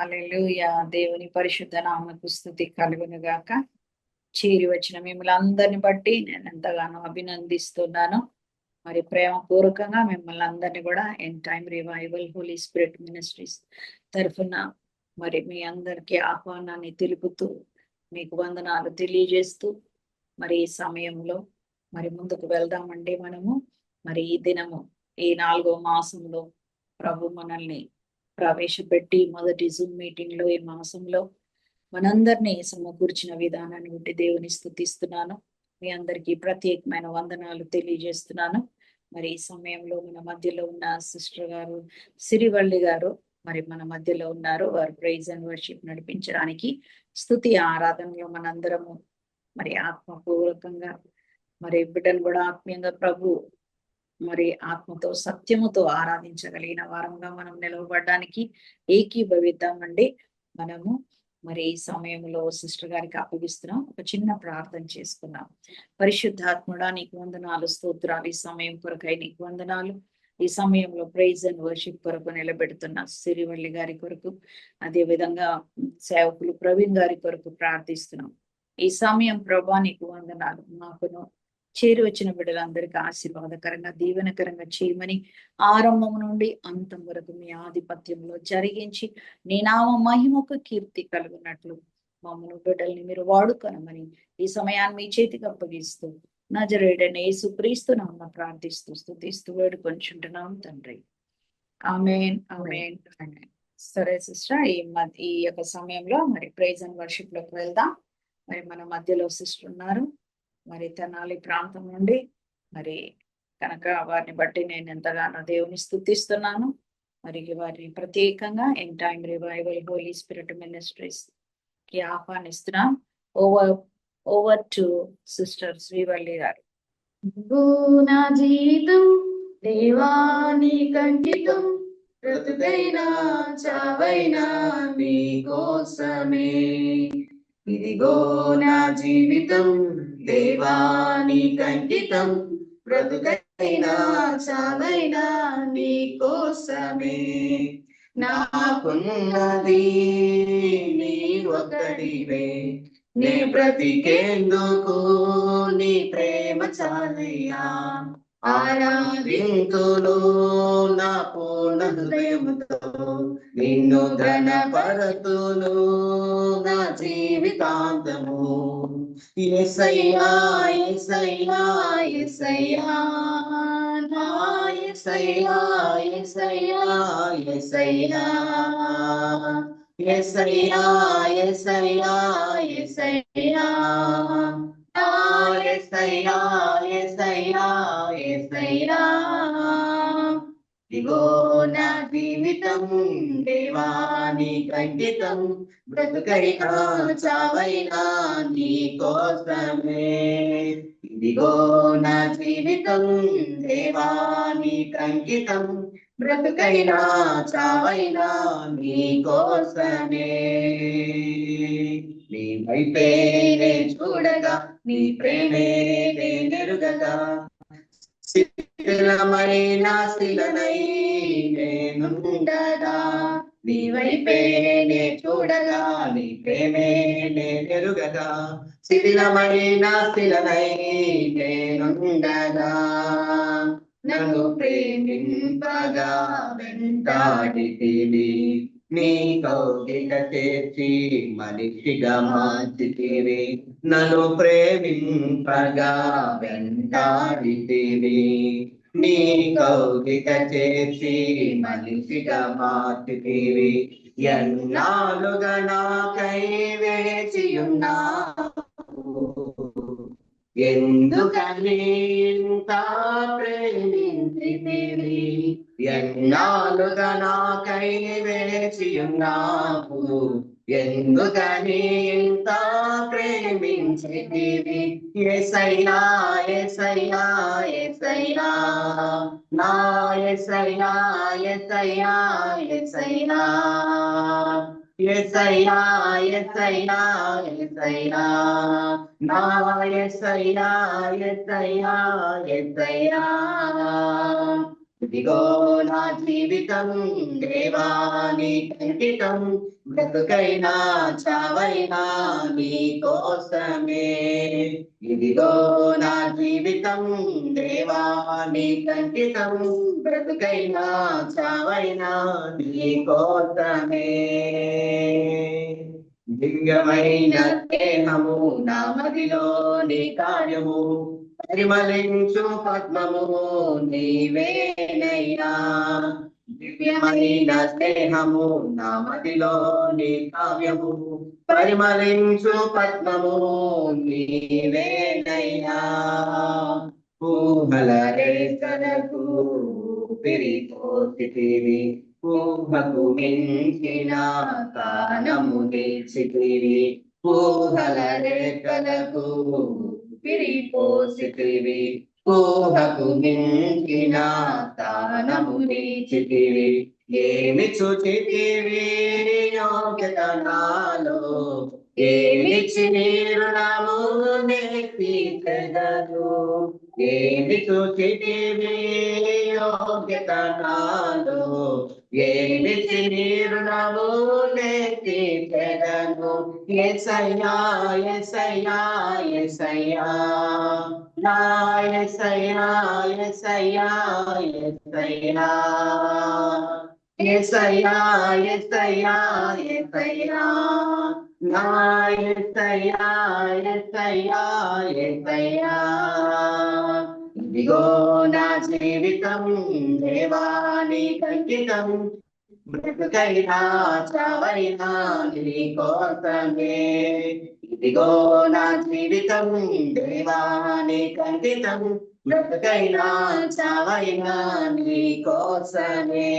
హల్లెలూయా. దేవుని పరిశుద్ధ నామమునకు స్తుతి కలుగును గాక. చేరి వచ్చిన మిమ్మల్ని అందరిని బట్టి నేను ఎంతగానో అభినందిస్తున్నాను. మరి ప్రేమపూర్వకంగా మిమ్మల్ని అందరినీ కూడా End Time revival Holi spirit Ministries తరఫున మరి మీ అందరికీ ఆహ్వానాన్ని తెలుపుతూ మీకు వందనాలు తెలియజేస్తూ మరి ఈ సమయంలో మరి ముందుకు వెళ్దామండి. మనము మరి ఈ దినము ఈ 4వ మాసంలో ప్రభు మనల్ని ప్రవేశపెట్టి మొదటి జూమ్ మీటింగ్ లో ఈ మాసంలో మనందరినీ సమకూర్చిన విధానాన్ని బట్టి దేవుని స్తుతిస్తున్నాను. మీ అందరికీ ప్రత్యేకమైన వందనాలు తెలియజేస్తున్నాను. మరి ఈ సమయంలో మన మధ్యలో ఉన్న సిస్టర్ గారు సిరివల్లి గారు మరి మన మధ్యలో ఉన్నారు. వారు ప్రైజ్ అండ్ వర్షిప్ నడిపించడానికి స్తుతి ఆరాధనలో మనందరము మరి ఆత్మపూర్వకంగా మరి బిడ్డను కూడా ఆత్మీయంగా ప్రభు మరి ఆత్మతో సత్యముతో ఆరాధించగలిగిన వారంగా మనం నిలవబడడానికి ఏకీభవిద్దామండి. మనము మరి ఈ సమయంలో సిస్టర్ గారికి అప్పగిస్తున్నాం. ఒక చిన్న ప్రార్థన చేసుకున్నాం. పరిశుద్ధాత్ముడా నీకు వందనాలు, స్తోత్రాలు. ఈ సమయం కొరకై నీకు వందనాలు. ఈ సమయంలో ప్రైజ్ అండ్ వర్షిప్ కొరకు నిలబెడుతున్న సిరివల్లి గారి కొరకు, అదే విధంగా సేవకులు ప్రవీణ్ గారి కొరకు ప్రార్థిస్తున్నాం. ఈ సమయం ప్రభా నీకు వందనాలు. మాకును చేరి వచ్చిన బిడ్డలందరికీ ఆశీర్వాదకరంగా దీవెనకరంగా చేయమని ఆరంభం నుండి అంతం వరకు మీ ఆధిపత్యంలో జరిగించి నీ నామ మహిమకు కీర్తి కలుగునట్లు మమ్మల్ని బిడ్డల్ని మీరు వాడుకొనమని ఈ సమయాన్ని మీ చేతికి అప్పగిస్తూ నజరేయుడైన యేసుక్రీస్తు నామమున ప్రార్థిస్తూ స్తుతిస్తూ వేడుకొంచుంటున్నాం తండ్రి. ఆమేన్, ఆమేన్, ఆమేన్. సరే సిస్టర్, ఈ యొక్క సమయంలో మరి ప్రైజ్ అండ్ వర్షిప్ లోకి వెళ్దాం. మరి మన మధ్యలో సిస్టర్ ఉన్నారు, మరి తెనాలి ప్రాంతం నుండి. మరి కనుక వారిని బట్టి నేను ఎంతగానో దేవుని స్తుతిస్తున్నాను. మరి వారిని ప్రత్యేకంగా End Time revival Holi spirit Ministries కి ఆహ్వానిస్తున్నాం. ఓవర్ టు సిస్టర్ శ్రీవల్లి గారు. నా జీవితం దేవాని కంటితం, బ్రతుకైనా చావైనా నీ కోసమే. ఇదిగో నా జీవితం దేవాని కంటితం, బ్రతుకైనా చావైనా నీ కోసమే. నాకున్నది నీ ఒక్కడివే, నీ బ్రతికేందుకు నీ ప్రేమ చాలయ్యా. ఆరాధింతును నా పూర్ణ హృదయముతో, నిన్ను ఘనపరతును నా జీవితాంతము. యేసయ్యా యేసయ్యా యేసయ్యా నా యేసయ్యా యేసయ్యా యేసయ్యా యేసయ్యా యేసయ్యా యేసయ్యా నా యేసయ్యా యేసయ్యా యేసయ్యా. ఇగో నా జీవితం దేవాని కంటితం, బ్రతుకైనా చావైనా నీ కోసమే. ఇదిగో నా జీవితం దేవాని కంకితం, బ్రతుకైనా చావైనా నీ కోసమే. నీ వైపే నే చూడగా, నీ ప్రేమే నేనెరుగగా, శిథిలమైన శిలనై నేనుండగా. నీ వైపే నే చూడగా, నీ ప్రేమే నేనెరుగగా, శిథిలమైన శిలనై నేనుండగా. నన్ను ప్రేమింపగా వెంటాడితివి, నీ కౌగిట చేర్చి మనిషిగా మార్చితివి. నన్ను ప్రేమింపగా వెంటాడితివి, నీ కౌగిట చేర్చి మనిషిగా మార్చితివి. ఎన్నాళ్ళుగా నాకై వేచియున్నావు, ఎందుకని ఇంత ప్రేమించితివి. ఎన్నాళ్ళుగా నాకై వేచియున్నావు, ఎందుకని ఇంత ప్రేమించితివి. యేసయ్యా యేసయ్యా యేసయ్యా నా యేసయ్యా యేసయ్యా యేసయ్యా యేసయ్యా యేసయ్యా యేసయ్యా నా యేసయ్యా యేసయ్యా యేసయ్యా ఇదిగో నా జీవితం దేవాని కంకితం, బ్రతుకైనా చావైనా నీ కోసమే. ఇదిగో నా జీవితం దేవాని కంకితం, బ్రతుకైనా చావైనా నీ కోసమే. దివ్యమైన స్నేహము నా మదిలోని కార్యము, పరిమళించు పద్మము నీవేనయ్యా. దివ్యమైన స్నేహము నా మదిలోని కావ్యము, పరిమళించు పద్మము నీవేనయ్యా. ఊహల రేఖలకు పెరిపోతివి, ఊహకు మించిన కానము నిలిచితివి. ఊహల రేఖలకు పిరిపోసితివి, ఊహకు మించిన స్థానము నిలిచితివి. ఏమి చూచితివి యోగ్యత నాలో, ఏమిచ్చి నీ రుణము తీర్చెదను. ఏమి చూచితివి యోగ్యత నాలో, ఏమిచ్చి నీ రుణము తీర్చెదను. యేసయ్యా యేసయ్యా యేసయ్యా, నా యేసయ్యా యేసయ్యా యేసయ్యా. యేసయ్యా యేసయ్యా యేసయ్యా, నా యేసయ్యా యేసయ్యా యేసయ్యా. ఇదిగో నా జీవితం దేవాని కంకితం, బ్రతుకైనా చావైనా నీ కోసమే. ఇదిగో నా జీవితం దేవాని కంకితం, బ్రతుకైనా చావైనా నీ కోసమే.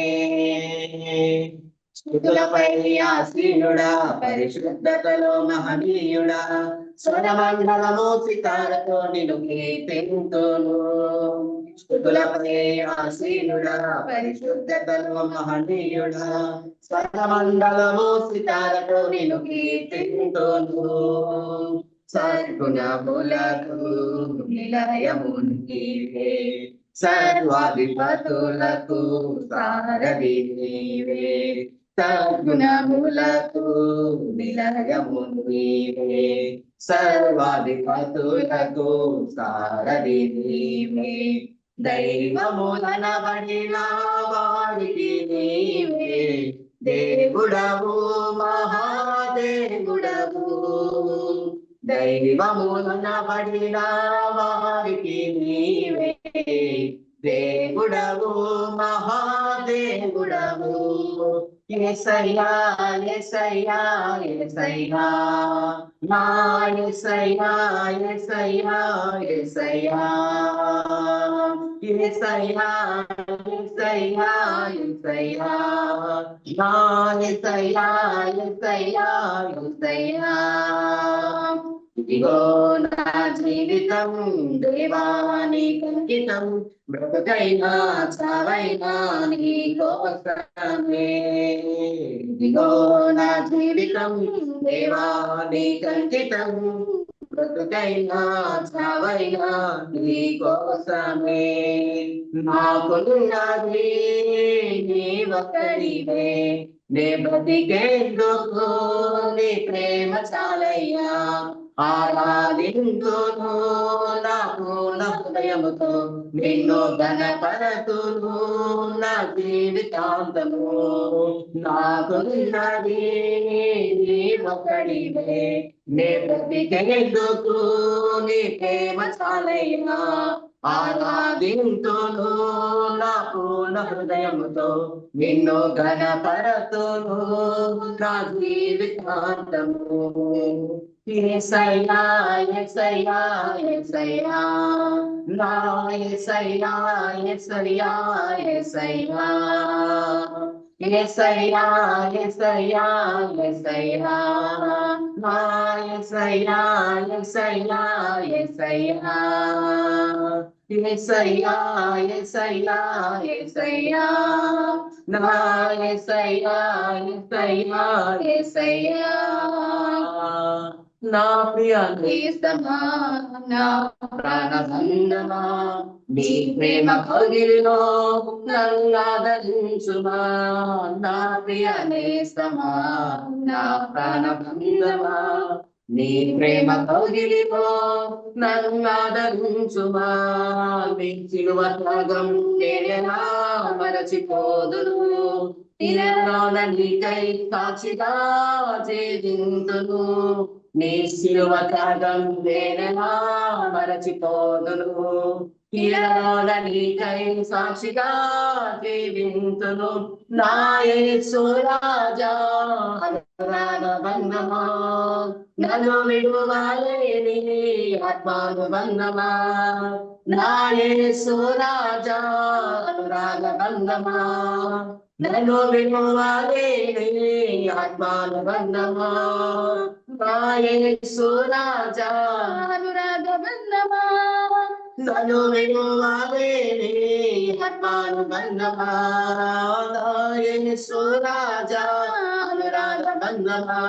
స్తుతులపై ఆసీనుడా, పరిశుద్ధతలో మహనీయుడా, స్వరమండలము సితారతో నిన్ను కీర్తింతును. స్తుతులపై ఆసీనుడా, పరిశుద్ధతలో మహనీయుడా, స్వరమండలము సితారతో నిన్ను కీర్తింతును. సద్గుణములకు నిలయము నీవే, సర్వాధిపతులకు సారథి నీవే. సద్గుణములకు నిలయము నీవే, సర్వాధిపతులకు సారథి నీవే. దైవములనబడిన వారికి నీవే, దేవుడవు మహాదేవుడవు. దైవములనబడిన వారికి నీవే, దేవుడవు మహాదేవుడవు. యేసయ్యా యేసయ్యా యేసయ్యా, నా యేసయ్యా యేసయ్యా యేసయ్యా. యేసయ్యా యేసయ్యా యేసయ్యా, నా యేసయ్యా యేసయ్యా యేసయ్యా. ఇదిగో నా జీవితం దేవాని కంకితం, బ్రతుకైనా చావైనా నీ కోసమే. ఇదిగో నా జీవితం దేవాని కంకితం, బ్రతుకైనా చావైనా నీ కోసమే. నాకున్నది నీ ఒక్కడివే, నే బ్రతికేందుకు నీ ప్రేమ చాలయ్యా. ఆరాధింతును నా పూర్ణ హృదయముతో, నిన్ను ఘనపరతును నా జీవితాంతము. నాకున్నది నీ ఒక్కడివే, నే బ్రతికేందుకు నీ ప్రేమ చాలయ్యా. ఆరాధింతును నా పూర్ణ హృదయముతో, నిన్ను ఘనపరతును నా జీవితాంతము. యేసయ్యా యేసయ్యా యేసయ్యా, నా యేసయ్యా యేసయ్యా యేసయ్యా. యేసయ్యా యేసయ్యా యేసయ్యా, నా యేసయ్యా యేసయ్యా యేసయ్యా. యేసయ్యా యేసయ్యా యేసయ్యా, నా యేసయ్యా యేసయ్యా యేసయ్యా. నా ప్రియ నేస్తమా నా ప్రాణబంధమా నీ ప్రేమ కౌగిలిలో నన్నాదరించుమా నా ప్రియ నేస్తమా నా ప్రాణబంధమా నీ ప్రేమ కౌగిలిలో నన్నాదరించుమా నీ సిలువ త్యాగం నేనెలా మరచిపోదును నిలనాల నీకై సాక్షిగా జీవింతును నీ సిలువ త్యాగం నేనెలా మరచిపోదును నిలనాల నీకై సాక్షిగా జీవింతును నా యేసు రాజా అనురాగబంధమా నన్ను విడువలేని ఆత్మానుబంధమా నా యేసు రాజా అనురాగబంధమా నన్ను విడువలేని ఆత్మానుబంధమా నా యేసు రాజా అనురాగబంధమా నన్ను విడువలేని ఆత్మానుబంధమా నా యేసు రాజా అనురాగబంధమా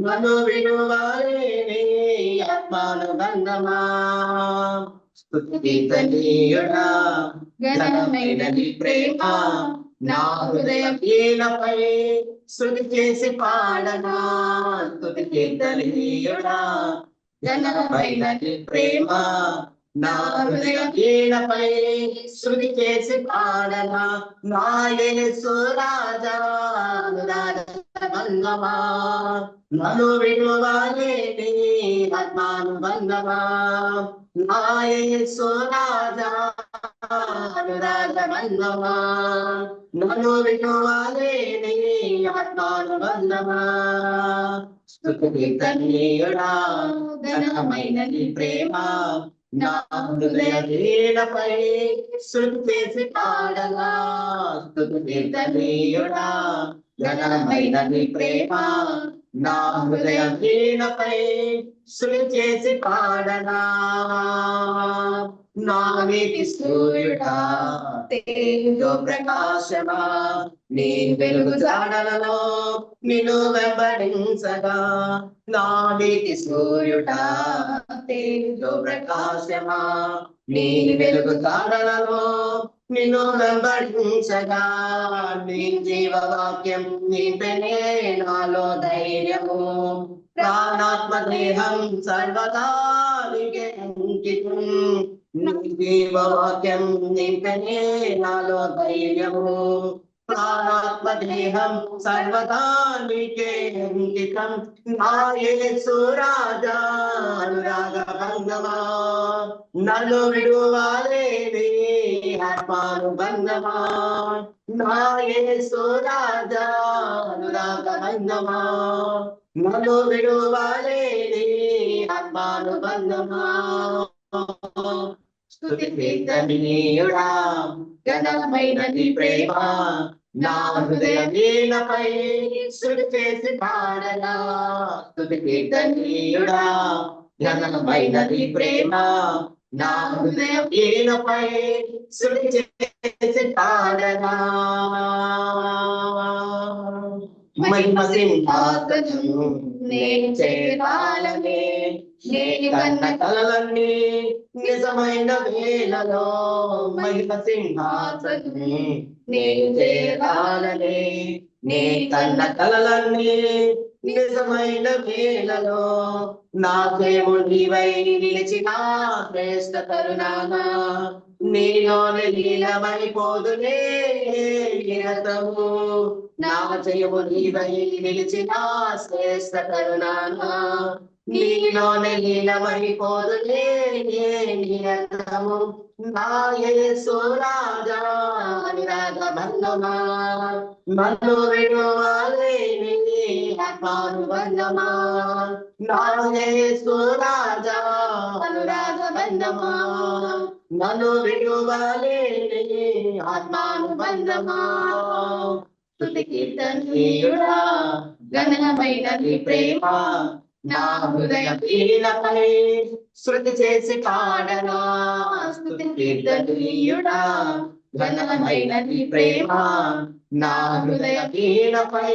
నన్ను విడువలేని ఆత్మానుబంధమా స్తుతికీర్తనీయుడా ఘనమైన నీ ప్రేమ నా హృదయం ఈలపై శృతి చేసి పాడనా స్తుతికీర్తనీయుడా ఘనమైన నీ ప్రేమ నా హృదయం ఈలపై శృతి చేసి పాడనా నా యేసు రాజా అనురాగబంధమా నన్ను విడువలేని ఆత్మానుబంధమా నా యేసు రాజా అనురాగబంధమా నన్ను విడువలేని ఆత్మానుబంధమా స్తుతికీర్తనీయుడా ఘనమైన నీ ప్రేమ నా హృదయ వీణపై శృతి చేసి పాడనా స్తుతికీర్తనీయుడా ఘనమైన నీ ప్రేమ నా హృదయ వీణపై శృతి చేసి పాడనా నా నీతి సూర్యుడా తేజో ప్రకాశమా నీ వెలుగు జాడలలో నిన్ను వెంబడించగా నా నీతి సూర్యుడా తేజో ప్రకాశమా నీ వెలుగు జాడలలో నిన్ను వెంబడించగా నీ జీవవాక్యం నింపెనే నాలో ధైర్యము ప్రాణాత్మ దేహం సర్వదా నీకే అంకితం నీ జీవవాక్యం నింపెనే నాలో ధైర్యము ప్రాణాత్మ దేహం సర్వదా నీకే అంకితం నా యేసు రాజా అనురాగబంధమా నన్ను విడువలేని ఆత్మానుబంధమా నా యేసు రాజా అనురాగబంధమా నన్ను విడువలేని ఆత్మానుబంధమా స్తుతికీర్తనీయుడా ఘనమైన నీ ప్రేమ నా హృదయ వీణపై శృతి చేసి పాడనా స్తుతికీర్తనీయుడా ఘనమైన నీ ప్రేమ నా హృదయ వీణపై శృతి చేసి పాడనా మహిమ సింహాసనం నేను చేరాలనే నీ కన్న కలలన్నీ నిజమైన వేళలో మహిమ సింహాసనం నేను చేరాలనే నీ కన్న కలలన్నీ నిజమైన వేళలో నా దేవుడు నీవై నిలిచిన శ్రేష్ఠ కరుణానా నీలోని లీలమైపోదునే నిరతము నా జయము నీవై నిలిచిన శ్రేష్ఠ కరుణానా నీలోని లీలమైపోదునే నిరతము నా యేసు రాజా అనురాగబంధమా నన్ను విడువలేని ఆత్మానుబంధమా నా యేసు రాజా అనురాగబంధమా నన్ను విడువలేని ఆత్మానుబంధమా స్తుతికీర్తనీయుడా ఘనమైన నీ ప్రేమ నా హృదయ వీణపై శృతి చేసి పాడనా స్తుతికీర్తనీయుడా ఘనమైన నీ ప్రేమ నా హృదయ వీణపై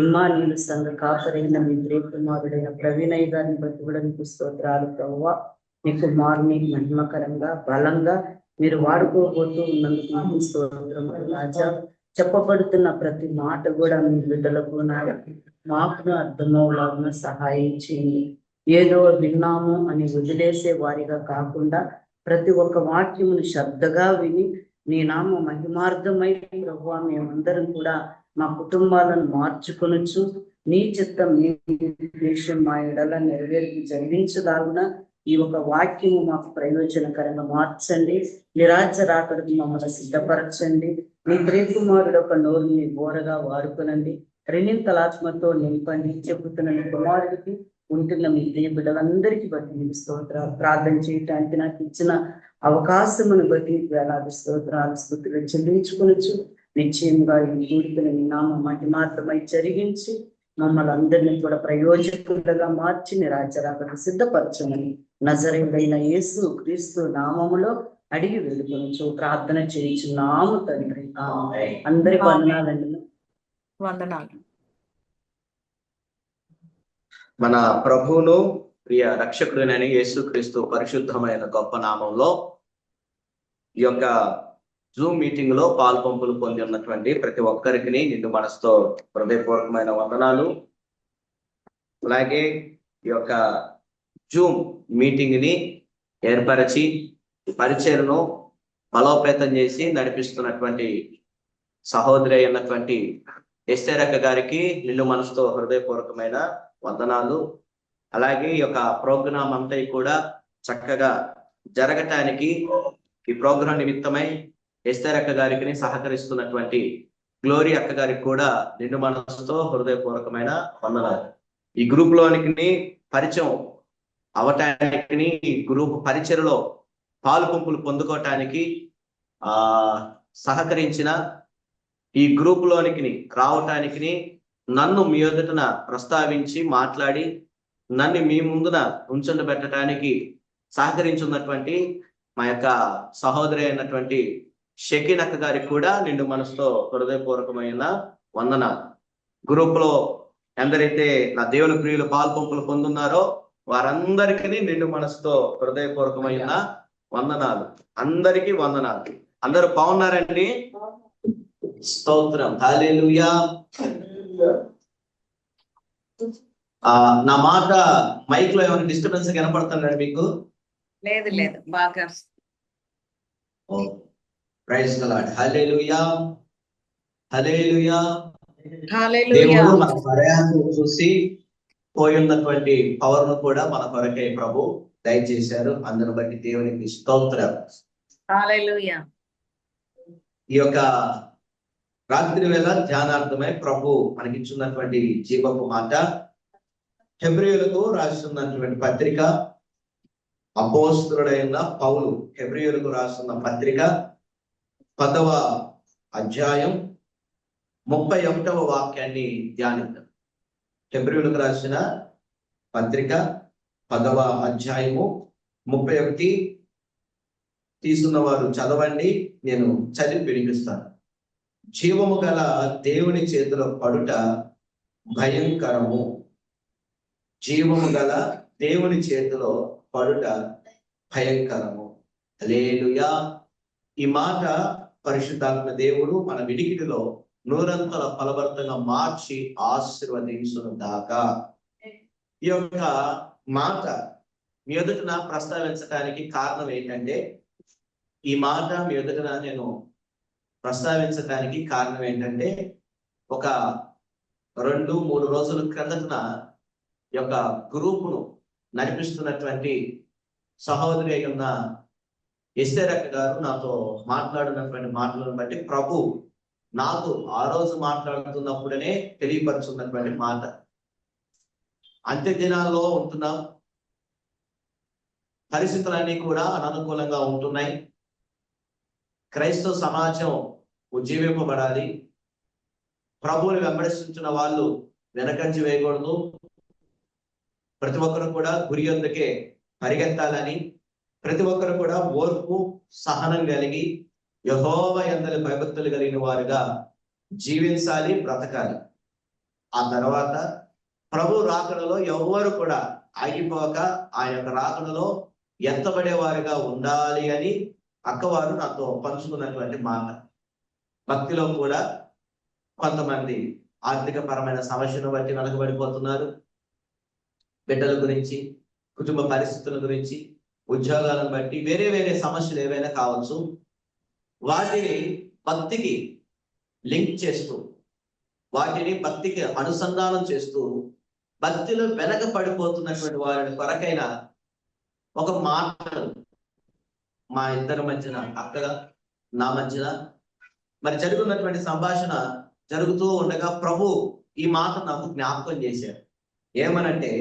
ఇమ్మానుయేలు సంఘ కాపరైన మీ ప్రియకుమారుడైన ప్రవీణయ్య గారిని బట్టి కూడా నీకు స్తోత్రాలు ప్రభువా. మీ కుమారుని మహిమకరంగా బలంగా మీరు వాడుకోబోతూ ఉన్నందుకు మీకు స్తోత్రం రాజా. చెప్పబడుతున్న ప్రతి మాట కూడా మీ బిడ్డలకు మాకు అర్థమవులాగా సహాయం చేయండి. ఏదో విన్నాము అని వదిలేసే వారిగా కాకుండా ప్రతి ఒక్క వాక్యమును శ్రద్ధగా విని నీ నామ మహిమార్థమై ప్రభువా మేమందరం కూడా మా కుటుంబాలను మార్చుకొనొచ్చు. నీ చిత్తం నీ ఉద్దేశం మా ఎడల నెరవేర్పు జరిగించలాగున ఈ ఒక వాక్యము మాకు ప్రయోజనకరంగా మార్చండి. నిరాజ రాకడకు మమ్మల్ని సిద్ధపరచండి. నీ ప్రియకుమారుడు ఒక నోరుని బోరగా వాడుకునండి. రెండింతలాత్మతో నింపండి. చెబుతున్న నీ కుమారుడికి ఉంటున్న మీ ప్రియ బిడ్డలందరికీ బట్టి మీకు స్తోత్రాలు. ప్రార్థన చేయటానికి నాకు ఇచ్చిన అవకాశమును బట్టి వేలాది స్తోత్రాలు స్తుతులు చెల్లించుకొనొచ్చు. నిశ్చయంగా ఈ కూడికను నీ నామ మహిమార్థమై జరిగించి మమ్మల్ని అందరినీ కూడా ప్రయోజకులుగా మార్చి నీ రాజ్యరాకడకు సిద్ధపరచమని నజరేయుడైన యేసు క్రీస్తు నామములో అడిగి వెళ్ళుకొనొచ్చు. ప్రార్థన చేయించున్నాము తండ్రి. అందరి వందనాలండి. వందనాలు. మన ప్రభువును ప్రియ రక్షకుడైన యేసుక్రీస్తు పరిశుద్ధమైన గొప్ప నామంలో ఈ యొక్క జూమ్ మీటింగ్ లో పాల్పంపులు పొంది ఉన్నటువంటి ప్రతి ఒక్కరికి నిండు మనసుతో హృదయపూర్వకమైన వందనాలు. అలాగే ఈ యొక్క జూమ్ మీటింగ్ ని ఏర్పరిచి పరిచయను బలోపేతం చేసి నడిపిస్తున్నటువంటి సహోదరి అయినటువంటి ఎస్తేర్ అక్క గారికి నిండు మనసుతో హృదయపూర్వకమైన వందనాలు. అలాగే ఈ యొక్క ప్రోగ్రాం అంతా కూడా చక్కగా జరగటానికి ఈ ప్రోగ్రాం నిమిత్తమై ఎస్తేర్ అక్క గారికి సహకరిస్తున్నటువంటి గ్లోరీ అక్క గారికి కూడా నిండు మనసుతో హృదయపూర్వకమైన వందనాలు. ఈ గ్రూప్ లోనికి పరిచయం అవటానికి, ఈ గ్రూప్ పరిచయలో పాలు పంపులు పొందుకోవటానికి సహకరించిన, ఈ గ్రూప్ లోనికి రావటానికి నన్ను మీ ఎదుటన ప్రస్తావించి మాట్లాడి నన్ను మీ ముందున ఉంచబెట్టడానికి సహకరించున్నటువంటి మా యొక్క సహోదరి అయినటువంటి షకీన్ అక్క గారికి కూడా నిండు మనసుతో హృదయపూర్వకమైన వందనాలు. గ్రూప్ లో ఎందరైతే నా దేవుని ప్రియులు పాల్పంపులు పొందున్నారో వారందరికీ నిండు మనసుతో హృదయపూర్వకమైన వందనాలు. అందరికీ వందనాలు. అందరూ బాగున్నారండి? స్తోత్రం. హల్లెలూయా. నా మాట మైక్ లో ఏమైనా డిస్టర్బెన్స్ కనపడుతున్నాడు మీకు? లేదు లేదు, బాగా. Praise the Lord. Hallelujah. Hallelujah. Hallelujah. దేవుడు మన ప్రయాసం చూసి పోయి ఉన్నటువంటి పవర్ ను కూడా మన కొరకై ప్రభు దయచేశారు. అందును బట్టి దేవునికి స్తోత్రం. హల్లెలూయా. ఈ యొక్క రాత్రి వేళ ధ్యానార్థమై ప్రభు మనకిచ్చున్నటువంటి జీవపు మాట హెబ్రీయులకు రాస్తున్నటువంటి పత్రిక, అపోస్తలుడైన పౌలు హెబ్రీయులకు రాస్తున్న పత్రిక 10వ అధ్యాయం 31వ వాక్యాన్ని ధ్యానిద్దాం. హెబ్రీయులకు రాసిన పత్రిక 10వ అధ్యాయము 31. తీసుకున్న వారు చదవండి, నేను చదివి వినిపిస్తాను. జీవము గల దేవుని చేతిలో పడుట భయంకరము. జీవము గల దేవుని చేతిలో పడుట భయంకరము. హల్లెలూయా. ఈ మాట పరిశుద్ధాత్మ దేవుడు మన వినికిడిలో నూరంతల ఫలభరితంగా మార్చి ఆశీర్వదించును దాకా. ఈ యొక్క మాట మీ ఎదుటన ప్రస్తావించడానికి కారణం ఏంటంటే, ఈ మాట మీ ఎదుటన నేను ప్రస్తావించడానికి కారణం ఏంటంటే, ఒక 2-3 రోజుల క్రిందటన ఈ యొక్క గ్రూపును నడిపిస్తున్నటువంటి సహోదరి అయిన ఎస్తేర్ అక్క గారు నాతో మాట్లాడినటువంటి మాటలను బట్టి ప్రభు నాకు ఆ రోజు మాట్లాడుతున్నప్పుడనే తెలియపరుచున్నటువంటి మాట. అంత్య దినాల్లో ఉంటున్నాం, పరిస్థితులన్నీ కూడా అననుకూలంగా ఉంటున్నాయి. క్రైస్తవ సమాజం ఉజ్జీవింపబడాలి. ప్రభువుని వెంబడిస్తున్న వాళ్ళు వెనకంచి వేయకూడదు. ప్రతి ఒక్కరు కూడా గురి యొద్దకే పరిగెత్తాలని, ప్రతి ఒక్కరు కూడా ఓర్పు సహనం కలిగి యెహోవా యందలి భయభక్తులు కలిగిన వారుగా జీవించాలి, బ్రతకాలి. ఆ తర్వాత ప్రభు రాకడలో ఎవ్వరు కూడా ఆగిపోక ఆయన యొక్క రాకడలో ఎత్తబడేవారుగా ఉండాలి అని అక్కవారు నాతో పంచుకున్నటువంటి మాట. భక్తిలో కూడా కొంతమంది ఆర్థిక పరమైన సమస్యను బట్టి వెనకబడిపోతున్నారు. బిడ్డల గురించి, కుటుంబ పరిస్థితుల గురించి, ఉద్యోగాలను బట్టి వేరే వేరే సమస్యలు ఏవైనా కావచ్చు. వాటిని భక్తికి లింక్ చేస్తూ, వాటిని భక్తికి అనుసంధానం చేస్తూ, భక్తిలో వెనక పడిపోతున్నటువంటి వారిని కొరకైన ఒక మాట మా ఇద్దరి మధ్యన, అక్కగా నా మధ్యన మరి జరుగుతున్నటువంటి సంభాషణ జరుగుతూ ఉండగా ప్రభు ఈ మాట నాకు జ్ఞాపకం చేశారు. ఏమనంటే,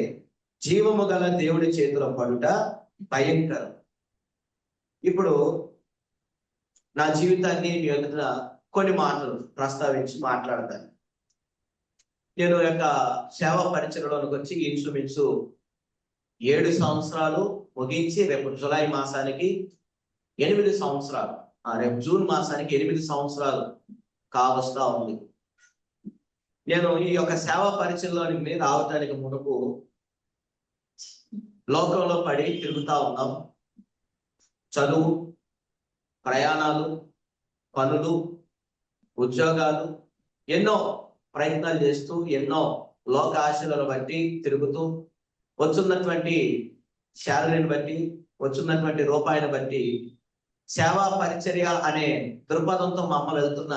జీవము గల దేవుడి చేతిలో పడుట భయంకరం. ఇప్పుడు నా జీవితాన్ని మీ ఎదుట కొన్ని మాటలు ప్రస్తావించి మాట్లాడతాను. నేను యొక్క సేవ పరిచయలోనికి వచ్చి ఇంచుమించు 7 సంవత్సరాలు ముగించి రేపు జులై మాసానికి 8 సంవత్సరాలు, రేపు జూన్ మాసానికి 8 సంవత్సరాలు కావస్తా ఉంది. నేను ఈ యొక్క సేవ పరిచయంలోనికి రావటానికి మునుపు లోకంలో పడి తిరుగుతా ఉన్నాం. చదువు, ప్రయాణాలు, పనులు, ఉద్యోగాలు, ఎన్నో ప్రయత్నాలు చేస్తూ, ఎన్నో లోక ఆశలను బట్టి తిరుగుతూ, వచ్చున్నటువంటి శాలరీని బట్టి, వచ్చున్నటువంటి రూపాయిని బట్టి సేవా పరిచర్య అనే దృక్పథంతో మమ్మల్ని వెళ్తున్న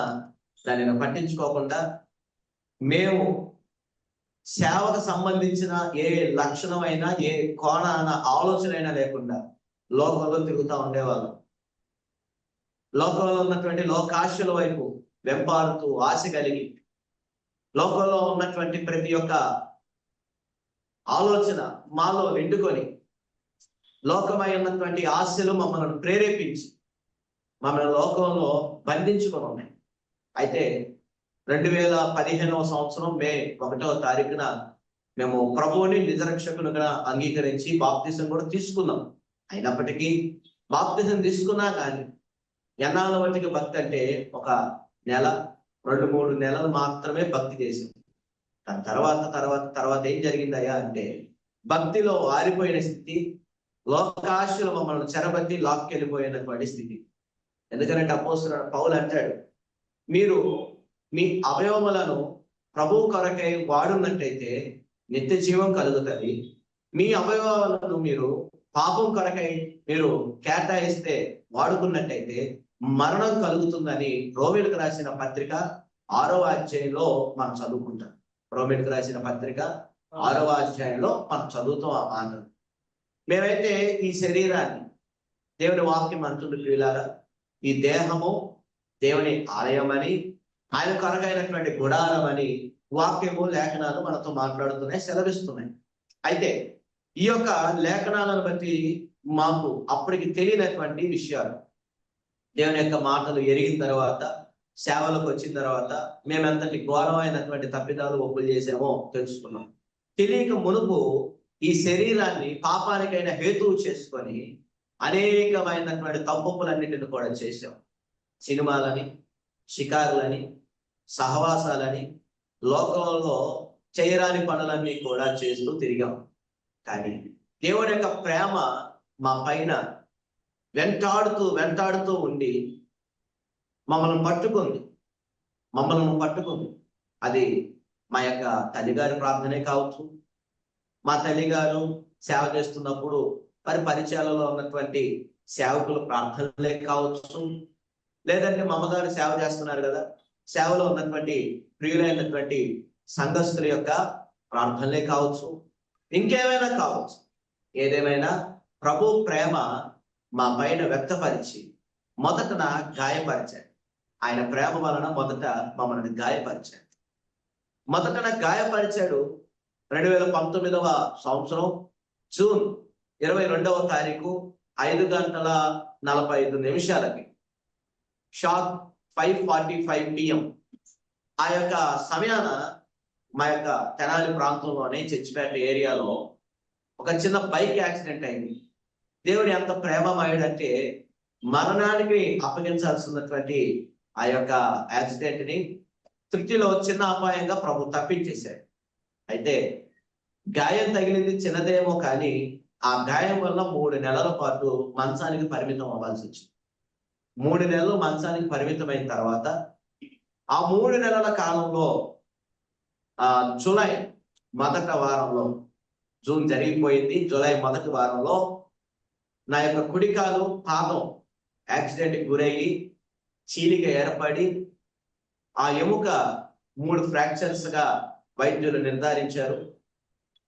దానిని పట్టించుకోకుండా, మేము సేవకు సంబంధించిన ఏ లక్షణమైనా, ఏ కోణాన ఆలోచన లేకుండా లోకంలో తిరుగుతూ ఉండేవాళ్ళం. లోకంలో ఉన్నటువంటి లోకాశల వైపు వెంపాడుతూ ఆశ కలిగి, లోకంలో ఉన్నటువంటి ప్రతి ఒక్క ఆలోచన మాలో నిండుకొని, లోకమై ఉన్నటువంటి ఆశలు మమ్మల్ని ప్రేరేపించి మమ్మల్ని లోకంలో బంధించుకొని ఉన్నాయి. అయితే 2015వ సంవత్సరం మే 1వ తారీఖున మేము ప్రభువుని నిజరక్షకునిగా అంగీకరించి బాప్తిజం కూడా తీసుకున్నాం. అయినప్పటికీ బాప్తిజం తీసుకున్నా కానీ ఎన్నాళ్ళ వాటికి భక్తి అంటే ఒక నెల, 2-3 నెలలు మాత్రమే భక్తి చేసింది. దాని తర్వాత ఏం జరిగిందయ్యా అంటే, భక్తిలో ఆరిపోయిన స్థితి, లోకాశలు మమ్మల్ని చెరబట్టి లాక్కెళ్ళిపోయినటువంటి స్థితి. ఎందుకంటే అపోస్తలుడైన పౌలు అంటాడు, మీరు మీ అవయవములను ప్రభువు కొరకై వాడున్నట్టయితే నిత్య జీవం కలుగుతుంది. మీ అవయవాలను మీరు పాపం కొరకై మీరు కేటాయిస్తే, వాడుకున్నట్టయితే మరణం కలుగుతుందని రోమిలకు రాసిన పత్రిక 6వ అధ్యాయంలో మనం చదువుకుంటాం. రోమిలకు రాసిన పత్రిక 6వ అధ్యాయంలో మనం చదువుతాం ఆ మాటలు. మేమైతే ఈ శరీరాన్ని, దేవుని వాక్యం అంటుంది ప్రియులారా, ఈ దేహము దేవుని ఆలయం అని, ఆయన కొరకైనటువంటి గుడారం అని వాక్యము, లేఖనాలు మనతో మాట్లాడుతున్నాయి, సెలవిస్తున్నాయి. అయితే ఈ యొక్క లేఖనాలను బట్టి మాకు అప్పటికి తెలియనటువంటి విషయాలు, దేవుని యొక్క మాటలు ఎరిగిన తర్వాత, సేవలకు వచ్చిన తర్వాత మేమెంతటి ఘోరమైనటువంటి తప్పిదాలు ఒప్పులు చేసామో తెలుసుకున్నాం. తెలియక మునుపు ఈ శరీరాన్ని పాపానికైనా హేతువు చేసుకొని అనేకమైనటువంటి తప్పులన్నిటిని కూడా చేసాం. సినిమాలని, షికారులని, సహవాసాలని, లోకంలో చేయరాని పనులన్నీ కూడా చేస్తూ తిరిగాం. కానీ దేవుని యొక్క ప్రేమ మా పైన వెంటాడుతూ ఉండి మమ్మల్ని పట్టుకుంది. అది మా యొక్క తల్లిగారి ప్రార్థనే కావచ్చు, మా తల్లిగారు సేవ చేస్తున్నప్పుడు పరిచయాలలో ఉన్నటువంటి సేవకుల ప్రార్థనలే కావచ్చు, లేదంటే మా అమ్మగారు సేవ చేస్తున్నారు కదా, సేవలో ఉన్నటువంటి ప్రియులైనటువంటి సంఘస్థుల యొక్క ప్రార్థనలే కావచ్చు, ఇంకేమైనా కావచ్చు. ఏదేమైనా ప్రభు ప్రేమ మా పైన వ్యక్తపరిచి మొదట గాయపరిచాడు. ఆయన ప్రేమ వలన మొదట మమ్మల్ని గాయపరిచాడు. 2019వ సంవత్సరం జూన్ 22వ తారీఖు 5:45 షార్ప్ 5:45 PM ఆ యొక్క సమయాన మా యొక్క తెనాలి ప్రాంతంలోనే చర్చిపేట ఏరియాలో ఒక చిన్న బైక్ యాక్సిడెంట్ అయింది. దేవుడు ఎంత ప్రేమమయుడంటే, మరణానికి అప్పగించాల్సినటువంటి ఆ యొక్క యాక్సిడెంట్ ని తృప్తిలో చిన్న అపాయంగా ప్రభు తప్పించేశాడు. అయితే గాయం తగిలింది చిన్నదేమో కానీ ఆ గాయం వల్ల 3 నెలల పాటు మంచానికి పరిమితం అవ్వాల్సి వచ్చింది. 3 నెలలు మంచానికి పరిమితమైన తర్వాత ఆ 3 నెలల కాలంలో జూలై మొదటి వారంలో, జూన్ జరిగిపోయింది, జూలై మొదటి వారంలో నా యొక్క కుడికాలు పాదం యాక్సిడెంట్కి గురయ్యి చీలిక ఏర్పడి ఆ ఎముక 3 ఫ్రాక్చర్స్ గా వైద్యులు నిర్ధారించారు.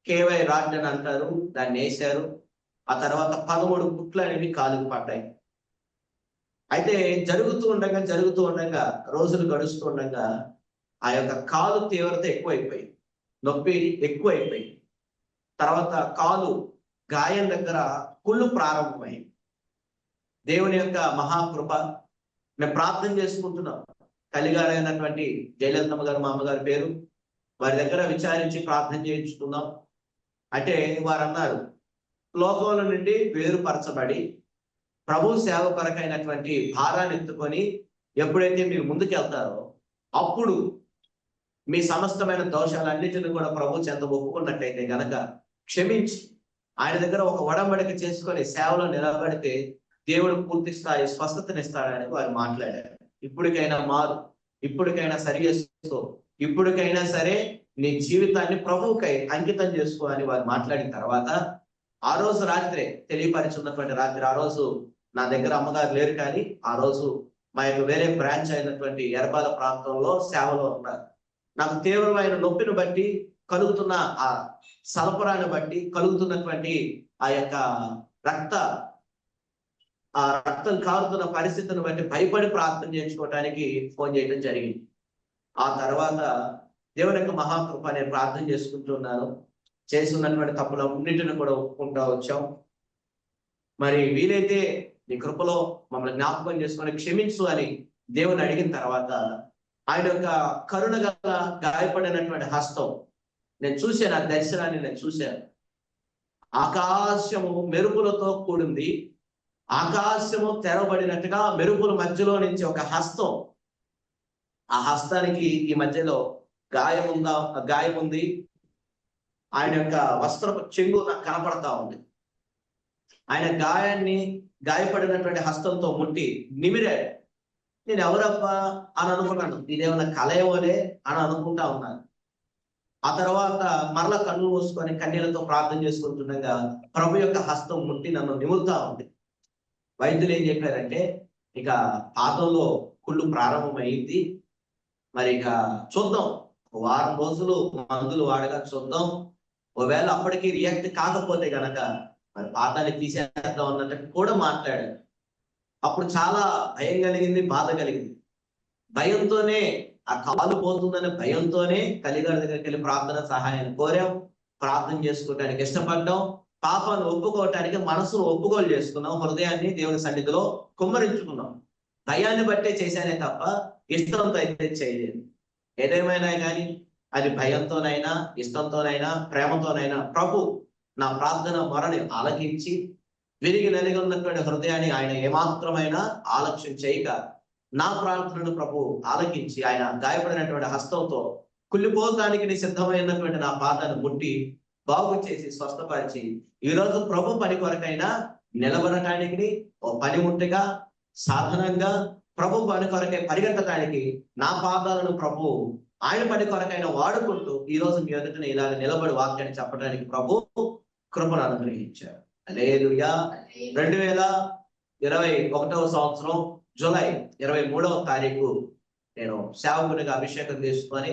కేవై రాడ్ అని అంటారు, దాన్ని వేశారు. ఆ తర్వాత 13 కుట్లు అనేవి కాలుకు పడ్డాయి. అయితే జరుగుతూ ఉండగా రోజులు గడుస్తూ ఉండగా ఆ యొక్క కాలు తీవ్రత ఎక్కువైపోయింది, నొప్పి ఎక్కువైపోయింది. తర్వాత కాలు గాయం దగ్గర కుళ్ళు ప్రారంభమైంది. దేవుని యొక్క మహాకృప, మేము ప్రార్థన చేసుకుంటున్నాం. తల్లిగారైనటువంటి జయలలితమ్మ గారు, మా అమ్మగారి పేరు, వారి దగ్గర విచారించి ప్రార్థన చేయించుకున్నాం. అంటే వారు అన్నారు, లోకంలో నుండి వేరుపరచబడి ప్రభు సేవ కొరకైనటువంటి భారాన్ని ఎత్తుకొని ఎప్పుడైతే మీరు ముందుకు వెళ్తారో అప్పుడు మీ సమస్తమైన దోషాలన్నిటిని కూడా ప్రభు చెంత ఒప్పుకున్నట్టయితే గనక క్షమించి ఆయన దగ్గర ఒక ఒడంబడిక చేసుకొని సేవలో నిలబడితే దేవుడు పూర్తి స్థాయి స్వస్థతనిస్తాడని వారు మాట్లాడారు. ఇప్పటికైనా మారు, ఇప్పటికైనా సరి చేసుకో, ఇప్పటికైనా సరే నీ జీవితాన్ని ప్రభువుకై అంకితం చేసుకో అని వారు మాట్లాడిన తర్వాత ఆ రోజు రాత్రే, తెలియపరిచున్నటువంటి రాత్రి, ఆ రోజు నా దగ్గర అమ్మగారు లేరు కానీ ఆ రోజు మా యొక్క వేరే బ్రాంచ్ అయినటువంటి ఎర్బాల ప్రాంతంలో సేవలో ఉన్నారు. నాకు తీవ్రమైన నొప్పిని బట్టి కలుగుతున్న ఆ సలపరాన్ని బట్టి కలుగుతున్నటువంటి ఆ యొక్క రక్తం కారుతున్న పరిస్థితిని బట్టి భయపడి ప్రార్థన చేయించుకోవడానికి ఫోన్ చేయడం జరిగింది. ఆ తర్వాత దేవుని యొక్క మహాకృప నేను ప్రార్థన చేసుకుంటున్నాను. చేస్తున్నటువంటి తప్పులన్నింటిని కూడా ఒప్పుకుంటూ వచ్చాం. మరి వీలైతే నీ కృపలో మమ్మల్ని జ్ఞాపకం చేసుకొని క్షమించు అని దేవుని అడిగిన తర్వాత ఆయన యొక్క కరుణ గల గాయపడినటువంటి హస్తం నేను చూశాను. ఆ దర్శనాన్ని నేను చూశాను. ఆకాశము మెరుపులతో కూడింది. ఆకాశము తెరవబడినట్టుగా మెరుపుల మధ్యలో నుంచి ఒక హస్తం, ఆ హస్తానికి ఈ మధ్యలో గాయం ఉంది. ఆయన యొక్క వస్త్రపు చెంగు నాకు కనపడతా ఉంది. ఆయన గాయపడినటువంటి హస్తంతో ముట్టి నిమిరాడు. నేను ఎవరబ్బా అని అనుకున్నాను, ఇదేమన్నా కలయవలే అని అనుకుంటా ఉన్నాను. ఆ తర్వాత మరల కన్ను మూసుకొని కన్నీళ్లతో ప్రార్థన చేసుకుంటుండగా ప్రభు యొక్క హస్తం ముట్టి నన్ను నిమురుతా ఉంది. వైద్యులు ఏం చెప్పారంటే, ఇక పాదంలో కుళ్ళు ప్రారంభమైంది, మరి ఇక చూద్దాం, 1 వారం రోజులు మందులు వాడగా చూద్దాం, ఒకవేళ అప్పటికి రియాక్ట్ కాకపోతే గనక మరి పాదాన్ని తీసేద్దాం అన్నట్టు కూడా మాట్లాడారు. అప్పుడు చాలా భయం కలిగింది, బాధ కలిగింది. భయంతోనే, ఆ కాలు పోతుందనే భయంతోనే తల్లిగారి దగ్గరికి వెళ్ళి ప్రార్థన సహాయాన్ని కోరాం. ప్రార్థన చేసుకోవడానికి ఇష్టపడ్డాం. పాపాన్ని ఒప్పుకోవటానికి మనసును ఒప్పుకోలు చేసుకున్నాం. హృదయాన్ని దేవుని సన్నిధిలో కుమ్మరించుకున్నాం. భయాన్ని బట్టే చేశానే తప్ప ఇష్టంతో అయితే చేయలేదు. ఏదేమైనా కానీ అది భయంతోనైనా, ఇష్టంతోనైనా, ప్రేమతోనైనా ప్రభు నా ప్రార్థన మొరని ఆలకించి విరిగి నలిగి ఉన్నటువంటి హృదయాన్ని ఆయన ఏమాత్రమైనా ఆలక్ష్యం చేయక నా ప్రార్థనను ప్రభు ఆలకించి ఆయన గాయపడినటువంటి హస్తంతో కుళ్ళిపోతానికి సిద్ధమైనటువంటి నా పాదాన్ని ముట్టి బాగు చేసి స్వస్థపరిచి ఈరోజు ప్రభు పని కొరకైనా నిలబడటానికి ఓ పనిముట్టుగా, సాధనంగా ప్రభు పని కొరకై పరిగెత్తడానికి నా పాదాలను ప్రభు ఆయన పని కొరకైనా వాడుకుంటూ ఈ రోజు మీ ఎదుటనే ఇలాగ నిలబడి వాక్యాన్ని చెప్పడానికి ప్రభు కృపను అనుగ్రహించారు. హల్లెలూయా. 2021వ సంవత్సరం జూలై 23వ తారీఖు నేను సేవకునిగా అభిషేకం చేసుకొని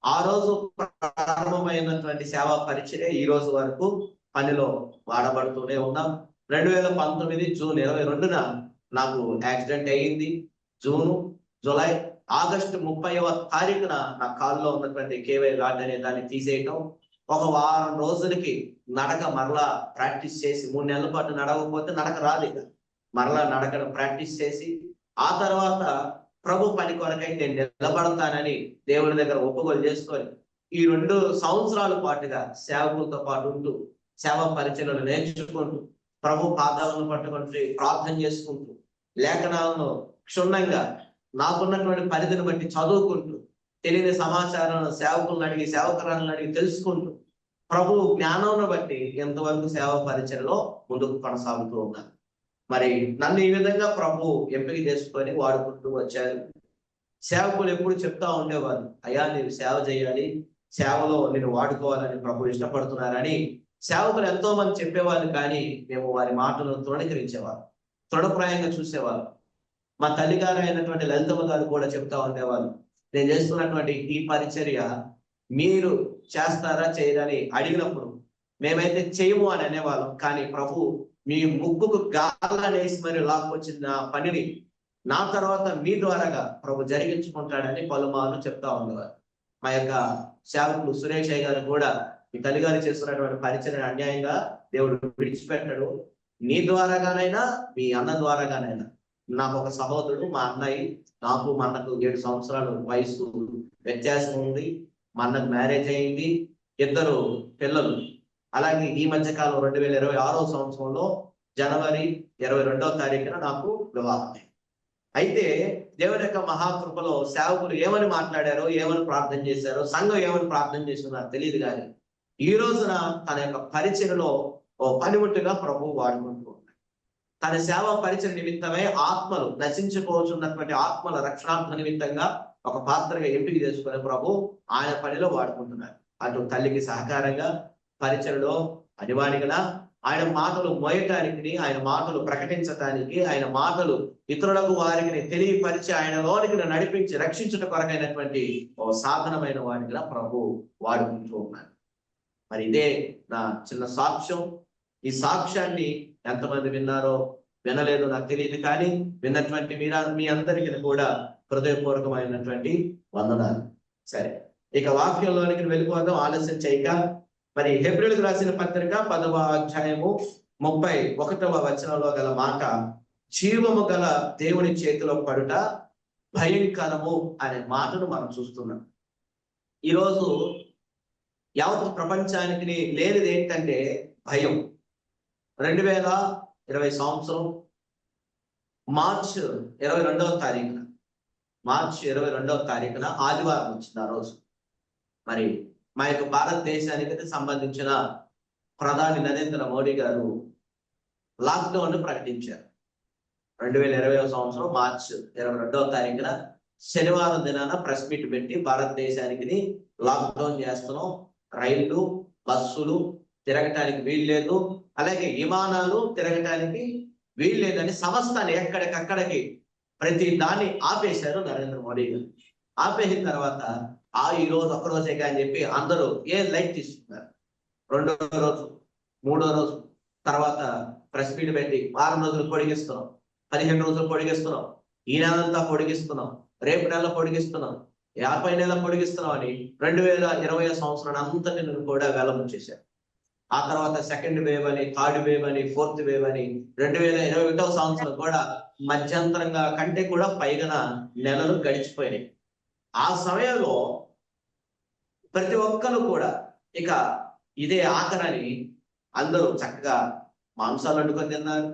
ఆ రోజు ప్రారంభమైనటువంటి సేవా పరిచర్య ఈ రోజు వరకు పనిలో వాడబడుతూనే ఉన్నాం. 2019 జూన్ 22న నాకు యాక్సిడెంట్ అయ్యింది. జూలై, ఆగస్టు 30వ తారీఖున నా కాల్లో ఉన్నటువంటి కేవై రాడ్ అనే దాన్ని తీసేయటం. 1 వారం రోజులకి నడక మరలా ప్రాక్టీస్ చేసి, 3 నెలల పాటు నడవకపోతే నడక రాదు. ఇక మరలా నడకను ప్రాక్టీస్ చేసి ఆ తర్వాత ప్రభు పని కొరకై నేను నిలబడతానని దేవుని దగ్గర ఒప్పుకోలు చేసుకొని ఈ 2 సంవత్సరాల పాటుగా సేవకులతో పాటు ఉంటూ సేవా పరిచయలు నేర్చుకుంటూ ప్రభు పాదాలను పట్టుకుంటూ ప్రార్థన చేసుకుంటూ లేఖనాలను క్షుణ్ణంగా నాకున్నటువంటి పరిధిని బట్టి చదువుకుంటూ తెలియని సమాచారం సేవకులను అడిగి సేవకులను అడిగి తెలుసుకుంటూ ప్రభు జ్ఞానంను బట్టి ఎంతవరకు సేవ పరిచయలో ముందుకు కొనసాగుతూ ఉన్నారు. మరి నన్ను ఈ విధంగా ప్రభు ఎంపిక చేసుకొని వాడుకుంటూ వచ్చారు. సేవకులు ఎప్పుడు చెప్తా ఉండేవారు, అయ్యా నేను సేవ చేయాలి, సేవలో నేను వాడుకోవాలని ప్రభు ఇష్టపడుతున్నారని సేవకులు ఎంతో మంది చెప్పేవాళ్ళు. కానీ మేము వారి మాటలను తృణీకరించేవారు, తృణప్రాయంగా చూసేవారు. మా తల్లిగారు అయినటువంటి లలితమ్మ గారు కూడా చెప్తా ఉండేవాళ్ళు, నేను చేస్తున్నటువంటి ఈ పరిచర్య మీరు చేస్తారా చేయరని అడిగినప్పుడు మేమైతే చేయము అని అనేవాళ్ళం. కానీ ప్రభు మీ ముగ్గుకు గాలనేసి మరి లాక్కొచ్చిన పనిని నా తర్వాత మీ ద్వారాగా ప్రభు జరిగించుకుంటాడని పలుమార్లు చెప్తా ఉండేవారు. మా యొక్క సేవకులు సురేష్ అయ్య గారు కూడా మీ తల్లిగారు చేస్తున్నటువంటి పరిచర్యను అన్యాయంగా దేవుడు విడిచిపెట్టడు, నీ ద్వారాగానైనా మీ అన్న ద్వారాగానైనా. నాకు ఒక సహోదరుడు, మా అన్నయ్య, నాకు మా అన్నకు 7 సంవత్సరాలు వయసు వ్యత్యాసం ఉంది. మా అన్నకు మ్యారేజ్ అయింది, 2 పిల్లలు. అలాగే ఈ మధ్య కాలం 2026వ సంవత్సరంలో జనవరి 22వ తారీఖున నాకు వివాహం. అయితే దేవుని యొక్క మహాకృపలో సేవకులు ఏమని మాట్లాడారో, ఏమని ప్రార్థన చేశారో, సంఘం ఏమని ప్రార్థన చేసిందో నాకు తెలియదు. కానీ ఈ రోజున తన యొక్క పరిచయలో ఓ పనిముట్టుగా ప్రభువు వాడుకుంటూ ఉన్నాడు. తన సేవ పరిచయ నిమిత్తమై ఆత్మలు నశించుకోవచ్చున్నటువంటి ఆత్మల రక్షణార్థ నిమిత్తంగా ఒక పాత్రగా ఎంపిక చేసుకునే ప్రభు ఆయన పనిలో వాడుకుంటున్నారు. అటు తల్లికి సహకారంగా పరిచయలో అనివాడిగా ఆయన మాటలు మోయటానికి, ఆయన మాటలు ప్రకటించటానికి, ఆయన మాటలు ఇతరులకు వారికి తెలియపరిచి ఆయనలోనికి నడిపించి రక్షించుట కొరకైనటువంటి ఓ సాధనమైన వాడిగా ప్రభు వాడుకుంటూ ఉన్నారు. మరి ఇదే నా చిన్న సాక్ష్యం. ఈ సాక్ష్యాన్ని ఎంతమంది విన్నారో వినలేదో నాకు తెలియదు. కానీ విన్నటువంటి మీ అందరికీ కూడా హృదయపూర్వకమైనటువంటి వందనాలు. సరే, ఇక వాక్యంలోనికి వెళ్ళిపోదాం ఆలస్యం చేయక. మరి హెబ్రీయులకు రాసిన పత్రిక 10వ అధ్యాయము 31వ వచనంలో గల మాట, జీవము గల దేవుని చేతిలో పడుట భయంకరము అనే మాటను మనం చూస్తున్నాం. ఈరోజు యావత్ ప్రపంచానికి లేనిది ఏంటంటే భయం. 2020 సంవత్సరం మార్చి 22వ తారీఖున ఆదివారం వచ్చింది. ఆ రోజు మరి మా యొక్క భారతదేశానికి సంబంధించిన ప్రధాని నరేంద్ర మోడీ గారు లాక్డౌన్ ప్రకటించారు. 2020వ సంవత్సరం మార్చి 22వ తారీఖున శనివారం దినాన ప్రెస్ మీట్ పెట్టి భారతదేశానికి లాక్డౌన్ చేస్తున్నాం, రైళ్లు బస్సులు తిరగటానికి వీల్లేదు, అలాగే విమానాలు తిరగటానికి వీల్లేదని సమస్తాన్ని ఎక్కడికక్కడికి ప్రతి దాన్ని ఆపేశారు నరేంద్ర మోడీ గారు. ఆపేసిన తర్వాత ఈ రోజు ఒక్కరోజే కానీ చెప్పి అందరూ లైట్ తీసుకున్నారు. 2వ రోజు 3వ రోజు తర్వాత ప్రెస్ మీట్ పెట్టి 6 రోజులు పొడిగిస్తున్నాం, 15 రోజులు పొడిగిస్తున్నాం, ఈ నెలంతా పొడిగిస్తున్నాం, రేపు నెల పొడిగిస్తున్నాం, 50 నెలలు పొడిగిస్తున్నాం అని 2020 సంవత్సరాన్ని అంతటిని కూడా వెల్లడి చేశారు. ఆ తర్వాత సెకండ్ వేవ్ అని, థర్డ్ వేవ్ అని, ఫోర్త్ వేవ్ అని 2021వ సంవత్సరం కూడా మధ్యంతరంగా కంటే కూడా పైగా నెలలు గడిచిపోయినాయి. ఆ సమయంలో ప్రతి ఒక్కరు కూడా ఇక ఇదే ఆఖరని అందరూ చక్కగా మాంసాలు వండుకొని తిన్నారు,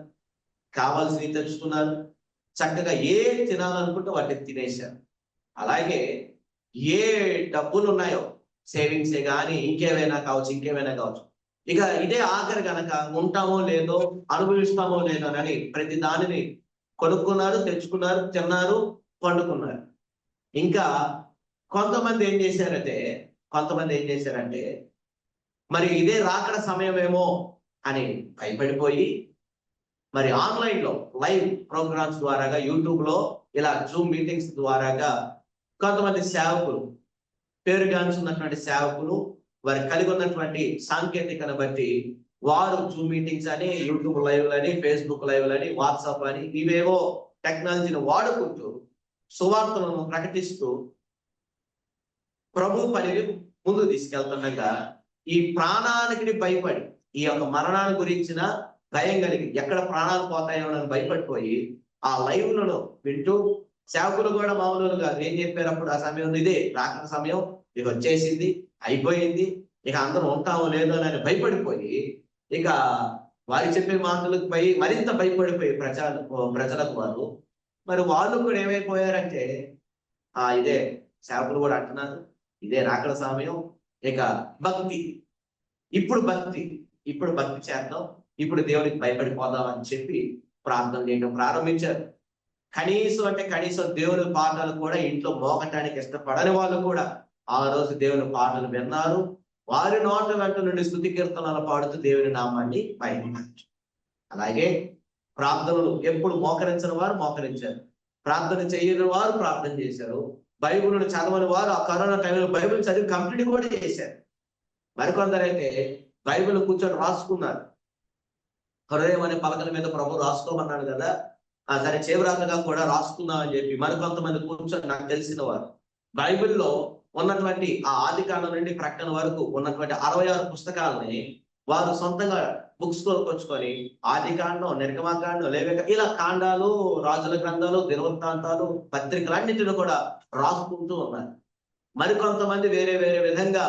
కావాల్సినవి తెచ్చుకున్నారు, చక్కగా తినాలనుకుంటే వాటిని తినేశారు. అలాగే ఏ డబ్బులు ఉన్నాయో సేవింగ్సే కానీ ఇంకేమైనా కావచ్చు, ఇక ఇదే ఆఖరి కనుక ఉంటామో లేదో అనుభవిస్తామో లేదో అని ప్రతి దానిని కొనుక్కున్నారు, తెచ్చుకున్నారు, తిన్నారు, పండుకున్నారు. ఇంకా కొంతమంది ఏం చేశారంటే మరి ఇదే రాకడ సమయమేమో అని భయపడిపోయి మరి ఆన్లైన్ లో లైవ్ ప్రోగ్రామ్స్ ద్వారాగా యూట్యూబ్ లో ఇలా జూమ్ మీటింగ్స్ ద్వారాగా కొంతమంది సేవకులు, పేరుగాంచున్నటువంటి సేవకులు, వారు కలిగి ఉన్నటువంటి సాంకేతికను బట్టి వారు జూమ్ మీటింగ్స్ అని, యూట్యూబ్ లైవ్ అని, ఫేస్బుక్ లైవ్ అని, వాట్సాప్ అని ఇవేవో టెక్నాలజీని వాడుకుంటూ సువార్తలను ప్రకటిస్తూ ప్రభు పనిని ముందు తీసుకెళ్తుండగా ఈ ప్రాణానికి భయపడి, ఈ యొక్క మరణాన్ని గురించిన భయం కలిగి ఎక్కడ ప్రాణాలు పోతాయో అని భయపడిపోయి ఆ లైవ్లను వింటూ సేవకులు కూడా మామూలు కాదు ఏం చెప్పారు అప్పుడు ఆ సమయం, ఇదే రాకడ సమయం, ఇక వచ్చేసింది, అయిపోయింది, ఇక అందరూ ఉంటామో లేదో అని భయపడిపోయి ఇక వారి చెప్పే మాటలకు మరింత భయపడిపోయి ప్రజలకు వారు మరి వాళ్ళు కూడా ఏమైపోయారంటే ఇదే సేవకులు కూడా అంటున్నారు, ఇదే రాకడ సమయం. ఇక భక్తి, ఇప్పుడు భక్తి చేద్దాం, ఇప్పుడు దేవునికి భయపడిపోదాం అని చెప్పి ప్రార్థన చేయడం ప్రారంభించారు. కనీసం దేవుని పాటలు కూడా ఇంట్లో మోగటానికి ఇష్టపడని వాళ్ళు కూడా ఆ రోజు దేవుని పాటలు విన్నారు. వారి నోట వెంట నుండి స్తుతి కీర్తనలు పాడుతూ దేవుని నామాన్ని బయలుపరచారు. అలాగే ప్రార్థనలు ఎప్పుడు మోకరించని వారు మోకరించారు, ప్రార్థన చేయని వారు ప్రార్థన చేశారు, బైబిల్ను చదవని వారు ఆ కరోనా టైంలో బైబిల్ చదివి కంప్లీట్ కూడా చేశారు. మరికొందరైతే బైబిల్ కూర్చొని రాసుకున్నారు. హృదయం అనే పలకల మీద ప్రభు రాసుకోమన్నాడు కదా, సరే చేవరాతగా కూడా రాసుకుందాం అని చెప్పి మరికొంతమంది కూర్చొని నాకు తెలిసిన వారు బైబిల్లో ఉన్నటువంటి ఆ ఆది కాండం నుండి ప్రకటన వరకు ఉన్నటువంటి 66 పుస్తకాలని వారు సొంతంగా బుక్స్ కొనుక్కొచ్చుకొని ఆది కాండం, నిర్గమకాండం, లేవిక, ఇలా కాండాలు, రాజుల గ్రంథాలు, దినవృత్తాంతాలు, పత్రికలన్నింటిని కూడా రాసుకుంటూ ఉన్నారు. మరికొంతమంది వేరే వేరే విధంగా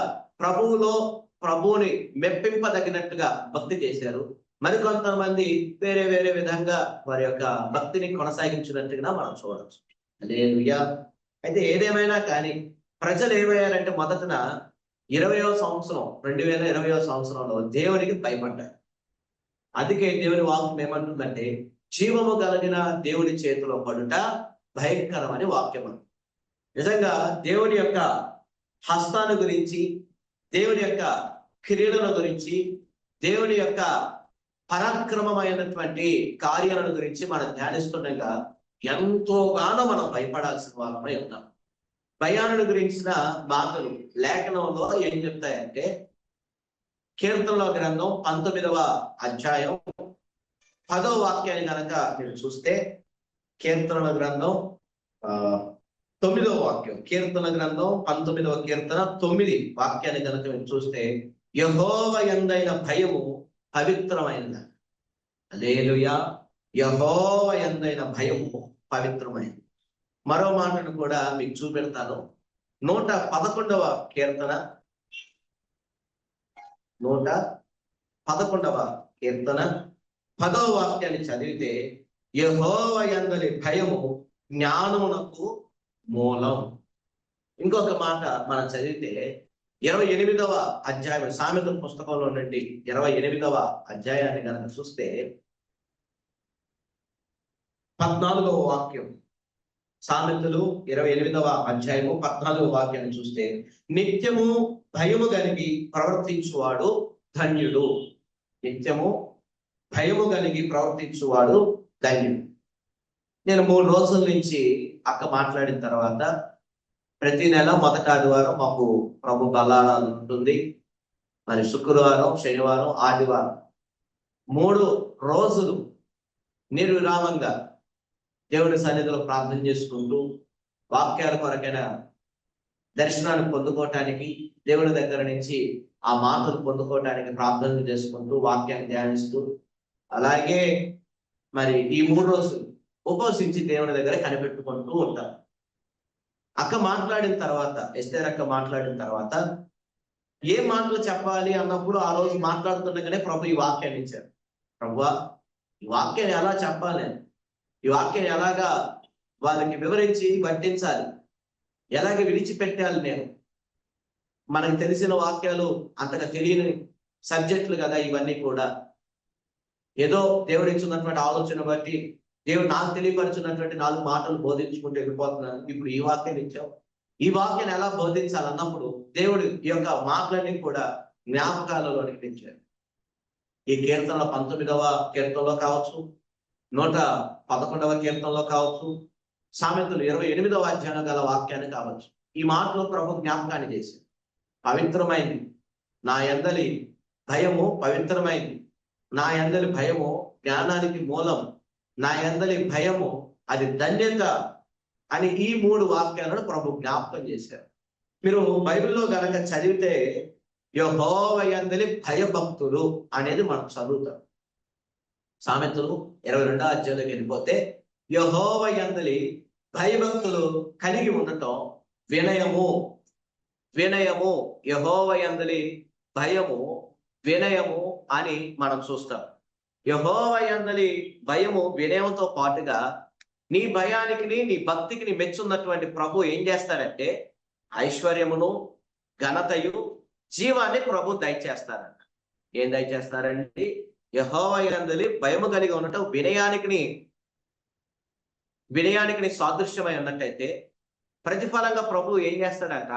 ప్రభువుని మెప్పింపదగినట్టుగా భక్తి చేశారు. మరికొంతమంది వేరే వేరే విధంగా వారి యొక్క భక్తిని కొనసాగించినట్టుగా మనం చూడవచ్చు. హల్లెలూయా. అయితే ఏదేమైనా కానీ ప్రజలు ఏమయ్యారంటే మొదటన 2020వ సంవత్సరంలో దేవునికి భయపడ్డారు. అందుకే దేవుని వాక్యం ఏమంటుందంటే, జీవము కలిగిన దేవుని చేతిలో పడుట భయంకరమని వాక్యం అంటుంది. నిజంగా దేవుని యొక్క హస్తాన్ని గురించి, దేవుని యొక్క క్రియల గురించి, దేవుని యొక్క పరాక్రమమైనటువంటి కార్యాలను గురించి మనం ధ్యానిస్తుండగా ఎంతోగానో మనం భయపడాల్సిన వాళ్ళమై ఉన్నాం. భయాన్ని గురించిన మాటలు లేఖనంలో ఏం చెప్తాయంటే, కీర్తనల గ్రంథం 19వ అధ్యాయం 10వ వాక్యాన్ని కనుక మీరు చూస్తే, కీర్తనల గ్రంథం 9వ వాక్యం, కీర్తన గ్రంథం 19వ కీర్తన 9 వాక్యాన్ని కనుక మీరు చూస్తే, యెహోవా యందైన భయము పవిత్రమైనది. హల్లెలూయా. యెహోవా యందైన భయము పవిత్రమైనది. మరో మాటను కూడా మీకు చూపెడతాను. 111వ కీర్తన 111వ కీర్తన 10వ వాక్యాన్ని చదివితే, యెహోవా యందలి భయము జ్ఞానమునకు మూలం. ఇంకొక మాట మనం చదివితే 28వ అధ్యాయం సామెతల పుస్తకంలో నుండి 28వ అధ్యాయాన్ని కనుక చూస్తే 14వ వాక్యం, సామెతలు 28వ అధ్యాయము 14వ వాక్యాన్ని చూస్తే, నిత్యము భయము కలిగి ప్రవర్తించువాడు ధన్యుడు. నిత్యము భయము కలిగి ప్రవర్తించువాడు ధన్యుడు. నేను 3 రోజుల నుంచి అక్క మాట్లాడిన తర్వాత ప్రతి నెల మొదటి ఆదివారం మాకు ప్రభు బలారాధన ఉంటుంది. మరి శుక్రవారం, శనివారం, ఆదివారం 3 రోజులు నిర్విరామంగా దేవుని సన్నిధిలో ప్రార్థన చేసుకుంటూ, వాక్యాల కొరకైన దర్శనాన్ని పొందుకోవటానికి, దేవుని దగ్గర నుంచి ఆ మాటలు పొందుకోవటానికి ప్రార్థనలు చేసుకుంటూ, వాక్యాన్ని ధ్యానిస్తూ, అలాగే మరి ఈ 3 రోజులు ఉపవసించి దేవుని దగ్గర కనిపెట్టుకుంటూ ఉంటారు. అక్క మాట్లాడిన తర్వాత, ఎస్తేర్ అక్క మాట్లాడిన తర్వాత ఏ మాటలు చెప్పాలి అన్నప్పుడు ఆ రోజు మాట్లాడుతుండగానే ప్రభు ఈ వాక్యాన్ని ఇచ్చారు. ప్రభువా, ఈ వాక్యాన్ని ఎలా చెప్పాలి, ఈ వాక్యాన్ని ఎలాగా వాళ్ళకి వివరించి వడ్డించాలి, ఎలాగ విడిచిపెట్టాలి. నేను మనకు తెలిసిన వాక్యాలు అంతగా తెలియని సబ్జెక్టులు కదా ఇవన్నీ కూడా. ఏదో దేవుడు ఇచ్చినటువంటి ఆలోచన బట్టి, దేవుడు నాకు తెలియపరుచున్నటువంటి 4 మాటలు బోధించుకుంటూ వెళ్ళిపోతున్నాను. ఇప్పుడు ఈ వాక్యాన్ని ఇచ్చావు, ఈ వాక్యాన్ని ఎలా బోధించాలన్నప్పుడు దేవుడు ఈ యొక్క మాటలన్నీ కూడా జ్ఞాపకాలలోనికి తెచ్చారు. ఈ కీర్తనలో 19వ కీర్తనలో కావచ్చు, 111వ కీర్తనలో కావచ్చు, సామెతలు 28వ అధ్యాయం గల వాక్యాన్ని కావచ్చు, ఈ మాటలో ప్రభు జ్ఞాపకాన్ని చేశారు. పవిత్రమైంది నా యందలి భయము, పవిత్రమైంది నా యందలి భయము జ్ఞానానికి మూలం, నా యందలి భయము అది ధన్యత అని ఈ 3 వాక్యాలను ప్రభు జ్ఞాపకం చేశారు. మీరు బైబిల్లో గనక చదివితే యెహోవా యందలి భయభక్తులు అనేది మనం చదువుతాం. సామెతలు 22వ అధ్యాయంలోకి వెళ్ళిపోతే, యెహోవా యందలి భయభక్తులు కలిగి ఉండటం వినయము. వినయము, యెహోవా యందలి భయము వినయము అని మనం చూస్తాం. యెహోవా యందలి భయము వినయంతో పాటుగా నీ భయానికి, నీ భక్తికి మెచ్చున్నటువంటి ప్రభు ఏం చేస్తాడంటే, ఐశ్వర్యమును, ఘనతయు, జీవాన్ని ప్రభు దయచేస్తారంట. ఏం దయచేస్తారండి? యెహోవా యందు భయము కలిగి ఉండటం వినయానికి సాదృశ్యమై ఉన్నట్టయితే ప్రతిఫలంగా ప్రభు ఏం చేస్తాడంట?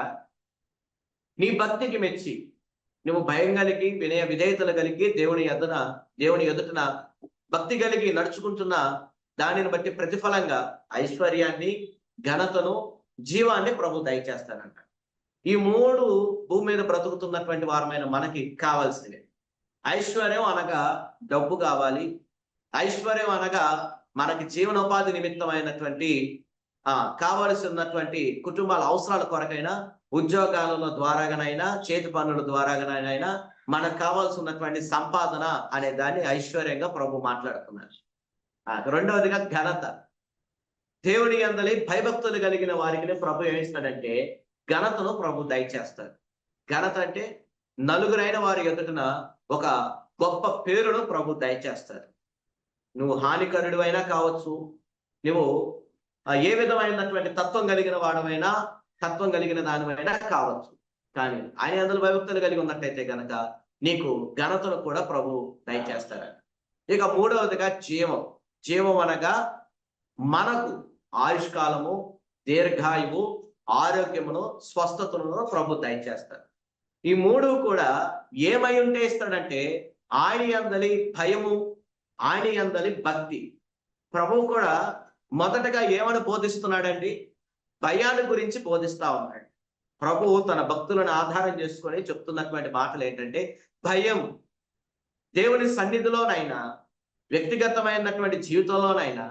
నీ భక్తికి మెచ్చి నువ్వు భయం కలిగి వినయ విధేయతలు కలిగి దేవుని ఎదుటన భక్తి కలిగి నడుచుకుంటున్న దానిని బట్టి ప్రతిఫలంగా ఐశ్వర్యాన్ని, ఘనతను, జీవాన్ని ప్రభు దయచేస్తాడంట. ఈ 3 భూమి మీద బ్రతుకుతున్నటువంటి వారమైన మనకి కావాల్సినవి. ఐశ్వర్యం అనగా డబ్బు కావాలి. ఐశ్వర్యం అనగా మనకి జీవనోపాధి నిమిత్తమైనటువంటి కావలసి ఉన్నటువంటి కుటుంబాల అవసరాల కొరకైనా, ఉద్యోగాల ద్వారాగానైనా, చేతి పనుల ద్వారాగానైనా మనకు కావాల్సి ఉన్నటువంటి సంపాదన అనే దాన్ని ఐశ్వర్యంగా ప్రభు మాట్లాడుతున్నారు. రెండవదిగా ఘనత. దేవుని యందలి భయభక్తులు కలిగిన వారికి ప్రభు ఏమిస్తాడంటే ఘనతను ప్రభు దయచేస్తాడు. ఘనత అంటే నలుగురైన వారి ఎదుటన ఒక గొప్ప పేరును ప్రభు దయచేస్తాడు. నువ్వు హానికరుడు అయినా కావచ్చు, నువ్వు ఏ విధమైనటువంటి తత్వం కలిగిన వాడమైనా, తత్వం కలిగిన దానివైనా కావచ్చు, కానీ ఆయన అందులో భయభక్తులు కలిగి ఉన్నట్టయితే గనక నీకు ఘనతను కూడా ప్రభు దయచేస్తాడు. ఇక మూడవదిగా జీవం అనగా మనకు ఆయుష్కాలము, దీర్ఘాయువు, ఆరోగ్యమును, స్వస్థతను ప్రభు దయచేస్తాడు. ఈ 3 కూడా ఏమై ఉంటే ఇస్తాడంటే ఆయన యందలి భయము, ఆయన యందలి భక్తి. ప్రభు కూడా మొదటగా ఏమని బోధిస్తున్నాడండి? భయాన్ని గురించి బోధిస్తా ఉన్నాడు. ప్రభు తన భక్తులను ఆధారం చేసుకొని చెప్తున్నటువంటి మాటలు ఏంటంటే భయం. దేవుని సన్నిధిలోనైనా, వ్యక్తిగతమైనటువంటి జీవితంలోనైనా,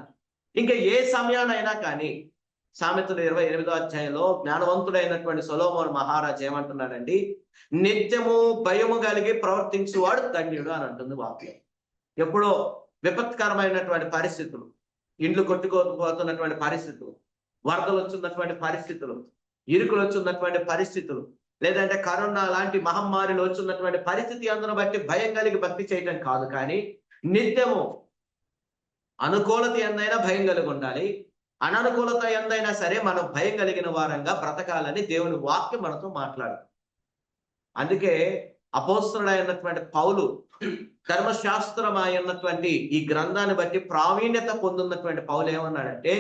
ఇంకా ఏ సమయానైనా కానీ, సామెతలు 28వ అధ్యాయంలో జ్ఞానవంతుడైనటువంటి సొలొమోను మహారాజు ఏమంటున్నాడండి? నిత్యము భయము కలిగి ప్రవర్తించేవాడు ధన్యుడు అని అంటుంది వాక్యం. ఎప్పుడో విపత్కరమైనటువంటి పరిస్థితులు, ఇండ్లు కొట్టుకోకపోతున్నటువంటి పరిస్థితులు, వరదలు వచ్చినటువంటి పరిస్థితులు, ఇరుకులు వచ్చినటువంటి పరిస్థితులు, లేదంటే కరోనా లాంటి మహమ్మారిలు వచ్చినటువంటి పరిస్థితి అందును బట్టి భయం కలిగి భక్తి చేయటం కాదు, కానీ నిత్యము అనుకూలత ఎందైనా భయం కలిగి ఉండాలి, అననుకూలత ఎందైనా సరే మనం భయం కలిగిన వారంగా బ్రతకాలని దేవుని వాక్యం మనతో మాట్లాడుతుంది. అందుకే అపోస్తలుడైనటువంటి పౌలు ధర్మశాస్త్రమైనటువంటి ఈ గ్రంథాన్ని బట్టి ప్రావీణ్యత పొందున్నటువంటి పౌలు ఏమన్నాడంటే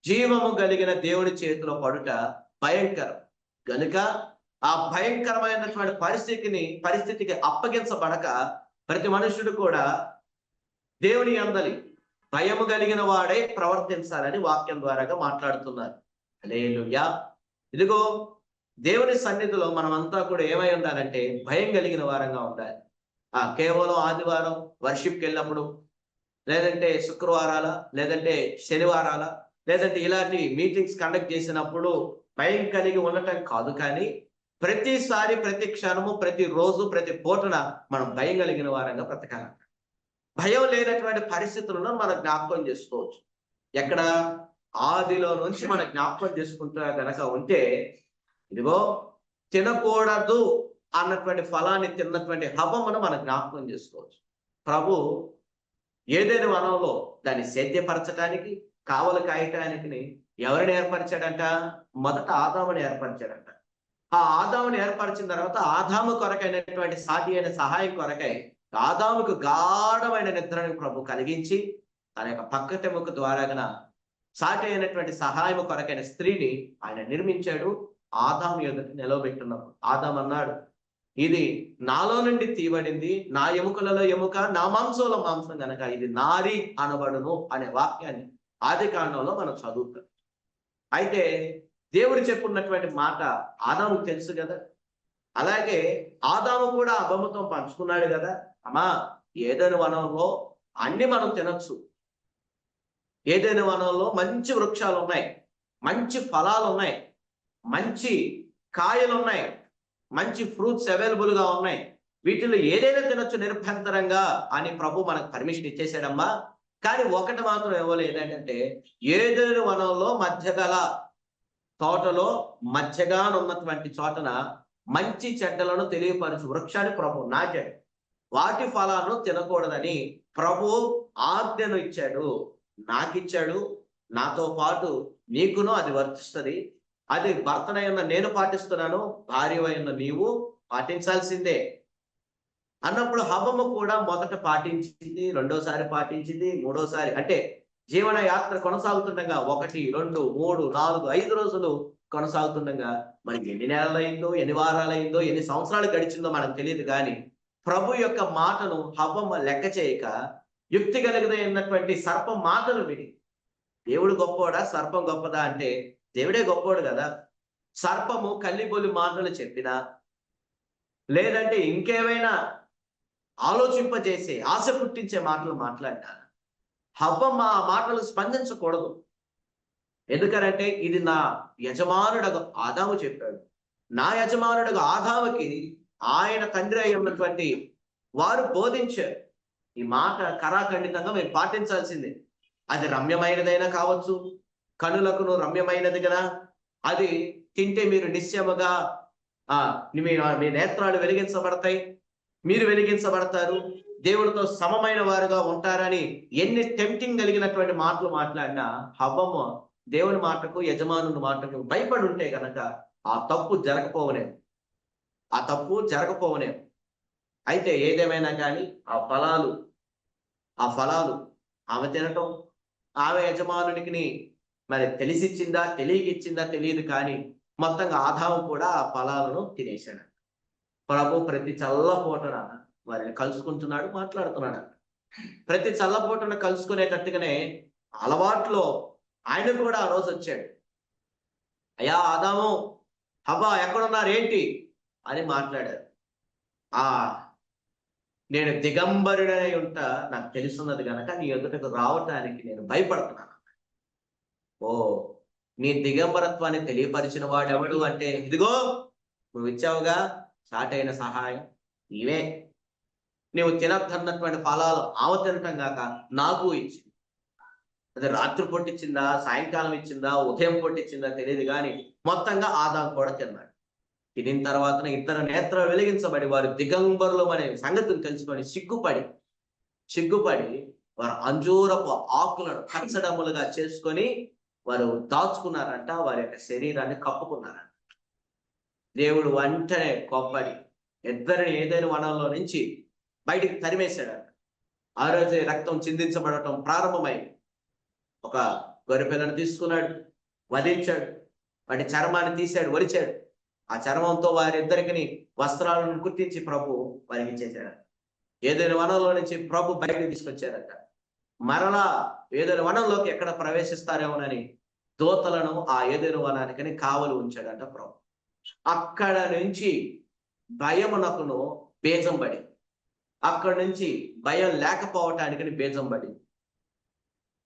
జీవము కలిగిన దేవుని చేతిలో పడుట భయంకరం కనుక ఆ భయంకరమైనటువంటి పరిస్థితికి అప్పగించబడక ప్రతి మనుషుడు కూడా దేవుని యందలి భయము కలిగిన వాడే ప్రవర్తించాలని వాక్యం ద్వారాగా మాట్లాడుతున్నారు. హల్లెలూయా. ఇదిగో దేవుని సన్నిధిలో మనమంతా కూడా ఏమై ఉండాలంటే భయం కలిగిన వారంగా ఉండాలి. కేవలం ఆదివారం వర్షిప్కి వెళ్ళినప్పుడు, లేదంటే శుక్రవారాల, లేదంటే శనివారాల, లేదంటే ఇలాంటి మీటింగ్స్ కండక్ట్ చేసినప్పుడు భయం కలిగి ఉండటం కాదు, కానీ ప్రతిసారి, ప్రతి క్షణము, ప్రతి రోజు, ప్రతి పూటన మనం భయం కలిగిన వారంగా బ్రతకాలి. భయం లేనటువంటి పరిస్థితులను మనం జ్ఞాపకం చేసుకోవచ్చు. ఎక్కడ? ఆదిలో నుంచి మనం జ్ఞాపకం చేసుకుంటా గనక ఉంటే, ఇదిగో తినకూడదు అన్నటువంటి ఫలాన్ని తిన్నటువంటి హవ్వను మనం జ్ఞాపకం చేసుకోవచ్చు. ప్రభు ఏదైనా వనంలో దాన్ని సేద్యపరచడానికి, కావలు కాయటానికి ఎవరిని ఏర్పరిచాడంట? మొదట ఆదాముని ఏర్పరిచాడంట. ఆ ఆదాముని ఏర్పరిచిన తర్వాత ఆదాము కొరకైనటువంటి సాటి అయిన సహాయం కొరకై ఆదాముకు గాఢమైన నిద్రను ప్రభు కలిగించి తన యొక్క పక్కటెముక ద్వారాగన సాటి అయినటువంటి సహాయం కొరకైన స్త్రీని ఆయన నిర్మించాడు. ఆదాము ఎదుట నిలవబెట్టున్నాడు. ఆదాము అన్నాడు, ఇది నాలో నుండి తీయబడింది, నా ఎముకలలో ఎముక, నా మాంసంలో మాంసం గనక ఇది నారి అనబడును అనే వాక్యాన్ని ఆది కాండంలో మనం చదువుతాం. అయితే దేవుడు చెప్పున్నటువంటి మాట ఆదాముకు తెలుసు కదా. అలాగే ఆదాము కూడా అబద్ధంతో పంచుకున్నాడు కదా. అమ్మా, ఏదైనా వనంలో అన్ని మనం తినొచ్చు. ఏదైనా వనంలో మంచి వృక్షాలు ఉన్నాయి, మంచి ఫలాలు ఉన్నాయి, మంచి కాయలు ఉన్నాయి, మంచి ఫ్రూట్స్ అవైలబుల్ గా ఉన్నాయి. వీటిలో ఏదైనా తినొచ్చు నిర్భ్యంతరంగా అని ప్రభు మనకు పర్మిషన్ ఇచ్చేసాడమ్మా. కానీ ఒకటి మాత్రం ఇవ్వలేదు, ఏంటంటే ఏదైనా వనంలో మధ్యగల తోటలో మధ్యగా ఉన్నటువంటి చోటన మంచి చెడ్డలను తెలియపరచు వృక్షాన్ని ప్రభు నాటాడు. వాటి ఫలాలను తినకూడదని ప్రభు ఆజ్ఞను ఇచ్చాడు, నాకిచ్చాడు. నాతో పాటు నీకును అది వర్తిస్తుంది. అది భర్తనై ఉన్న నేను పాటిస్తున్నాను, భార్య ఉన్న నీవు పాటించాల్సిందే అన్నప్పుడు హవ్వము కూడా మొదట పాటించింది, రెండోసారి పాటించింది, మూడోసారి. అంటే జీవన యాత్ర కొనసాగుతుండగా 1, 2, 3, 4, 5 రోజులు కొనసాగుతుండగా మనకి ఎన్ని నెలలైందో, ఎన్ని వారాలైందో, ఎన్ని సంవత్సరాలు గడిచిందో మనకు తెలియదు. కానీ ప్రభు యొక్క మాటను హవ్వమ్మ లెక్క చేయక యుక్తి కలిగినటువంటి సర్పం మాటలు విని, దేవుడు గొప్పోడా సర్పం గొప్పదా అంటే దేవుడే గొప్పోడు కదా. సర్పము కల్లిబొలి మాటలు చెప్పినా, లేదంటే ఇంకేమైనా ఆలోచింపజేసే ఆశ పుట్టించే మాటలు మాట్లాడినా హవ్వమ్మ ఆ మాటలు స్పందించకూడదు. ఎందుకనంటే ఇది నా యజమానుడగు ఆదాము చెప్పాడు. నా యజమానుడగు ఆదాముకి ఆయన తండ్రి అయి ఉన్నటువంటి వారు బోధించారు. ఈ మాట కరాఖండితంగా మీరు పాటించాల్సిందే. అది రమ్యమైనదైనా కావచ్చు, కనులకును రమ్యమైనది కదా. అది తింటే మీరు నిశ్చయముగా మీ నేత్రాలు వెలిగించబడతాయి, మీరు వెలిగించబడతారు, దేవుడితో సమమైన వారుగా ఉంటారని ఎన్ని టెంప్టింగ్ కలిగినటువంటి మాటలు మాట్లాడినా హవ్వమ్మ దేవుని మాటకు, యజమానుని మాటకు భయపడి ఉంటే కనుక ఆ తప్పు జరగపోవనే. అయితే ఏదేమైనా కానీ ఆ ఫలాలు ఆమె తినటం, ఆమె యజమానునికి మరి తెలిసిచ్చిందా తెలియకిచ్చిందా తెలియదు. కానీ మొత్తంగా ఆదాము కూడా ఆ ఫలాలను తినేశాడు. ప్రభు ప్రతి చల్లపూటన వారిని కలుసుకుంటున్నాడు, మాట్లాడుతున్నాడు. ప్రతి చల్లపూటన కలుసుకునేటట్టుగానే అలవాట్లో ఆయన కూడా ఆ రోజు వచ్చాడు. అయ్యా ఆదాము, హవ్వ ఎక్కడున్నారు ఏంటి అని మాట్లాడారు. నేను దిగంబరుడై ఉంటా, నాకు తెలుసున్నది కనుక నీ ఎదుటకు రావటానికి నేను భయపడుతున్నాను. ఓ, నీ దిగంబరత్వాన్ని తెలియపరిచిన వాడు ఎవడు అంటే, ఇదిగో నువ్వు ఇచ్చావుగా చాటైన సహాయం, నీవే. నువ్వు తినద్దన్నటువంటి ఫలాలు ఆమె తినటం కాక నాకు ఇచ్చింది. అది రాత్రి పొట్టిచ్చిందా, సాయంకాలం ఇచ్చిందా, ఉదయం పొట్టిచ్చిందా తెలియదు. కానీ మొత్తంగా ఆదాం కూడా తిన్నాడు. తినిన తర్వాత ఇద్దరు నేత్రాలు వెలిగించబడి వారు దిగంబరులు అనే సంగతిని తెలుసుకొని సిగ్గుపడి వారు అంజూరపు ఆకులను కచ్చడములుగా చేసుకొని వారు దాచుకున్నారంట, వారి యొక్క శరీరాన్ని కప్పుకున్నారంట. దేవుడు వెంటనే కోప్పడి ఇద్దరిని ఏదైనా వనంలో నుంచి బయటికి తరిమేశాడంట. ఆ రోజే రక్తం చిందించబడటం ప్రారంభమైంది. ఒక గొర్రెపిల్లను తీసుకున్నాడు, వధించాడు, వాటి చర్మాన్ని తీశాడు, ఒలిచాడు. ఆ చర్మంతో వారిద్దరికి వస్త్రాలను కుట్టించి ప్రభు వారికి ఇచ్చేసాడు. ఏదైనా వనంలో నుంచి ప్రభు బయటకు తీసుకొచ్చారట. మరలా ఏదైనా వనంలోకి ఎక్కడ ప్రవేశిస్తారేమోనని దూతలను ఆ ఏదైనా వనానికని కావలు ఉంచాడంట ప్రభు. అక్కడ నుంచి భయమునకును బీజం పడి, అక్కడి నుంచి భయం లేకపోవటానికని బీజం పడి,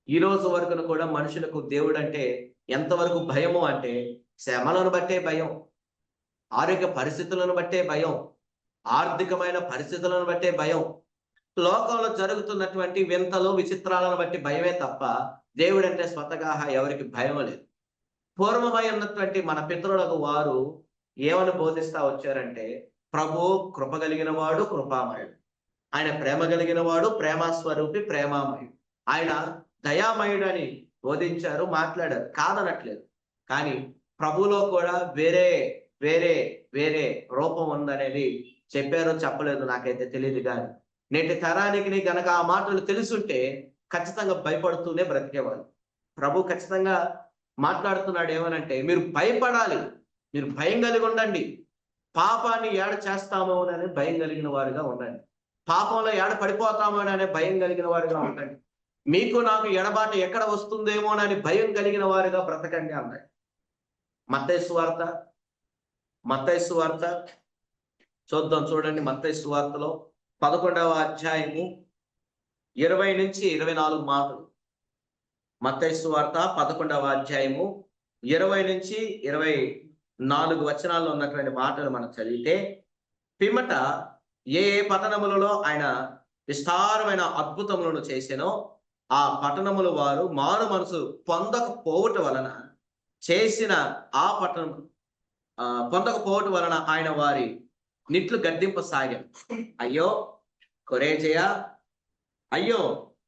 ఈ రోజు వరకును కూడా మనుషులకు దేవుడు అంటే ఎంతవరకు భయము అంటే, శ్రమలను బట్టే భయం, ఆరోగ్య పరిస్థితులను బట్టే భయం, ఆర్థికమైన పరిస్థితులను బట్టే భయం, లోకంలో జరుగుతున్నటువంటి వింతలు విచిత్రాలను బట్టి భయమే తప్ప దేవుడు అంటే స్వతగా ఎవరికి భయం లేదు. పూర్వమై ఉన్నటువంటి మన పితరులకు వారు ఏమని బోధిస్తా వచ్చారంటే, ప్రభు కృప కలిగిన వాడు కృపామయుడు, ఆయన ప్రేమ కలిగిన వాడు ప్రేమాస్వరూపి ప్రేమామయుడు, ఆయన దయామయుడు అని బోధించారు, మాట్లాడారు, కాదనట్లేదు. కానీ ప్రభులో కూడా వేరే వేరే వేరే రూపం ఉందనేది చెప్పారో చెప్పలేదు నాకైతే తెలియదు. కానీ నేటి తరానికి గనక ఆ మాటలు తెలుసుంటే ఖచ్చితంగా భయపడుతూనే బ్రతికేవాళ్ళు. ప్రభు ఖచ్చితంగా మాట్లాడుతున్నాడు ఏమనంటే, మీరు భయపడాలి, మీరు భయం కలిగి ఉండండి, పాపాన్ని ఏడ చేస్తామో అనే భయం కలిగిన వారుగా ఉండండి, పాపంలో ఏడ పడిపోతామో అనే భయం కలిగిన వారుగా ఉండండి, మీకు నాకు ఎడబాటు ఎక్కడ వస్తుందేమోనని భయం కలిగిన వారుగా బ్రతకండి అన్నాడు. మత్తయి సువార్త చూద్దాం, చూడండి. మత్తయి సువార్తలో 11వ అధ్యాయము 20 నుంచి 24 మాటలు. మత్తయి సువార్త 11వ అధ్యాయము 20 నుంచి 24 వచనాల్లో ఉన్నటువంటి మాటలు మనం చదివితే, పిమ్మట ఏ పట్టణములలో ఆయన విస్తారమైన అద్భుతములను చేసెనో ఆ పట్టణములు వారు మారు మనసు పొందకపోవటం వలన చేసిన ఆ పట్టణం పొందకపోవటం వలన ఆయన వారి నిట్లు గద్దింపసాగాం. అయ్యో కొరేజయ, అయ్యో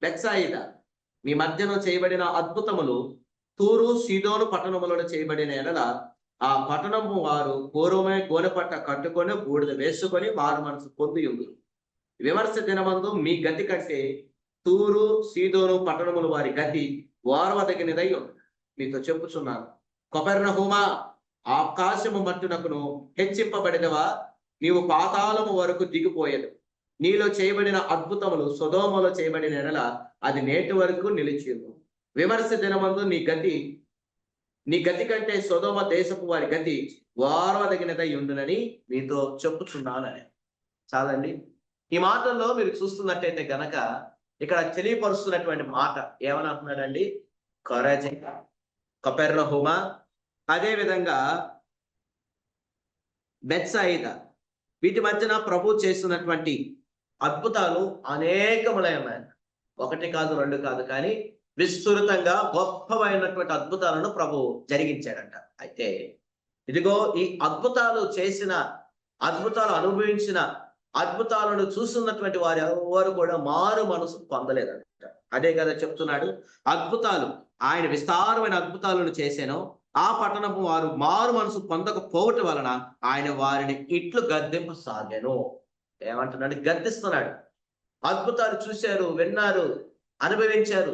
బెత్సాయిదా, మీ మధ్యలో చేయబడిన అద్భుతములు తూరు సీదోను పట్టణములలో చేయబడిన ఎడల ఆ పట్టణము వారు పూర్వమే గోనెపట్ట కట్టుకొని బూడిద వేసుకొని మారు మనసు పొంది ఉంది. విమర్శ దినమందు మీ గతి కంటే తూరు సీదోను పట్టణములు వారి గతి వారవదగినదై ఉంది. మీతో చెప్పుచున్నాను, కొపెర్నహూమా, ఆకాశము మట్టునకును హెచ్చింపబడినవా, నీవు పాతాళము వరకు దిగిపోయేదు. నీలో చేయబడిన అద్భుతములు సొదొమలో చేయబడిన ఎడల అది నేటి వరకు నిలిచింది. విమర్శ దినమందు నీ గతి కంటే సొదొమ దేశపు వారి గతి వారవదగినదై ఉండునని మీతో చెప్పుచున్నానని. చాలండి. ఈ మాటల్లో మీరు చూస్తున్నట్టయితే గనక ఇక్కడ తెలియపరుస్తున్నటువంటి మాట ఏమని అంటున్నాడండి? కొరజి, కపెర్నహూమా, అదే విధంగా బెత్సాయిదా, వీటి మధ్యన ప్రభు చేస్తున్నటువంటి అద్భుతాలు అనేకములై ఉన్నాయి. ఒకటి కాదు, రెండు కాదు, కానీ విస్తృతంగా గొప్పమైనటువంటి అద్భుతాలను ప్రభు జరిగించాడంట. అయితే ఇదిగో ఈ అద్భుతాలు చేసిన, అద్భుతాలు అనుభవించిన, అద్భుతాలను చూస్తున్నటువంటి వారు ఎవరు కూడా మారు మనసు పొందలేదంట. అదే కదా చెప్తున్నాడు, అద్భుతాలు ఆయన విస్తారమైన అద్భుతాలను చేశాను, ఆ పట్టణపు వారు మారు మనసు పొందకపోవటం వలన ఆయన వారిని ఇట్లు గద్దెంపు సాగాను. ఏమంటున్నాడు? గద్దిస్తున్నాడు. అద్భుతాలు చూశారు, విన్నారు, అనుభవించారు,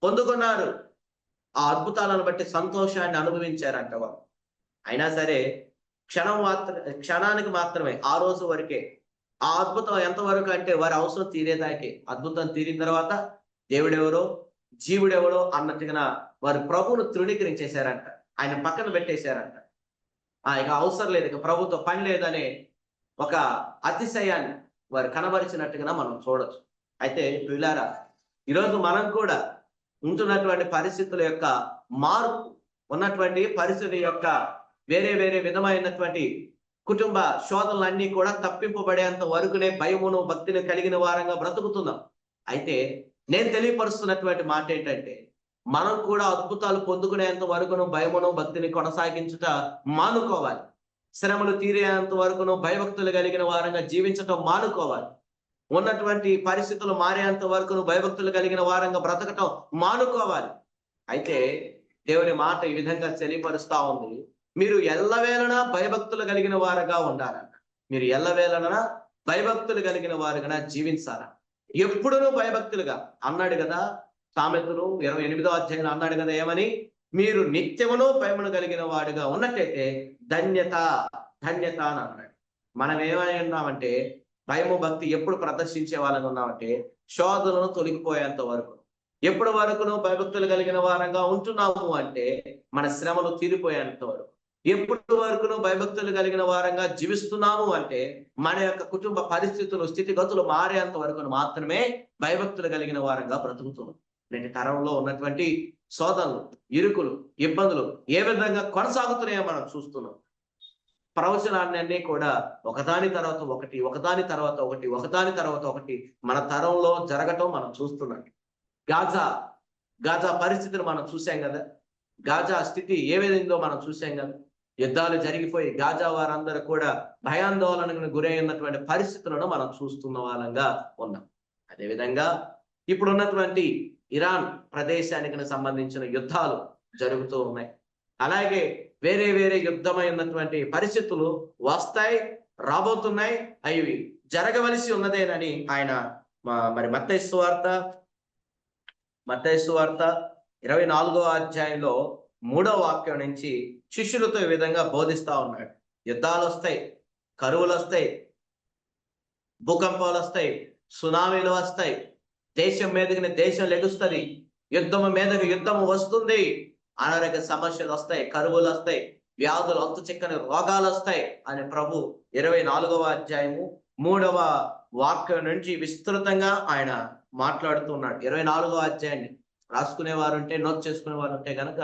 పొందుకున్నారు. ఆ అద్భుతాలను బట్టి సంతోషాన్ని అనుభవించారంట వారు. అయినా సరే క్షణానికి మాత్రమే, ఆ రోజు వరకే. ఆ అద్భుతం ఎంతవరకు అంటే వారి అవసరం తీరేదాకే. అద్భుతం తీరిన తర్వాత దేవుడెవరో జీవుడెవరో అన్నట్టుగా వారు ప్రభువును తృణీకరించేశారంట. ఆయన పక్కన పెట్టేశారంట. ఇక అవసరం లేదు, ఇక ప్రభుతో పని లేదనే ఒక అతిశయాన్ని వారు కనబరిచినట్టుగా మనం చూడొచ్చు. అయితే ప్రియులారా, ఈరోజు మనం కూడా ఉంటున్నటువంటి పరిస్థితుల యొక్క మార్పు, ఉన్నటువంటి పరిస్థితి యొక్క వేరే వేరే విధమైనటువంటి కుటుంబ శోధనలన్నీ కూడా తప్పింపబడేంత వరకునే భయమును భక్తిని కలిగిన వారంగా బ్రతుకుతున్నాం. అయితే నేను తెలియపరుస్తున్నటువంటి మాట ఏంటంటే, మనం కూడా అద్భుతాలు పొందుకునేంత వరకును భయమును భక్తిని కొనసాగించుట మానుకోవాలి. శ్రమలు తీరేంత వరకును భయభక్తులు కలిగిన వారంగా జీవించటం మానుకోవాలి. ఉన్నటువంటి పరిస్థితులు మారేంత వరకును భయభక్తులు కలిగిన వారంగా బ్రతకటం మానుకోవాలి. అయితే దేవుని మాట ఈ విధంగా తెలియపరుస్తా ఉంది, మీరు ఎల్లవేళనా భయభక్తులు కలిగిన వారుగా ఉండాలన్న. మీరు ఎల్లవేళనా భయభక్తులు కలిగిన వారుగా జీవించాల. ఎప్పుడునూ భయభక్తులుగా అన్నాడు కదా. సామెతలు 28వ అధ్యాయంలో అన్నాడు కదా, ఏమని? మీరు నిత్యమును భయమును కలిగిన వాడుగా ఉన్నట్టయితే ధన్యత ధన్యత అని అన్నాడు. మనం ఏమై ఉన్నామంటే, భయము భక్తి ఎప్పుడు ప్రదర్శించే వాళ్ళని ఉన్నామంటే శోధనను తొలగిపోయేంత వరకు. ఎప్పటి వరకును భయభక్తులు కలిగిన వారంగా ఉంటున్నాము అంటే మన శ్రమలు తీరిపోయేంత వరకు. ఎప్పటి వరకును భయభక్తులు కలిగిన వారంగా జీవిస్తున్నాము అంటే మన యొక్క కుటుంబ పరిస్థితులు, స్థితిగతులు మారేంత వరకు మాత్రమే భయభక్తులు కలిగిన వారంగా బ్రతుకుతున్నాం. నేటి తరంలో ఉన్నటువంటి శోధనలు, ఇరుకులు, ఇబ్బందులు ఏ విధంగా కొనసాగుతున్నాయో మనం చూస్తున్నాం. ప్రవచనాలన్నీ కూడా ఒకదాని తర్వాత ఒకటి, ఒకదాని తర్వాత ఒకటి, ఒకదాని తర్వాత ఒకటి మన తరంలో జరగటం మనం చూస్తున్నాం. గాజా పరిస్థితిని మనం చూసాం కదా. గాజా స్థితి ఏ విధంగా మనం చూసాం కదా. యుద్ధాలు జరిగిపోయి గాజా వారందరూ కూడా భయాందోళనకు గురైనటువంటి పరిస్థితులను మనం చూస్తున్న వాళ్ళంగా ఉన్నాం. అదేవిధంగా ఇప్పుడు ఉన్నటువంటి ఇరాన్ ప్రదేశానికి సంబంధించిన యుద్ధాలు జరుగుతూ ఉన్నాయి. అలాగే వేరే వేరే యుద్ధమైనటువంటి పరిస్థితులు వస్తాయి, రాబోతున్నాయి. అవి జరగవలసి ఉన్నదేనని ఆయన మరి మత్తయి సువార్త 24వ అధ్యాయంలో 3వ వాక్యం నుంచి శిష్యులతో ఈ విధంగా బోధిస్తా ఉన్నాడు. యుద్ధాలు వస్తాయి, కరువులు వస్తాయి, భూకంపాలు వస్తాయి, సునామీలు వస్తాయి, దేశం మీదకి దేశం లెగుస్తుంది, యుద్ధము మీదకి యుద్ధము వస్తుంది, అనారోగ్య సమస్యలు వస్తాయి, కరువులు వస్తాయి, వ్యాధులు, అంతు చిక్కని రోగాలు వస్తాయి అని ప్రభు 24వ అధ్యాయము 3వ వాక్యం నుంచి విస్తృతంగా ఆయన మాట్లాడుతున్నాడు. 24వ అధ్యాయాన్ని రాసుకునే వారు ఉంటే, నోట్ చేసుకునే వారు ఉంటే కనుక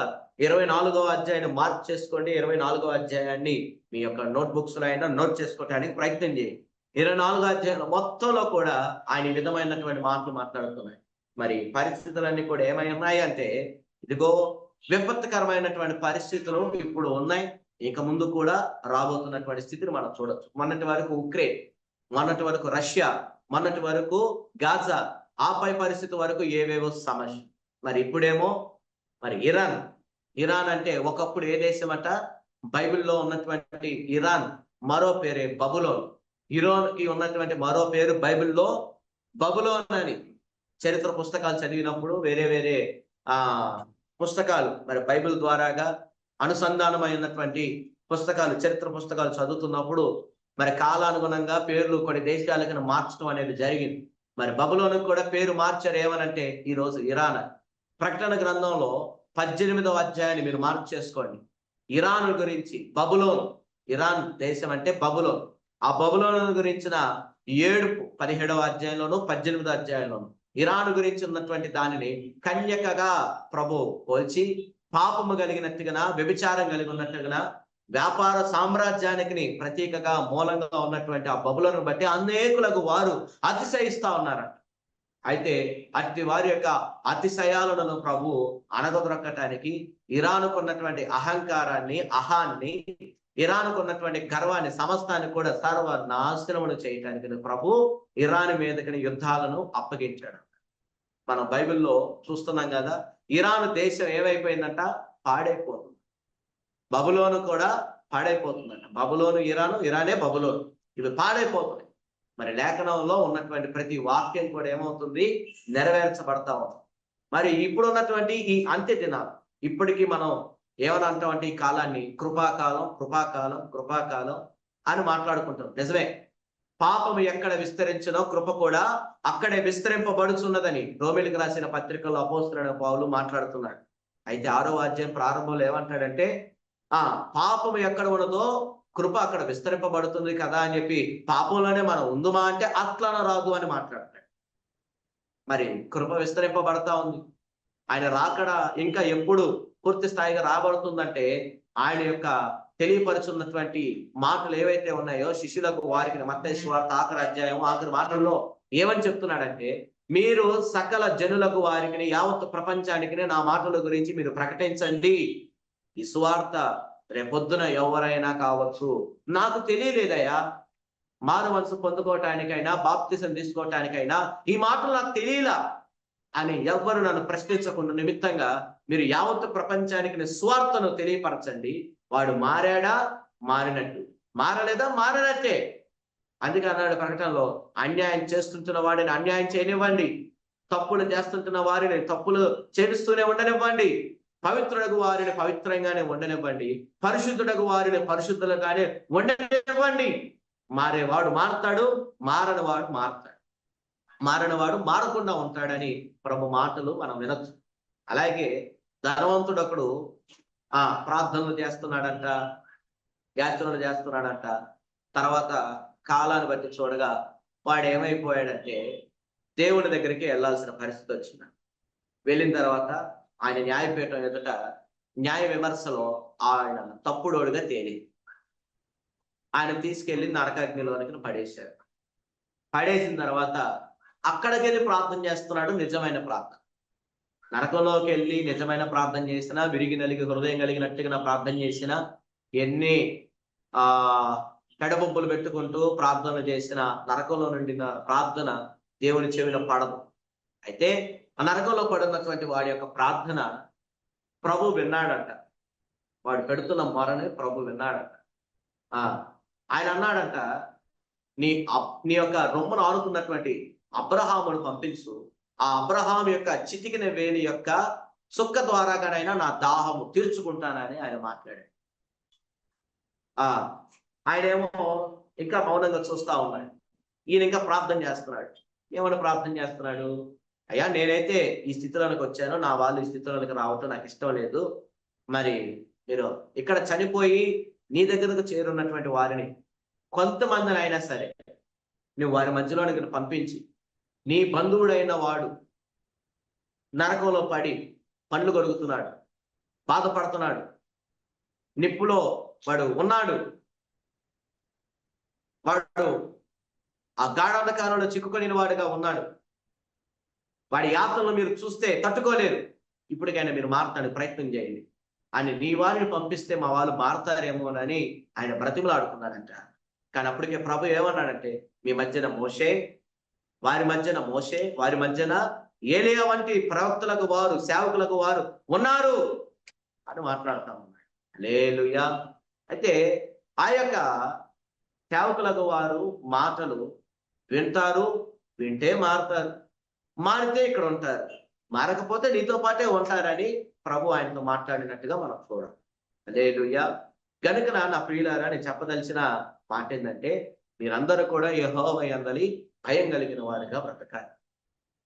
24వ అధ్యాయాన్ని మార్క్ చేసుకోండి. 24వ అధ్యాయాన్ని మీ యొక్క నోట్బుక్స్ లో అయినా నోట్ చేసుకోవడానికి ప్రయత్నం చేయండి. 24వ అధ్యాయం మొత్తంలో కూడా ఆయన విధమైనటువంటి మాటలు మాట్లాడుతున్నాయి. మరి పరిస్థితులన్నీ కూడా ఏమై ఉన్నాయి అంటే, ఇదిగో విపత్కరమైనటువంటి పరిస్థితులు ఇప్పుడు ఉన్నాయి, ఇక ముందు కూడా రాబోతున్నటువంటి స్థితిని మనం చూడొచ్చు. మొన్నటి వరకు ఉక్రెయిన్, మొన్నటి వరకు రష్యా, మొన్నటి వరకు గాజా, ఆపై పరిస్థితి వరకు ఏవేవో సమస్య. మరి ఇప్పుడేమో మరి ఇరాన్ అంటే ఒకప్పుడు ఏ దేశం అంట? బైబిల్లో ఉన్నటువంటి ఇరాన్ మరో పేరే బబులోన్. ఇరాన్కి ఉన్నటువంటి మరో పేరు బైబిల్లో బబులోన్ అని. చరిత్ర పుస్తకాలు చదివినప్పుడు వేరే వేరే పుస్తకాలు మరి బైబిల్ ద్వారాగా అనుసంధానమైనటువంటి పుస్తకాలు, చరిత్ర పుస్తకాలు చదువుతున్నప్పుడు మరి కాలానుగుణంగా పేర్లు కొన్ని దేశాలకు మార్చడం అనేది జరిగింది. మరి బబులోనుకు కూడా పేరు మార్చారు. ఏమనంటే ఈరోజు ఇరాన్. ప్రకటన గ్రంథంలో 18వ అధ్యాయాన్ని మీరు మార్క్ చేసుకోండి. ఇరాన్ గురించి బబులోన్, ఇరాన్ దేశం అంటే బబులోన్. ఆ బబులోను గురించిన ఏడుపు 17వ అధ్యాయంలోను 18వ అధ్యాయంలోను ఇరాన్ గురించి ఉన్నటువంటి దానిని కన్యకగా ప్రభు పోల్చి, పాపము కలిగినట్టుగా, వ్యభిచారం కలిగి ఉన్నట్టుగా, వ్యాపార సామ్రాజ్యానికి ప్రతీకగా మూలంగా ఉన్నటువంటి ఆ బబులోను బట్టి అనేకులకు వారు అతిశయిస్తా ఉన్నారంట. అయితే అట్టి వారి యొక్క అతిశయాలను ప్రభు అణగదొరకటానికి ఇరానుకున్నటువంటి అహంకారాన్ని, అహాన్ని, ఇరానుకున్నటువంటి గర్వాన్ని, సమస్తాన్ని కూడా సర్వనాశనమును చేయటానికి ప్రభు ఇరాన్ మీదకి యుద్ధాలను అప్పగించాడు. మనం బైబిల్లో చూస్తున్నాం కదా, ఇరాన్ దేశం ఏమైపోయిందంట? పాడైపోతుంది. బబులోను కూడా పాడైపోతుందంట. బబులోను ఇరాను, ఇరానే బబులోను, ఇవి పాడైపోతున్నాయి. మరి లేఖనంలో ఉన్నటువంటి ప్రతి వాక్యం కూడా ఏమవుతుంది? నెరవేర్చబడతా ఉంది. మరి ఇప్పుడు ఉన్నటువంటి ఈ అంత్య దినాలు, ఇప్పటికీ మనం ఏమని అంటామంటే ఈ కాలాన్ని కృపాకాలం, కృపాకాలం, కృపాకాలం అని మాట్లాడుకుంటాం. నిజమే, పాపము ఎక్కడ విస్తరించినో కృప కూడా అక్కడే విస్తరింపబడుచున్నదని రోమిలికి రాసిన పత్రికల్లో అపోస్తలుడైన పౌలు మాట్లాడుతున్నాడు. అయితే 6వ అధ్యాయం ప్రారంభంలో ఏమంటాడంటే పాపము ఎక్కడ ఉన్నదో కృప అక్కడ విస్తరింపబడుతుంది కదా అని చెప్పి, పాపంలోనే మనం ఉందుమా అంటే అట్లా రాదు అని మాట్లాడతాడు. మరి కృప విస్తరింపబడతా ఉంది. ఆయన రాకడ ఇంకా ఎప్పుడు పూర్తి స్థాయిగా రాబడుతుందంటే ఆయన యొక్క తెలియపరుచున్నటువంటి మాటలు ఏవైతే ఉన్నాయో శిష్యులకు, వారికి మత్తయి సువార్త 6వ అధ్యాయం 6 మాటల్లో ఏమని చెప్తున్నాడంటే, మీరు సకల జనులకు, వారికి, యావత్ ప్రపంచానికి నా మాటల గురించి మీరు ప్రకటించండి. ఈ సువార్త రేపొద్దున ఎవరైనా కావచ్చు, నాకు తెలియలేదయ్యా, మారు మనసు పొందుకోవటానికైనా, బాప్తిసం తీసుకోవటానికైనా ఈ మాటలు నాకు తెలియలా అని ఎవ్వరు నన్ను ప్రశ్నించకుండా నిమిత్తంగా మీరు యావత్ ప్రపంచానికి స్వార్థను తెలియపరచండి. వాడు మారాడా? మారినట్టు. మారలేదా? మారినట్టే. అందుకే అన్నాడు ప్రకటనలో, అన్యాయం చేస్తుంటున్న వాడిని అన్యాయం చేయనివ్వండి, తప్పులు చేస్తుంటున్న వారిని తప్పులు చేస్తూనే ఉండనివ్వండి, పవిత్రుడకు వారిని పవిత్రంగానే ఉండనివ్వండి, పరిశుద్ధుడకు వారిని పరిశుద్ధులుగానే ఉండనివ్వండి. మారేవాడు మారతాడు, మారనివాడు మారతాడు, మారనివాడు మారకుండా ఉంటాడని ప్రభు మాటలు మనం వినొచ్చు. అలాగే ధనవంతుడు ఒకడు ప్రార్థనలు చేస్తున్నాడంట, యాచనలు చేస్తున్నాడంట. తర్వాత కాలాన్ని బట్టి చూడగా వాడు ఏమైపోయాడంటే దేవుని దగ్గరికి వెళ్ళాల్సిన పరిస్థితి వచ్చింది. వెళ్ళిన తర్వాత ఆయన న్యాయపీఠం ఎదుట న్యాయ విమర్శలో ఆయన తప్పుడోడుగా తేలి ఆయన తీసుకెళ్లి నరకాగ్నిలోనికి పడేశారు. పడేసిన తర్వాత అక్కడికి వెళ్ళి ప్రార్థన చేస్తున్నాడు, నిజమైన ప్రార్థన. నరకంలోకి వెళ్ళి నిజమైన ప్రార్థన చేసినా, విరిగి నలిగి హృదయం కలిగినట్టుగా ప్రార్థన చేసినా, ఎన్ని పెడబొబ్బులు పెట్టుకుంటూ ప్రార్థన చేసిన నరకంలో నుండిన ప్రార్థన దేవుని చెవిన పడదు. అయితే ఆ నరకంలో పడినటువంటి వాడి యొక్క ప్రార్థన ప్రభు విన్నాడంట. వాడు పెడుతున్న మొరని ప్రభు విన్నాడంట. ఆయన అన్నాడంట, నీ యొక్క రొమ్మను ఆనుకున్నటువంటి అబ్రహామును పంపించు, ఆ అబ్రహాం యొక్క చితికిన వేలి యొక్క సుక్క ద్వారాగానైనా నా దాహము తీర్చుకుంటానని ఆయన మాట్లాడాడు. ఆయనేమో ఇంకా మౌనంగా చూస్తా ఉన్నాడు. ఈయన ఇంకా ప్రార్థన చేస్తున్నాడు. ఏమని ప్రార్థన చేస్తున్నాడు? అయ్యా, నేనైతే ఈ స్థితిలోనికి వచ్చాను, నా వాళ్ళు ఈ స్థితిలోనికి రావటం నాకు ఇష్టం లేదు. మరి మీరు ఇక్కడ చనిపోయి నీ దగ్గరకు చేరున్నటువంటి వారిని కొంతమందిని అయినా సరే నువ్వు వారి మధ్యలోనికి పంపించి, నీ బంధువుడైన వాడు నరకంలో పడి పండ్లు కొడుకుతున్నాడు, బాధపడుతున్నాడు, నిప్పులో వాడు ఉన్నాడు, వాడు ఆ గాఢాంధకారంలో చిక్కుకొని వాడుగా ఉన్నాడు, వాడి యాత్రలో మీరు చూస్తే తట్టుకోలేరు, ఇప్పటికైనా మీరు మారటానికి ప్రయత్నం చేయండి అని నీ వారిని పంపిస్తే మా వాళ్ళు మారతారేమోనని ఆయన బ్రతిమలాడుకున్నాడంట. కానీ అప్పటికే ప్రభు ఏమన్నాడంటే, మీ మధ్యన మోషే, వారి మధ్యన మోషే, వారి మధ్యన ఏలియా వంటి ప్రవక్తలకు వారు, సేవకులకు వారు ఉన్నారు అని మాట్లాడుతా ఉన్నాడు. హల్లెలూయా. అయితే ఆ యొక్క సేవకులకు వారు మాటలు వింటారు, వింటే మారుతారు, మారితే ఇక్కడ ఉంటారు, మారకపోతే నీతో పాటే ఉంటారని ప్రభు ఆయనతో మాట్లాడినట్టుగా మనం చూడాలి. హల్లెలూయా. గనుక నా ప్రియులారా, నేను చెప్పదలిచిన మాట ఏంటంటే, మీరందరూ కూడా యెహోవా యందలి భయం కలిగిన వారిగా బ్రతకాలి.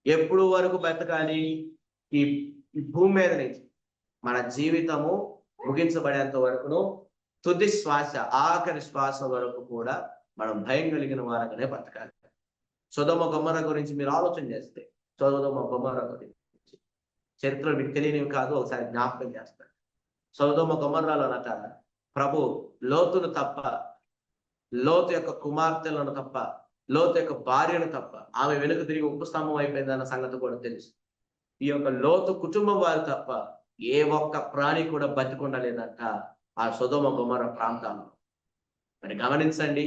ఎప్పుడు వరకు బ్రతకాలి? ఈ భూమి మీద నుంచి మన జీవితము ముగించబడేంత వరకును, తుది శ్వాస, ఆఖరి శ్వాస వరకు కూడా మనం భయం కలిగిన వారంగానే బ్రతకాలి. సొదొమ గొమొర్రా గురించి మీరు ఆలోచన చేస్తే, సొదొమ గొమొర్రా గురించి చరిత్ర మీకు తెలియనివి కాదు, ఒకసారి జ్ఞాపకం చేస్తాను. సొదొమ గొమొర్రాలోనట ప్రభు లోతును తప్ప, లోతు యొక్క కుమార్తెలను తప్ప, లోతు యొక్క భార్యను తప్ప, ఆమె వెనుక తిరిగి ఉప్పు స్తంభం అయిపోయిందన్న సంగతి కూడా తెలుసు. ఈ యొక్క లోతు కుటుంబం వారు తప్ప ఏ ఒక్క ప్రాణి కూడా బతికుండలేదంట ఆ సొదొమ గొమొర్రా ప్రాంతాల్లో. మరి గమనించండి,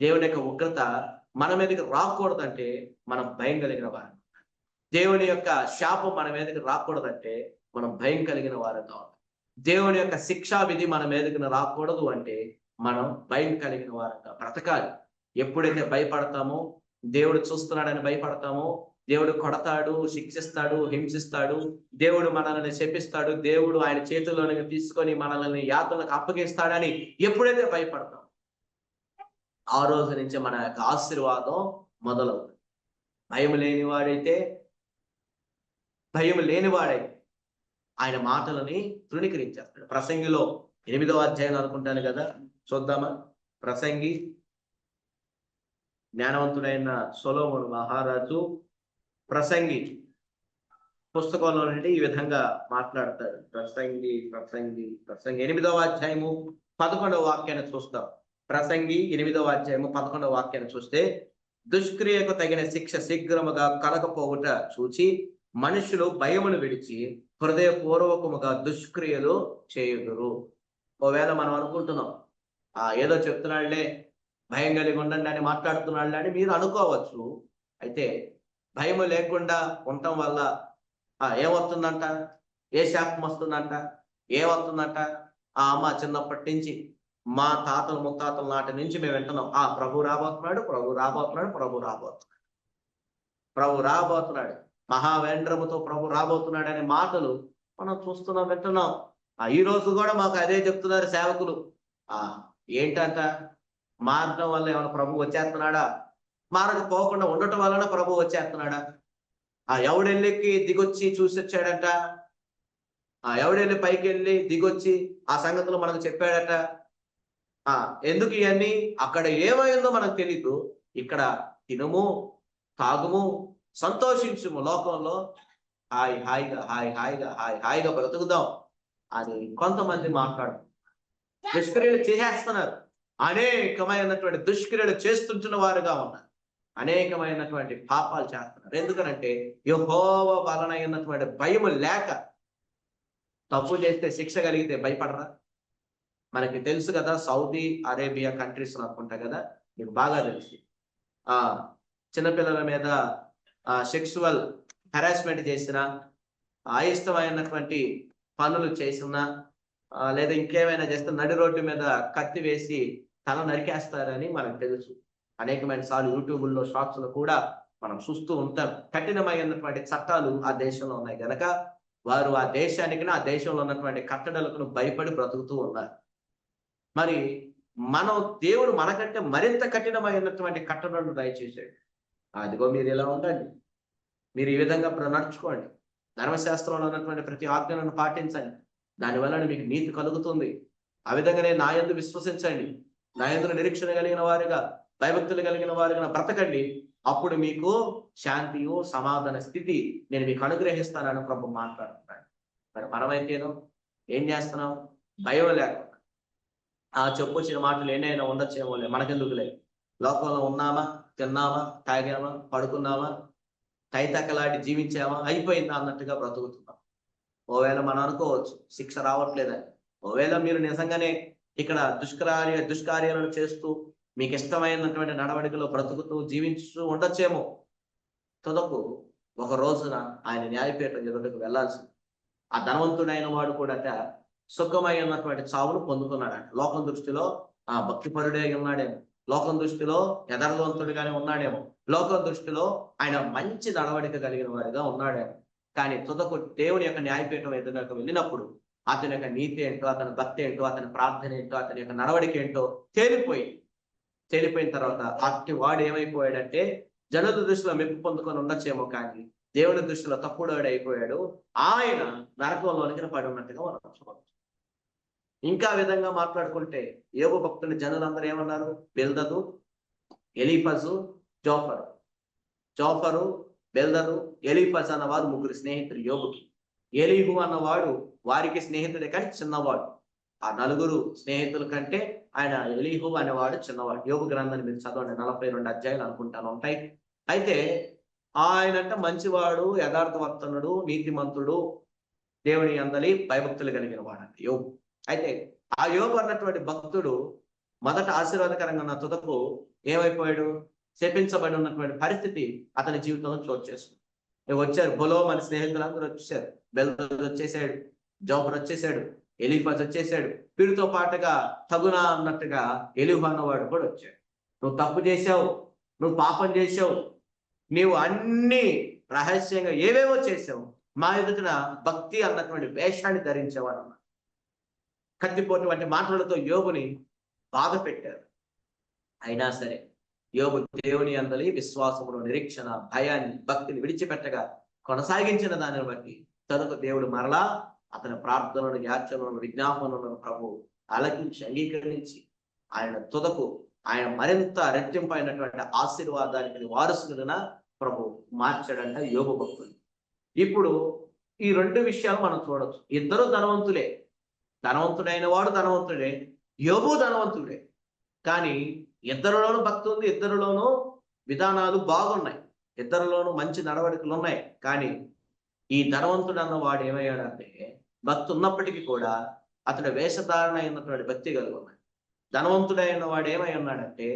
దేవుని యొక్క ఉగ్రత మన మీదకి రాకూడదంటే మనం భయం కలిగిన వారు. దేవుని యొక్క శాపం మన మీదకి రాకూడదంటే మనం భయం కలిగిన వారుగా ఉంటాం. దేవుని యొక్క శిక్షా విధి మన మీదకి రాకూడదు అంటే మనం భయం కలిగిన వారంగా బ్రతకాలి. ఎప్పుడైతే భయపడతామో, దేవుడు చూస్తున్నాడని భయపడతామో, దేవుడు కొడతాడు, శిక్షిస్తాడు, హింసిస్తాడు, దేవుడు మనల్ని శపిస్తాడు, దేవుడు ఆయన చేతుల్లోనికి తీసుకొని మనల్ని యాతనకు అప్పగిస్తాడని ఎప్పుడైతే భయపడతాం, ఆ రోజు నుంచి మన యొక్క ఆశీర్వాదం మొదలవుతుంది. భయం లేనివాడై ఆయన మాటలని తృణీకరించేస్తాడు. ప్రసంగిలో 8వ అధ్యాయం అనుకుంటాను కదా, చూద్దామా? ప్రసంగి జ్ఞానవంతుడైన సొలొమోను మహారాజు ప్రసంగి పుస్తకంలో నుండి ఈ విధంగా మాట్లాడతాడు. ప్రసంగి 8వ అధ్యాయము 11వ వాక్యాన్ని చూస్తాం. ప్రసంగి 8వ అధ్యాయము 11వ వాక్యాన్ని చూస్తే, దుష్క్రియకు తగిన శిక్ష శీఘ్రముగా కలగపోవుట చూచి మనుషులు భయమును విడిచి హృదయపూర్వకముగా దుష్క్రియలు చేయుదురు. ఒకవేళ మనం అనుకుంటున్నాం, ఏదో చెప్తున్నాడులే, భయం కలిగి ఉండండి అని మాట్లాడుతున్నాడులే అని మీరు అనుకోవచ్చు. అయితే భయము లేకుండా ఉండటం వల్ల ఏమవుతుందంట? ఏ శాపం వస్తుందంట? ఏమవుతుందంట? అమ్మ చిన్నప్పటి నుంచి మా తాతలు ముత్తాతల నాటి నుంచి మేము వింటున్నాం, ప్రభు రాబోతున్నాడు, ప్రభు రాబోతున్నాడు, ప్రభు రాబోతున్నాడు, ప్రభు రాబోతున్నాడు, మహావేంద్రముతో ప్రభు రాబోతున్నాడు అనే మాటలు మనం చూస్తున్నాం, వింటున్నాం. ఈ రోజు కూడా మాకు అదే చెప్తున్నారు సేవకులు. ఏంటంట? మారడం వల్ల ఏమైనా ప్రభు వచ్చేస్తున్నాడా? మారకపోకుండా ఉండటం వలన ప్రభు వచ్చేస్తున్నాడా? ఎవడెళ్ళికి దిగొచ్చి చూసి వచ్చాడంట, ఎవడెళ్ళి పైకి వెళ్ళి దిగొచ్చి ఆ సంగతులు మనకు చెప్పాడట. ఎందుకు ఇవన్నీ? అక్కడ ఏమైందో మనకు తెలీదు, ఇక్కడ తినుము, తాగుము, సంతోషించుము, లోకంలో హాయిగా బ్రతుకుదాం అని కొంతమంది మాట్లాడు దుష్క్రియలు చేసేస్తున్నారు. అనేకమైనటువంటి దుష్క్రియలు చేస్తుంటున్న వారుగా ఉన్నారు. అనేకమైనటువంటి పాపాలు చేస్తున్నారు. ఎందుకనంటే యెహోవా వలనైనటువంటి భయము లేక. తప్పు చేస్తే శిక్ష కలిగితే భయపడరా? మనకి తెలుసు కదా, సౌదీ అరేబియా కంట్రీస్ అనుకుంటా కదా, మీకు బాగా తెలుసు. చిన్నపిల్లల మీద సెక్సువల్ హెరాస్మెంట్ చేసిన, అయిష్టమైనటువంటి పనులు చేసిన, లేదా ఇంకేమైనా చేస్తే నడి రోడ్డు మీద కత్తి వేసి తల నరికేస్తారని మనకు తెలుసు. అనేకమైన సార్లు యూట్యూబ్లో షార్ట్స్ లో కూడా మనం చూస్తూ ఉంటాం. కఠినమైనటువంటి చట్టాలు ఆ దేశంలో ఉన్నాయి కనుక వారు ఆ దేశానికి, ఆ దేశంలో ఉన్నటువంటి కట్టడలకు భయపడి బ్రతుకుతూ ఉన్నారు. మరి దేవుడు మనకంటే మరింత కఠినమైనటువంటి కట్టడలను దయచేసాడు. అదిగో మీరు ఇలా ఉండండి, మీరు ఈ విధంగా నడుచుకోండి, ధర్మశాస్త్రంలో ఉన్నటువంటి ప్రతి ఆజ్ఞలను పాటించండి, దానివల్ల మీకు నీతి కలుగుతుంది. ఆ విధంగానే నా యందు విశ్వసించండి, నా యందు నిరీక్షణ కలిగిన వారుగా, భయభక్తులు కలిగిన వారుగా బ్రతకండి, అప్పుడు మీకు శాంతియు సమాధాన స్థితి నేను మీకు అనుగ్రహిస్తానని ప్రభు మాట్లాడుతున్నాడు. మరి మనమైతేనో ఏం చేస్తున్నాం? భయం లేకుండా చెప్పొచ్చిన మాటలు ఏనైనా ఉండొచ్చేమో, మనకెందుకులే, లోకంలో ఉన్నామా, తిన్నామా, తాగామా, పడుకున్నామా, తైతక్కలాడి జీవించామా, అయిపోయిందా అన్నట్టుగా బ్రతుకుతున్నాం. ఓవేళ మనం అనుకోవచ్చు శిక్ష రావట్లేదని. ఓవేళ మీరు నిజంగానే ఇక్కడ దుష్కార్యాలను చేస్తూ మీకు ఇష్టమైనటువంటి నడవడికలో బ్రతుకుతూ జీవించు ఉండొచ్చేమో. తుదకు ఒక రోజున ఆయన న్యాయపీఠం ఎదుటకు వెళ్లాల్సింది. ఆ ధనవంతుడైన వాడు కూడా సుఖమైనటువంటి చావును పొందుతున్నాడంట. లోకం దృష్టిలో భక్తిపరుడే ఉన్నాడేమో, లోకం దృష్టిలో యథార్థవంతుడిగానే ఉన్నాడేమో, లోకం దృష్టిలో ఆయన మంచి నడవడిక కలిగిన వాడిగా ఉన్నాడేమో. కానీ తుదకు దేవుని యొక్క న్యాయపీఠం ఎదురుకు వెళ్ళినప్పుడు అతని యొక్క నీతి ఏంటో, అతని భక్తి ఏంటో, అతని ప్రార్థన ఏంటో, అతని యొక్క నడవడిక ఏంటో తేలిపోయిన తర్వాత అట్టి వాడు ఏమైపోయాడంటే జనుల దృష్టిలో మెప్పు పొందుకొని ఉండొచ్చేమో, కానీ దేవుని దృష్టిలో తప్పుడోడు అయిపోయాడు. ఆయన నరకంలోనికి పడి ఉన్నట్టుగా మనం చూడవచ్చు. ఇంకా విధంగా మాట్లాడుకుంటే యోబు భక్తుని జనులందరూ ఏమన్నారు? బిల్దదు, ఎలీఫజు, జోఫరు, బిల్దదు, ఎలీఫజ్ అన్నవారు ముగ్గురు స్నేహితులు యోబుకి. ఎలీహు అన్నవాడు వారికి స్నేహితుడే కానీ చిన్నవాడు. ఆ నలుగురు స్నేహితుల కంటే ఆయన ఎలీహు అనేవాడు చిన్నవాడు. యోబు గ్రంథాన్ని మీరు చదవండి, 42 అధ్యాయాలు అనుకుంటాను ఉంటాయి. అయితే ఆయనంట మంచివాడు, యథార్థవర్తనుడు, నీతిమంతుడు, దేవుని అందలి భయభక్తులు కలిగిన వాడంట యోబు. అయితే ఆ యోబు అన్నటువంటి భక్తుడు మొదట ఆశీర్వాదకరంగా ఉన్న తుదకు ఏమైపోయాడు? శపించబడి ఉన్నటువంటి పరిస్థితి అతని జీవితంలో చోటు చేసుకుంది. వచ్చారు బొలో మన స్నేహితులందరూ వచ్చేసారు. బెల్దదు వచ్చేసాడు, జోఫర్ వచ్చేసాడు, ఎలీఫజ్ వచ్చేసాడు. వీరితో పాటుగా తగునా అన్నట్టుగా ఎలీహు అన్నవాడు కూడా వచ్చాడు. నువ్వు తప్పు చేశావు, నువ్వు పాపం చేశావు, నీవు అన్ని రహస్యంగా ఏవేవో చేసావు, మా ఎదుటిన భక్తి అన్నటువంటి వేషాన్ని ధరించేవాడు అన్నమాట. కత్తిపోటు వంటి మాటలతో యోబుని బాధ పెట్టారు. అయినా సరే యోబు దేవుని అందలి విశ్వాసమును, నిరీక్షణ, భయాన్ని, భక్తిని విడిచిపెట్టగా కొనసాగించిన దానిని బట్టి తదుకు దేవుడు మరలా అతని ప్రార్థనలను, యాచనలను, విజ్ఞాపనలను ప్రభు ఆలకించి అంగీకరించి ఆయన తుదకు ఆయన మరింత రెట్టింపైనటువంటి ఆశీర్వాదానికి వారసుడున ప్రభు మార్చాడంట యోబు భక్తులు. ఇప్పుడు ఈ 2 విషయాలు మనం చూడొచ్చు. ఇద్దరు ధనవంతులే, ధనవంతుడైన వాడు ధనవంతుడే, యోబు ధనవంతుడే. కానీ ఇద్దరిలోనూ భక్తి ఉంది, ఇద్దరిలోనూ విధానాలు బాగున్నాయి, ఇద్దరిలోనూ మంచి నడవడికలు ఉన్నాయి. కానీ ఈ ధనవంతుడు అన్నవాడు ఏమయ్యాడంటే భక్తి ఉన్నప్పటికీ కూడా అతడు వేషధారణ అయినటువంటి భక్తి కలిగి ఉన్నాడు. ధనవంతుడైన వాడు ఏమై ఉన్నాడంటే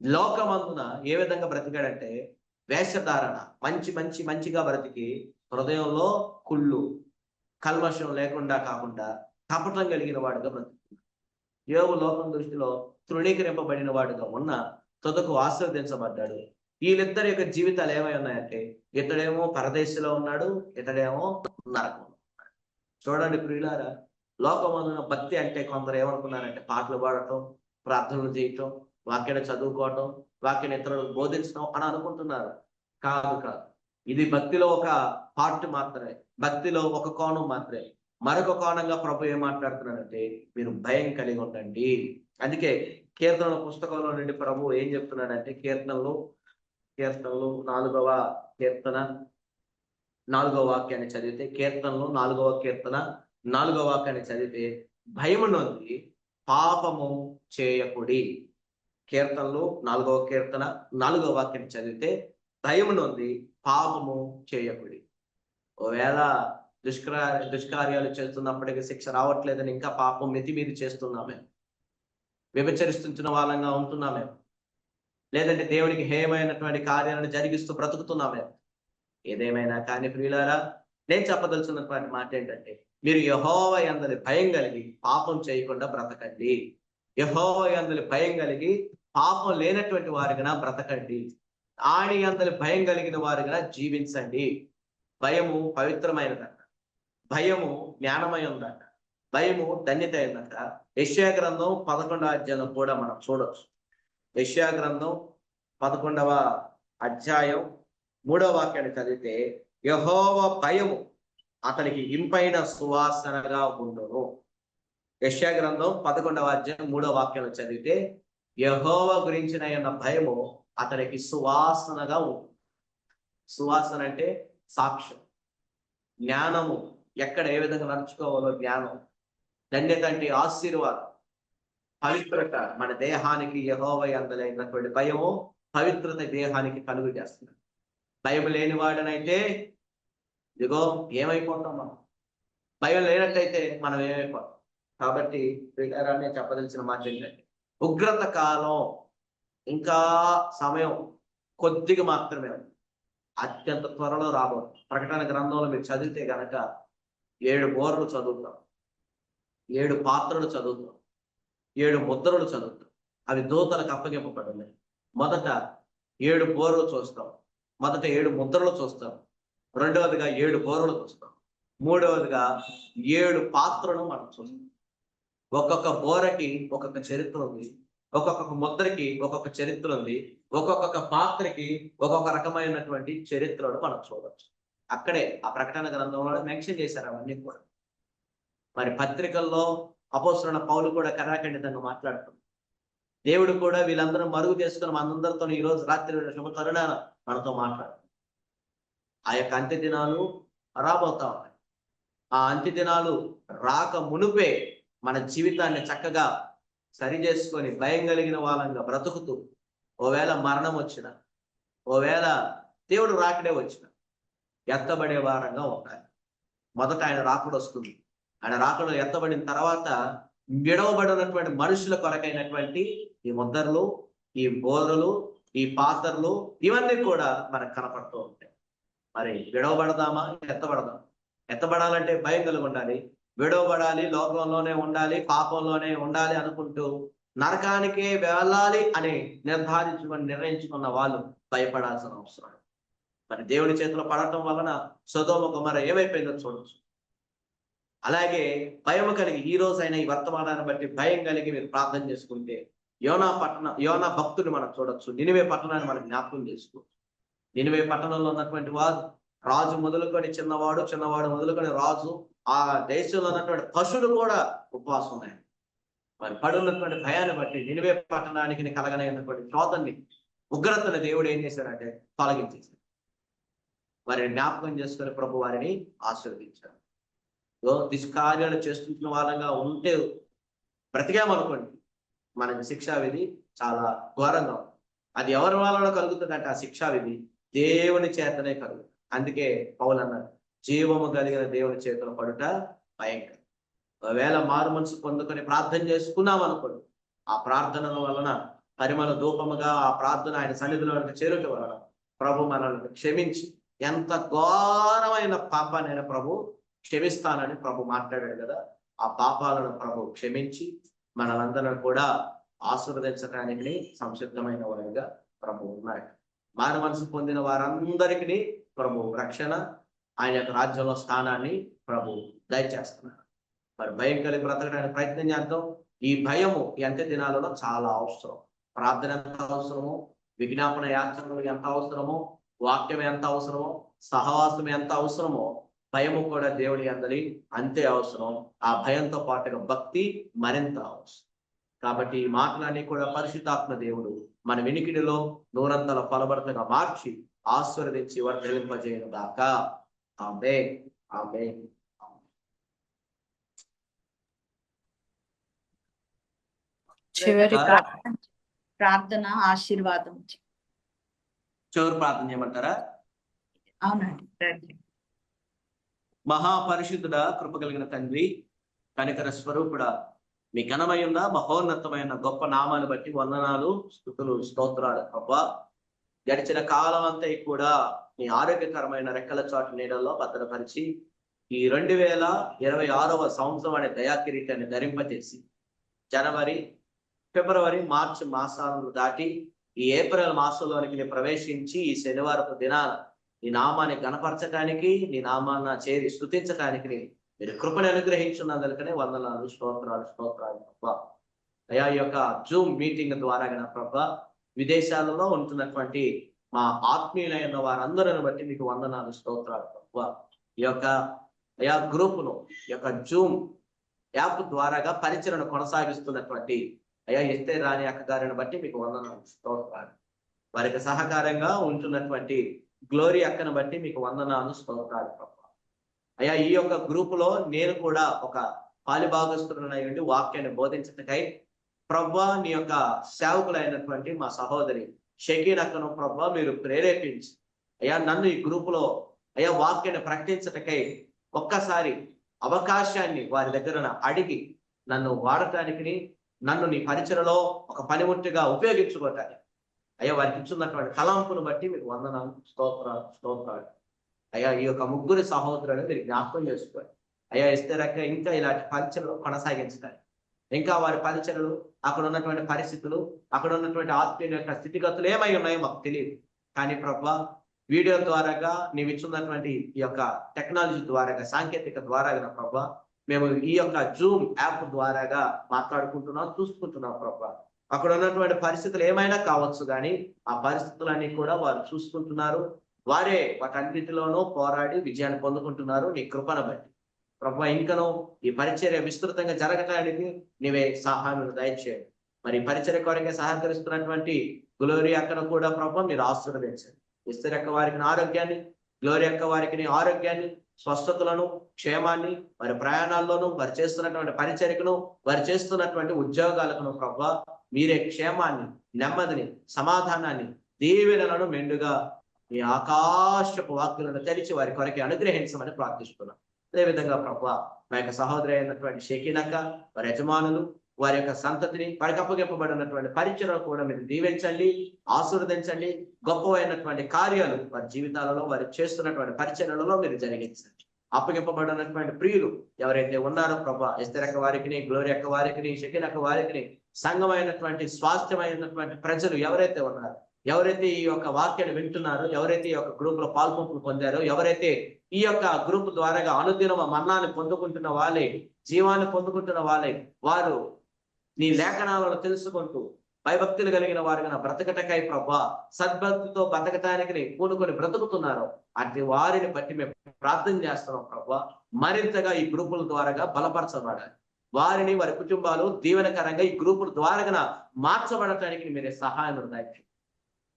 లోకమందున ఏ విధంగా బ్రతికాడంటే వేషధారణ, మంచిగా బ్రతికి హృదయంలో కుళ్ళు, కల్మషం లేకుండా కాకుండా కపటం కలిగిన వాడుగా బ్రతుకుతున్నాడు. యోబు లోకం దృష్టిలో తృణీకరింపబడిన వాడుగా ఉన్న తుదకు ఆశీర్వదించబడ్డాడు. వీళ్ళిద్దరి యొక్క జీవితాలు ఏమై ఉన్నాయంటే ఇతడేమో పరదేశంలో ఉన్నాడు, ఇతడేమో నరకంలో ఉన్నాడు. చూడండి ప్రియులారా, లోకమందున భక్తి అంటే కొందరు ఏమనుకున్నారంటే పాటలు పాడటం, ప్రార్థనలు చేయటం, వాక్యాన్ని చదువుకోవటం, వాక్యాన్ని ఇతరులకు బోధించడం అని అనుకుంటున్నారు. కాదు. ఇది భక్తిలో ఒక పార్ట్ మాత్రమే, భక్తిలో ఒక కోణం మాత్రమే. మరొక కోణంగా ప్రభు ఏం మాట్లాడుతున్నాడంటే మీరు భయం కలిగి ఉండండి. అందుకే కీర్తనల పుస్తకంలో నుండి ప్రభు ఏం చెప్తున్నాడంటే కీర్తనలు 4వ కీర్తన 4వ వాక్యాన్ని చదివితే, కీర్తనలు 4వ కీర్తన 4వ వాక్యాన్ని చదివితే భయము నొంది పాపము చేయకుడి. కీర్తనలు 4వ కీర్తన 4వ వాక్యాన్ని చదివితే భయము నొంది పాపము చేయకుడి. ఒకవేళ దుష్కార్యాలు చేస్తున్నప్పటికీ శిక్ష రావట్లేదని ఇంకా పాపం మితిమీది చేస్తున్నామే, వ్యభిచరిస్తున్న వాళ్ళంగా ఉంటున్నామే, లేదంటే దేవునికి హేయమైనటువంటి కార్యాలను జరిగిస్తూ బ్రతుకుతున్నామే. ఏదేమైనా కానీ ప్రియులారా, నేను చెప్పదలుచున్నటువంటి మాట ఏంటంటే మీరు యెహోవా యందలి భయం కలిగి పాపం చేయకుండా బ్రతకండి. యెహోవా యందలి భయం కలిగి పాపం లేనటువంటి వారిగా బ్రతకండి. ఆయన యందలి భయం కలిగిన వారిగా జీవించండి. భయము పవిత్రమైనదట, భయము జ్ఞానమైనదట, భయము ధన్యత అయిందట. యెషయా గ్రంథం 11వ అధ్యాయం కూడా మనం చూడొచ్చు. యెషయా గ్రంథం 11వ అధ్యాయం 3వ వాక్యాన్ని చదివితే యెహోవా భయము అతనికి ఇంపైన సువాసనగా ఉండును. యెషయా గ్రంథం 11వ అధ్యాయం 3వ వాక్యాన్ని చదివితే యెహోవా గురించిన భయము అతనికి సువాసనగా ఉంటుంది. సువాసన అంటే సాక్ష్యం, జ్ఞానము, ఎక్కడ ఏ విధంగా నడుచుకోవాలో జ్ఞానం, ధన్యత అంటే ఆశీర్వాదం, పవిత్రత. మన దేహానికి యెహోవా యందలైనటువంటి భయము పవిత్రత దేహానికి కలుగు చేస్తుంది. భయం లేని వాడనైతే ఇదిగో ఏమైపోతాం మనం, భయం లేనట్టయితే మనం ఏమైపోతాం. కాబట్టి నేను చెప్పదలిచిన మాట ఏంటంటే ఉగ్రత కాలం ఇంకా సమయం కొద్దిగా మాత్రమే ఉంది, అత్యంత త్వరలో రాబోతుంది. ప్రకటన గ్రంథంలో మీరు చదివితే గనక 7 బోర్లు చదువుతాం. 7 పాత్రలు చదువుతాం, 7 ముద్రలు చదువుతాం. అవి దూతలకు అప్పగింపబడి మొదట 7 బోరలు చూస్తాం, మొదట 7 ముద్రలు చూస్తాం, రెండవదిగా 7 బోరలు చూస్తాం, మూడవదిగా 7 పాత్రలు మనం చూస్తాం. ఒక్కొక్క బోరకి ఒక్కొక్క చరిత్ర ఉంది, ఒక్కొక్క ముద్రకి ఒక్కొక్క చరిత్ర ఉంది, ఒక్కొక్క పాత్రకి ఒక్కొక్క రకమైనటువంటి చరిత్రను మనం చూడవచ్చు. అక్కడే ఆ ప్రకటన గ్రంథంలో మెన్షన్ చేశారు అవన్నీ కూడా. మరి పత్రికల్లో అపోస్తలుడైన పౌలు కూడా కరాఖండితంగా మాట్లాడుతుంది. దేవుడు కూడా వీళ్ళందరూ మరుగు చేసుకుని మనందరితో ఈ రోజు రాత్రి శుభ తరుణాన మనతో మాట్లాడుతుంది. ఆ యొక్క అంత్య దినాలు రాబోతా ఉన్నాయి. ఆ అంత్య దినాలు రాక మునుపే మన జీవితాన్ని చక్కగా సరి చేసుకొని భయం కలిగిన వాళ్ళంగా బ్రతుకుతూ, ఓవేళ మరణం వచ్చిన, ఓవేళ దేవుడు రాకడే వచ్చిన, ఎత్తబడే వారంగా ఉండాలి. మొదట ఆయన రాకడ వస్తుంది. ఆయన రాకడ ఎత్తబడిన తర్వాత విడవబడినటువంటి మనుషుల కొరకైనటువంటి ఈ ముద్రలు, ఈ బోధలు, ఈ పాత్రలు ఇవన్నీ కూడా మనకు కనపడుతూ ఉంటాయి. మరి విడవబడదామా, ఎత్తబడదామా? ఎత్తబడాలంటే భయం కలిగి ఉండాలి. విడవబడాలి, లోకంలోనే ఉండాలి, పాపంలోనే ఉండాలి అనుకుంటూ నరకానికే వెళ్ళాలి అని నిర్ణయించుకున్న వాళ్ళు భయపడాల్సిన అవసరం. మరి దేవుడి చేతిలో పడటం వలన సొదొమ గొమొర్రా ఏమైపోయిందో చూడొచ్చు. అలాగే భయం కలిగి ఈ రోజైనా ఈ వర్తమానాన్ని బట్టి భయం కలిగి మీరు ప్రార్థన చేసుకుంటే యోనా భక్తుని మనం చూడొచ్చు. నినివే పట్టణాన్ని మనం జ్ఞాపకం చేసుకోవచ్చు. నినివే పట్టణంలో ఉన్నటువంటి వారు రాజు మొదలుకొని చిన్నవాడు, చిన్నవాడు మొదలుకొని రాజు, ఆ దేశంలో ఉన్నటువంటి పశువులు కూడా ఉపవాసం ఉన్నాయి. మరి పడున్నటువంటి భయాన్ని బట్టి నినివే పట్టణానికి కలగనైనటువంటి శోధన్ని, ఉగ్రతను దేవుడు ఏం చేశాడంటే తొలగించేశాడు. వారిని జ్ఞాపకం చేసుకుని ప్రభు వారిని ఆశీర్వదించారు. దుష్కార్యాలు చేస్తున్న వాళ్ళగా ఉంటే బ్రతికామనుకోండి, మనకి శిక్షా విధి చాలా ఘోరంగా ఉంది. అది ఎవరి వలన కలుగుతుందంటే ఆ శిక్షా విధి దేవుని చేతనే కలుగుతుంది. అందుకే పౌలు అన్నారు, జీవము కలిగిన దేవుని చేతులు పడుట భయంకరం. ఒకవేళ మారు మనసు పొందుకొని ప్రార్థన చేసుకున్నాం అనుకోండి, ఆ ప్రార్థనల వలన పరిమళ ధూపముగా ఆ ప్రార్థన ఆయన సన్నిధిలోకి చేరుట వలన ప్రభు మనల్ని క్షమించి, ఎంత ఘోరమైన పాపాన్ని ప్రభు క్షమిస్తానని ప్రభు మాట్లాడాడు కదా, ఆ పాపాలను ప్రభు క్షమించి మనలందరం కూడా ఆశీర్వదించడానికి సంసిద్ధమైన వారిగా ప్రభు ఉన్నాడు. మారు మనసు పొందిన వారందరికీ ప్రభు రక్షణ, ఆయన యొక్క రాజ్యంలో స్థానాన్ని ప్రభు దయచేస్తున్నారు. మరి భయం కలిగి బ్రతకడానికి ప్రయత్నం చేద్దాం. ఈ భయము ఈ అంత్య దినాలలో చాలా అవసరం. ప్రార్థన ఎంత అవసరమో, విజ్ఞాపన యాత్రలు ఎంత అవసరమో, వాక్యం ఎంత అవసరమో, సహవాసం ఎంత అవసరమో, భయము కూడా దేవుడి అందరి అంతే అవసరం. ఆ భయంతో పాటుగా భక్తి మరింత అవసరం. కాబట్టి ఈ మాటలన్నీ కూడా పరిశుద్ధాత్మ దేవుడు మన వినికిడిలో నూరంతల ఫలభరితంగా మార్చి ఆశీర్వదించి వర్ధిల్లింపజేయను గాక. ఆమేన్, ఆమేన్. చివరి ప్రార్థన ఆశీర్వాదం. చివరి ప్రార్థన చేయమంటారా? అవునండి. మహాపరిశుద్ధుడా, కృప కలిగిన తండ్రి, కనికర స్వరూపుడా, మీ ఘనమైన మహోన్నతమైన గొప్ప నామాన్ని బట్టి వందనాలు, స్తుతులు, స్తోత్రాలు ప్రభా. గడిచిన కాలం అంతా కూడా మీ ఆరోగ్యకరమైన రెక్కల చాటు నీడల్లో భద్రపరిచి ఈ 2026వ సంవత్సరం అనే దయాకిరీటాన్ని ధరింపచేసి జనవరి, ఫిబ్రవరి, మార్చి మాసాలను దాటి ఈ ఏప్రిల్ మాసంలోనికి ప్రవేశించి ఈ శనివారపు దినాన నీ నామాన్ని గణపరచడానికి, నీ నామాన్ని చేరి స్తుతించడానికి మీరు కృపను అనుగ్రహించున్నందుకనే వందనాలు, స్తోత్రాలు ప్రభా. అయా ఈ యొక్క జూమ్ మీటింగ్ ద్వారా ప్రభా విదేశాలలో ఉంటున్నటువంటి మా ఆత్మీయులైన వారందరిని బట్టి మీకు వందనాలు, స్తోత్రాలు ప్రభా. ఈ యొక్క అయా గ్రూపును, ఈ యొక్క జూమ్ యాప్ ద్వారాగా పరిచరణ కొనసాగిస్తున్నటువంటి అయా ఎస్తే రాణి అక్క గారిని బట్టి మీకు వందనాలు, స్తోత్రాలు. వారికి సహకారంగా ఉంటున్నటువంటి గ్లోరీ అక్కను బట్టి మీకు వందనాలు, స్తోత్రాలు ప్రభా. అయ్యా ఈ యొక్క గ్రూపులో నేను కూడా ఒక పాలిభాగస్తుడనై వాక్యాన్ని బోధించటకై ప్రభా నీ యొక్క సేవకులైనటువంటి మా సహోదరి షకీర్ అక్కను ప్రభా మీరు ప్రేరేపించి అయ్యా నన్ను ఈ గ్రూపులో అయ్యా వాక్యాన్ని ప్రకటించటకై ఒక్కసారి అవకాశాన్ని వారి దగ్గర అడిగి నన్ను వాడటానికి, నన్ను నీ పరిచయలో ఒక పనిముట్టుగా ఉపయోగించుకోవటానికి అయ్యా వారికి ఇచ్చున్నటువంటి తలంపును బట్టి మీకు వందనాలు, స్తోత్రాలు. అయ్యా ఈ యొక్క ముగ్గురు సహోదరులను మీరు జ్ఞాపకం చేసుకోండి. అయ్యా ఎస్తేరక్క ఇంకా ఇలాంటి పరిచయలు కొనసాగించడానికి, ఇంకా వారి పరిచయలు, అక్కడ ఉన్నటువంటి పరిస్థితులు, అక్కడ ఉన్నటువంటి ఆత్మీయ యొక్క స్థితిగతులు ఏమై ఉన్నాయో మాకు తెలియదు. కానీ ప్రభువా వీడియో ద్వారాగా నీవు ఇచ్చున్నటువంటి ఈ యొక్క టెక్నాలజీ ద్వారాగా, సాంకేతిక ద్వారాగా ప్రభువా మేము ఈ యొక్క జూమ్ యాప్ ద్వారాగా మాట్లాడుకుంటున్నాం, చూసుకుంటున్నాం ప్రభువా. అక్కడ ఉన్నటువంటి పరిస్థితులు ఏమైనా కావచ్చు, కానీ ఆ పరిస్థితులన్నీ కూడా వారు చూసుకుంటున్నారు. వారే వాటన్నిటిలోనూ పోరాడి విజయాన్ని పొందుకుంటున్నారు నీ కృపను బట్టి ప్రభువా. ఇంకనూ ఈ పరిచర్య విస్తృతంగా జరగటానికి నీవే సహాయం దయచేయండి. మరి పరిచర్య కొరకే సహకరిస్తున్నటువంటి గ్లోరీ అక్కను కూడా ప్రభువా మీరు ఆశీర్వదించండి. ఎస్తేర్ అక్క వారికి ఆరోగ్యాన్ని, గ్లోరీ అక్క వారికి ఆరోగ్యాన్ని, స్వస్థతలను, క్షేమాన్ని, వారి ప్రయాణాల్లోనూ, వారు చేస్తున్నటువంటి పరిచర్యకును, వారు చేస్తున్నటువంటి ఉద్యోగాలకు ప్రభువా మీరే క్షేమాన్ని, నెమ్మదిని, సమాధానాన్ని, దీవెనలను మెండుగా మీ ఆకాశపు వాక్కులను తెరిచి వారి కొరకే అనుగ్రహించమని ప్రార్థిస్తున్నాం. అదేవిధంగా ప్రభువా మా యొక్క సహోదరి అయినటువంటి షకీనక్క, వారి యజమానులు, వారి యొక్క సంతతిని, వారికి అప్పగింపబడినటువంటి పరిచయను కూడా మీరు దీవించండి, ఆశీర్వదించండి. గొప్పవైనటువంటి కార్యాలు వారి జీవితాలలో, వారు చేస్తున్నటువంటి పరిచయలలో మీరు జరిగించండి. అప్పగింపబడినటువంటి ప్రియులు ఎవరైతే ఉన్నారో ప్రభా, ఎస్తేర్ అక్క వారికి, గ్లోరీ అక్క వారికి, షకీనక్క వారికి, సంఘమైనటువంటి స్వాస్థ్యమైనటువంటి ప్రజలు ఎవరైతే ఉన్నారో, ఎవరైతే ఈ యొక్క వాక్యాన్ని వింటున్నారో, ఎవరైతే ఈ యొక్క గ్రూప్ లో పాల్పొంపులు పొందారో, ఎవరైతే ఈ యొక్క గ్రూప్ ద్వారాగా అనుదినం మన్నాన్ని పొందుకుంటున్న వాళ్ళే, జీవాన్ని పొందుకుంటున్న వాళ్ళే, వారు నీ లేఖనాలను తెలుసుకుంటూ భయభక్తులు కలిగిన వారిగా బ్రతకటకై ప్రభా, సద్భక్తితో బ్రతకటానికి పూనుకొని బ్రతుకుతున్నారు. అటు వారిని బట్టి మేము ప్రార్థన చేస్తున్నాం ప్రభా. మరింతగా ఈ గ్రూపుల ద్వారాగా బలపరచబడాలి, వారిని, వారి కుటుంబాలు దీవెనకరంగా ఈ గ్రూపుల ద్వారాగా మార్చబడటానికి మీరే సహాయం దయచేయండి.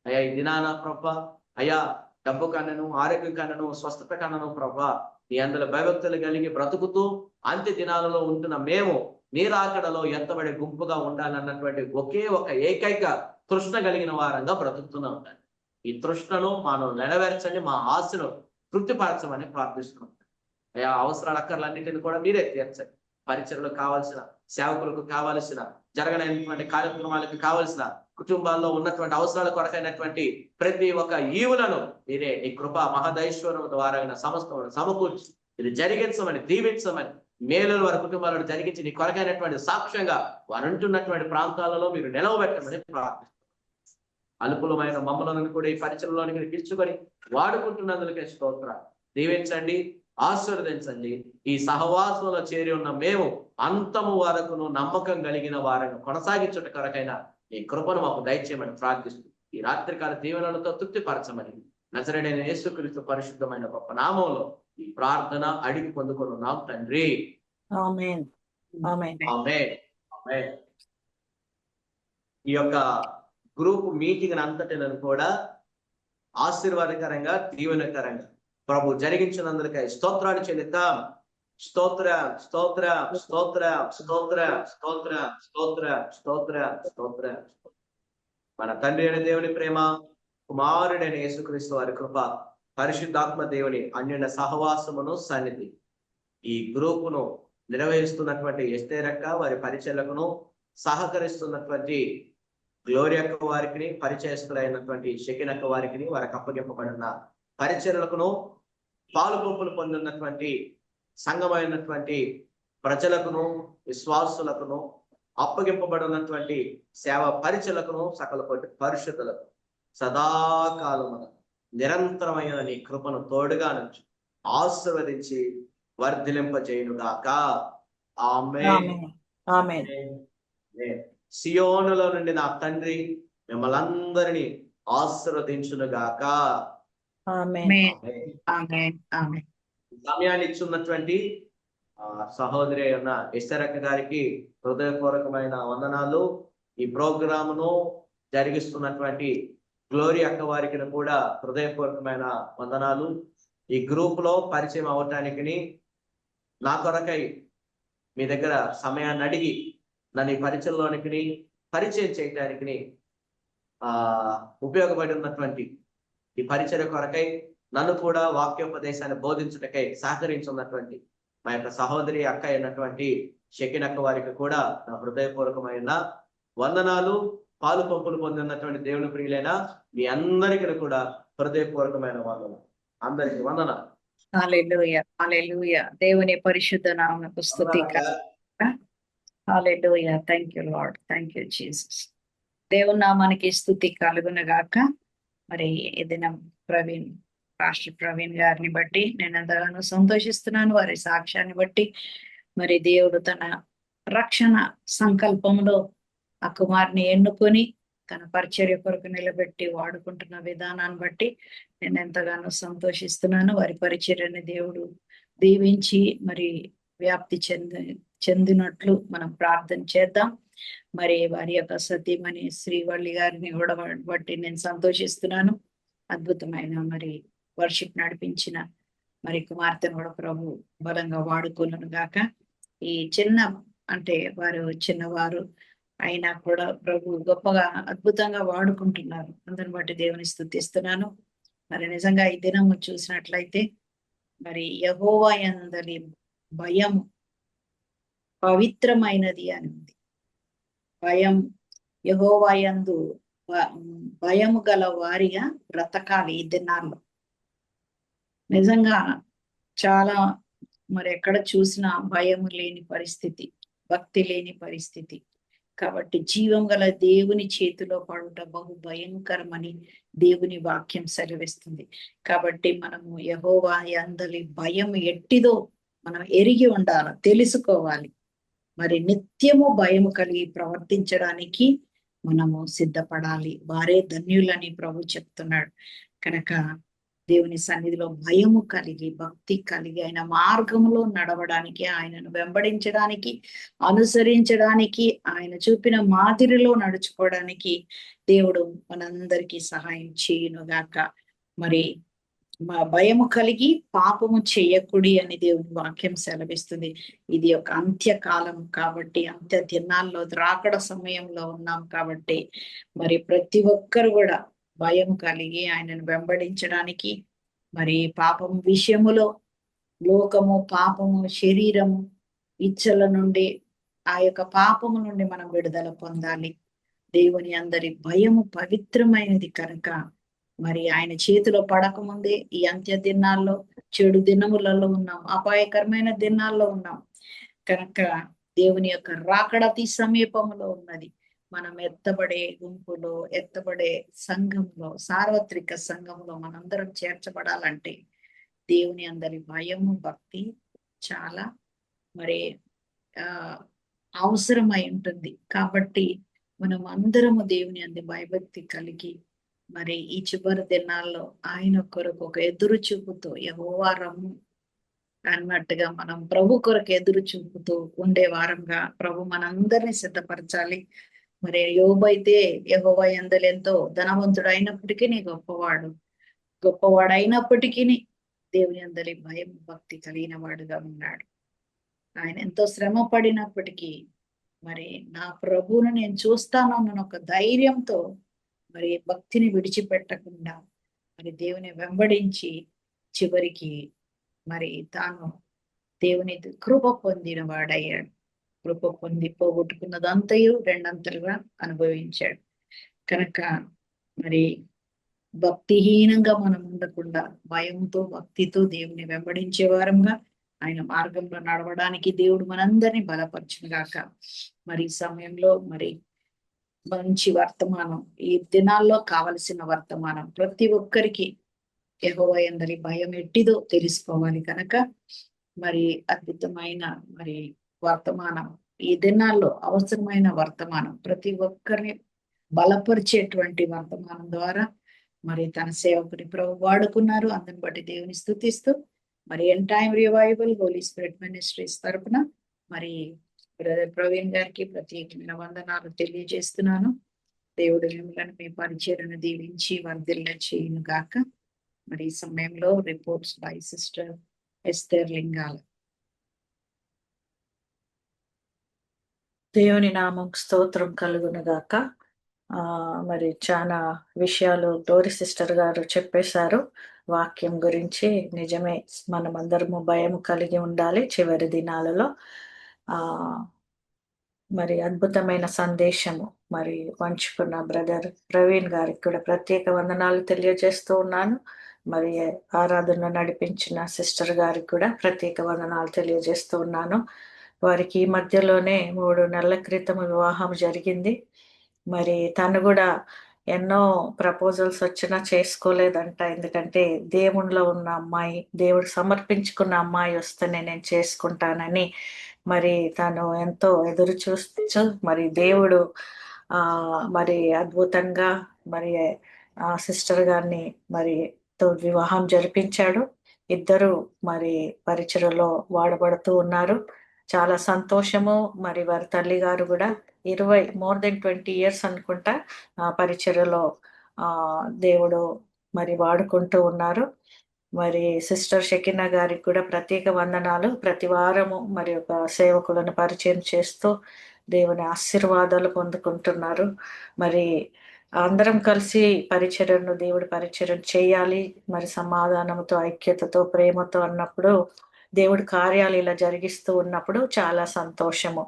అయ్యా ఈ దినాన ప్రభా, అయ్యా డబ్బు కన్నను, ఆరోగ్యం కన్నను, స్వస్థత కన్నను ప్రభా, నీ అందులో భయభక్తులు కలిగి బ్రతుకుతూ అంత్య దినాలలో ఉంటున్న మేము నీ రాకడలో ఎంతబడి గుంపుగా ఉండాలన్నటువంటి ఒకే ఒక ఏకైక తృష్ణ కలిగిన వారంగా బ్రతుకుతూనే ఉంటాను. ఈ తృష్ణను మనం నెరవేర్చండి, మా ఆశను తృప్తిపరచమని ప్రార్థిస్తున్నాం. అయ్యా అవసరాల అక్కర్లన్నింటినీ కూడా మీరే తీర్చండి. పరిచయలకు కావాల్సిన, సేవకులకు కావాల్సిన, జరగనటువంటి కార్యక్రమాలకు కావలసిన, కుటుంబాల్లో ఉన్నటువంటి అవసరాల కొరకైనటువంటి ప్రతి ఒక్క ఈవులను మీరే నీ కృపా మహదైశ్వరం ద్వారా సమస్తం సమకూర్చి ఇది జరిగించమని, దీవించమని, మేలులు వారి కుటుంబాలను జరిగించి నీ కొరకైనటువంటి సాక్ష్యంగా వారు ఉంటున్నటువంటి ప్రాంతాలలో మీరు నిలవబెట్టమని ప్రార్థిస్తున్నాం. అల్పులమైన మమ్మలను కూడా ఈ పరిచయంలోనికి పిలుచుకొని వాడుకుంటున్నందుకే స్తోత్రాలు. దీవించండి, ఆశీర్వదించండి. ఈ సహవాసంలో చేరి ఉన్న మేము అంతము వరకును నమ్మకం కలిగిన వారిని కొనసాగించుట కొరకైనా నీ కృపను మాకు దయచేయమని ప్రార్థిస్తూ ఈ రాత్రికాల దీవెనలతో తృప్తిపరచమని నజరేయుడైన యేసుక్రీస్తు పరిశుద్ధమైన గొప్ప నామంలో ఈ ప్రార్థన అడిగి పొందుకొని ఉన్నాం తండ్రి. ఆమేన్. ఆమేన్. ఆమేన్. ఆమేన్. ఈ యొక్క గ్రూప్ మీటింగ్ అంతటిని కూడా ఆశీర్వాదకరంగా, దీవెనకరంగా ప్రభు జరిగించినందుకై స్తోత్రాలు చెల్లిద్దాం. స్తోత్రం, స్తోత్రం, స్తోత్రం, స్తోత్రం, స్తోత్రం, స్తోత్రం, స్తోత్రం, స్తోత్రం. మన తండ్రి అయిన దేవుని ప్రేమ, కుమారుడైన యేసుక్రీస్తు వారి కృప, పరిశుద్ధాత్మ దేవుని అన్యోన్య సహవాసమును సన్నిధి ఈ గ్రూపును నిర్వహిస్తున్నటువంటి ఎస్తేర్ అక్క వారి పరిచయలకును, సహకరిస్తున్నటువంటి గ్లోరీ అక్క వారికి, పరిచయస్తులైనటువంటి షకీన్ అక్క వారికి, వారికి అప్పగింపబడిన పరిచయలకును, పాలు పంపులు పొందినటువంటి సంఘమైనటువంటి ప్రజలకును, విశ్వాసులకును, అప్పగింపబడినటువంటి సేవ పరిచయలకును, సకల పరిశుద్ధులకు సదాకాలమున నిరంతరమైన నీ కృపను తోడుగా నుంచి ఆశీర్వదించి వర్ధిలింపజేయునుగాక. ఆమేన్. ఆమేన్. సియోనులో నుండి నా తండ్రి మిమ్మల్ని అందరినీ ఆశీర్వదించునుగాక. ఆమేన్. ఆమేన్. ఆమేన్. సమయాన్ని ఇచ్చున్నటువంటి సహోదరి అయిన ఎస్తేర్ అక్క గారికి హృదయపూర్వకమైన వందనాలు. ఈ ప్రోగ్రామును జరిగిస్తున్నటువంటి గ్లోరీ అక్క వారికి కూడా హృదయపూర్వకమైన వందనాలు. ఈ గ్రూప్ లో పరిచయం అవటానికి నా కొరకై మీ దగ్గర సమయాన్ని అడిగి నన్ను ఈ పరిచయంలోనికి పరిచయం చేయటానికి ఉపయోగపడి ఉన్నటువంటి ఈ పరిచయ కొరకై నన్ను కూడా వాక్యోపదేశాన్ని బోధించుటకై సహకరించున్నటువంటి మా యొక్క సహోదరి అక్క అయినటువంటి షకీన్ అక్క వారికి కూడా నా హృదయపూర్వకమైన వందనాలు. పాలు పంపులు పొందినటువంటి దేవుని ప్రియులైన మీ అందరికీ కూడా హృదయపూర్వకమైన వందనాలు. అందరికీ వందనాలు. హల్లెలూయా, హల్లెలూయా. దేవుని పరిశుద్ధ నామమునకు స్తుతి. Hallelujah. Thank you Lord, thank you Jesus. దేవుని నామానికి స్తుతి కలుగునగాక. మరి ఈ దినం పాస్టర్ ప్రవీణ్ గారిని బట్టి నేను ఎంతగానో సంతోషిస్తున్నాను. వారి సాక్ష్యాన్ని బట్టి మరి దేవుడు తన రక్షణ సంకల్పంలో ఆ కుమార్ని ఎన్నుకొని తన పరిచర్య కొరకు నిలబెట్టి వాడుకుంటున్న విధానాన్ని బట్టి నేను ఎంతగానో సంతోషిస్తున్నాను. వారి పరిచర్యని దేవుడు దీవించి మరి వ్యాప్తి చెందినట్లు మనం ప్రార్థన చేద్దాం. మరి వారి యొక్క సతీమణి శ్రీవల్లి గారిని కూడా బట్టి నేను సంతోషిస్తున్నాను. అద్భుతమైన మరి వర్షిప్ నడిపించిన మరి కుమార్తెను కూడా ప్రభు బలంగా వాడుకోను గాక. ఈ చిన్న అంటే వారు చిన్నవారు అయినా కూడా ప్రభు గొప్పగా అద్భుతంగా వాడుకుంటున్నారు. అందరిని బట్టి దేవుని స్తుతిస్తున్నాను. మరి నిజంగా ఈ దినము చూసినట్లయితే మరి యెహోవా యందలి భయం పవిత్రమైనది అని ఉంది. భయం, యెహోవా యందు భయము గల వారిగా బ్రతకాలి ఈ దినాల్లో. నిజంగా చాలా మరి ఎక్కడ చూసినా భయం లేని పరిస్థితి, భక్తి లేని పరిస్థితి. కాబట్టి జీవం గల దేవుని చేతిలో పడుట బహు భయంకరమని దేవుని వాక్యం సెలవిస్తుంది. కాబట్టి మనము యెహోవా యందలి భయం ఎట్టిదో మనం ఎరిగి ఉండాలి, తెలుసుకోవాలి. మరి నిత్యము భయము కలిగి ప్రవర్తించడానికి మనము సిద్ధపడాలి. వారే ధన్యులని ప్రభు చెప్తున్నాడు. కనుక దేవుని సన్నిధిలో భయము కలిగి, భక్తి కలిగి, ఆయన మార్గంలో నడవడానికి, ఆయనను వెంబడించడానికి, అనుసరించడానికి, ఆయన చూపిన మాదిరిలో నడుచుకోవడానికి దేవుడు మనందరికీ సహాయం చేయునుగాక. మరి భయము కలిగి పాపము చేయకుడి అని దేవుని వాక్యం సెలవిస్తుంది. ఇది ఒక అంత్యకాలం కాబట్టి, అంత్య దినాల్లో రాకడ సమయంలో ఉన్నాం కాబట్టి మరి ప్రతి ఒక్కరు కూడా భయం కలిగి ఆయనను వెంబడించడానికి, మరి పాపం విషయములో లోకము, పాపము, శరీరము, ఇచ్చల నుండి ఆ యొక్క పాపము నుండి మనం విడుదల పొందాలి. దేవుని అందరి భయము పవిత్రమైనది కనుక మరి ఆయన చేతిలో పడకముందే ఈ అంత్య దినాల్లో, చెడు దినములలో ఉన్నాం, అపాయకరమైన దినాల్లో ఉన్నాం కనుక దేవుని యొక్క రాకడ అతి సమీపంలో ఉన్నది. మనం ఎత్తబడే గుంపులో, ఎత్తబడే సంఘంలో, సార్వత్రిక సంఘంలో మనందరం చేర్చబడాలంటే దేవుని అందరి భయము, భక్తి చాలా మరి అవసరమై ఉంటుంది. కాబట్టి మనం అందరము దేవుని అంది భయభక్తి కలిగి మరి ఈ చివరి దినాల్లో ఆయన కొరకు ఒక ఎదురు చూపుతో, యెహోవా రమ్ము అన్నట్టుగా మనం ప్రభు కొరకు ఎదురు చూపుతూ ఉండే వారంగా ప్రభు మనందరినీ సిద్ధపరచాలి. మరి యోబు అయితే యెహోవా యందు ఎంతో ధనవంతుడు అయినప్పటికీ గొప్పవాడు అయినప్పటికీ దేవుని అందరి భయం, భక్తి కలిగిన వాడుగా ఉన్నాడు. ఆయన ఎంతో శ్రమ పడినప్పటికీ మరి నా ప్రభువును నేను చూస్తాను అన్న ఒక ధైర్యంతో మరి భక్తిని విడిచిపెట్టకుండా మరి దేవుని వెంబడించి చివరికి మరి తాను దేవుని కృప పొందిన వాడయ్యాడు. కృప పొంది పోగొట్టుకున్నదంతయు రెండంతలుగా అనుభవించాడు. కనుక మరి భక్తిహీనంగా మనం ఉండకుండా భయంతో, భక్తితో దేవుని వెంబడించే వారంగా ఆయన మార్గంలో నడవడానికి దేవుడు మనందరినీ బలపరచునుగాక. మరి ఈ సమయంలో మరి మంచి వర్తమానం, ఈ దినాల్లో కావలసిన వర్తమానం ప్రతి ఒక్కరికి యెహోవా యందలి భయం ఎట్టిదో తెలుసుకోవాలి కనుక మరి అద్భుతమైన మరి వర్తమానం, ఈ దినాల్లో అవసరమైన వర్తమానం, ప్రతి ఒక్కరిని బలపరిచేటువంటి వర్తమానం ద్వారా మరి తన సేవకుని ప్రభు వాడుకున్నారు. అందుని బట్టి దేవుని స్తుతిస్తూ మరి end time revival Holi spirit ministries తరపున మరి బ్రదర్ ప్రవీణ్ గారికి ప్రత్యేకమైన వందనాలు తెలియజేస్తున్నాను. దేవుడు మిమ్మల్ని మీ పరిచయను దీవించి వర్ధిల్ల చేయును గాక. మరి ఈ సమయంలో రిపోర్ట్స్ బై సిస్టర్ ఎస్తేర్ లింగాల. దేవుని నామం స్తోత్రం కలుగును గాక. మరి చాలా విషయాలు గ్లోరీ సిస్టర్ గారు చెప్పేశారు వాక్యం గురించి. నిజమే, మనమందరము భయం కలిగి ఉండాలి చివరి దినాలలో. మరి అద్భుతమైన సందేశము మరి పంచుకున్న బ్రదర్ ప్రవీణ్ గారికి కూడా ప్రత్యేక వందనాలు తెలియజేస్తూ ఉన్నాను. మరి ఆరాధన నడిపించిన సిస్టర్ గారికి కూడా ప్రత్యేక వందనాలు తెలియజేస్తూ ఉన్నాను. వారికి ఈ మధ్యలోనే 3 నెలల క్రితం వివాహం జరిగింది. మరి తను కూడా ఎన్నో ప్రపోజల్స్ వచ్చినా చేసుకోలేదంట. ఎందుకంటే దేవునిలో ఉన్న అమ్మాయి, దేవుడు సమర్పించుకున్న అమ్మాయి వస్తేనే నేను చేసుకుంటానని మరి తను ఎంతో ఎదురు చూస్తూ మరి దేవుడు మరి అద్భుతంగా మరి సిస్టర్ గారిని మరి వివాహం జరిపించాడు. ఇద్దరు మరి పరిచయలో వాడబడుతూ ఉన్నారు. చాలా సంతోషము. మరి వారి తల్లి గారు కూడా more than 20 years అనుకుంటా పరిచర్యలో దేవుడు మరి వాడుకుంటూ ఉన్నారు. మరి సిస్టర్ షకీనా గారికి కూడా ప్రత్యేక వందనాలు. ప్రతి వారము మరి ఒక సేవకులను పరిచయం చేస్తూ దేవుని ఆశీర్వాదాలు పొందుకుంటున్నారు. మరి అందరం కలిసి పరిచర్యను దేవుడి పరిచర్యను చేయాలి. మరి సమాధానంతో, ఐక్యతతో, ప్రేమతో అన్నప్పుడు దేవుడి కార్యాలు ఇలా జరిగిస్తూ ఉన్నప్పుడు చాలా సంతోషము.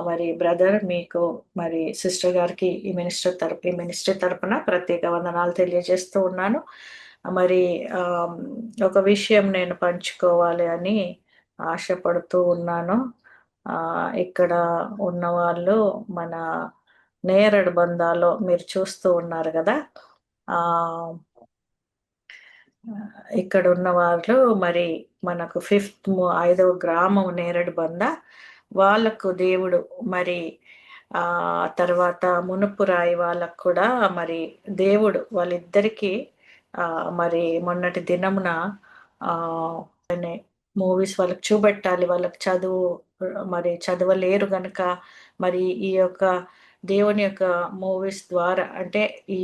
మరి బ్రదర్ మీకు మరి సిస్టర్ గారికి ఈ మినిస్ట్రీ తరపున ప్రత్యేక వందనాలు తెలియజేస్తూ ఉన్నాను. మరి ఒక విషయం నేను పంచుకోవాలి అని ఆశపడుతూ ఉన్నాను. ఇక్కడ ఉన్న వాళ్ళు మన నేరడు బందాలో మీరు చూస్తూ ఉన్నారు కదా. ఇక్కడ ఉన్న వాళ్ళు మరి మనకు 5వ గ్రామం నేరడు బంద. వాళ్ళకు దేవుడు మరి తర్వాత మునుపురాయి వాళ్ళకు కూడా మరి దేవుడు వాళ్ళిద్దరికి మరి మొన్నటి దినమున మూవీస్ వాళ్ళకి చూపెట్టాలి. వాళ్ళకి మరి చదవలేరు గనక మరి ఈ యొక్క దేవుని యొక్క మూవీస్ ద్వారా అంటే ఈ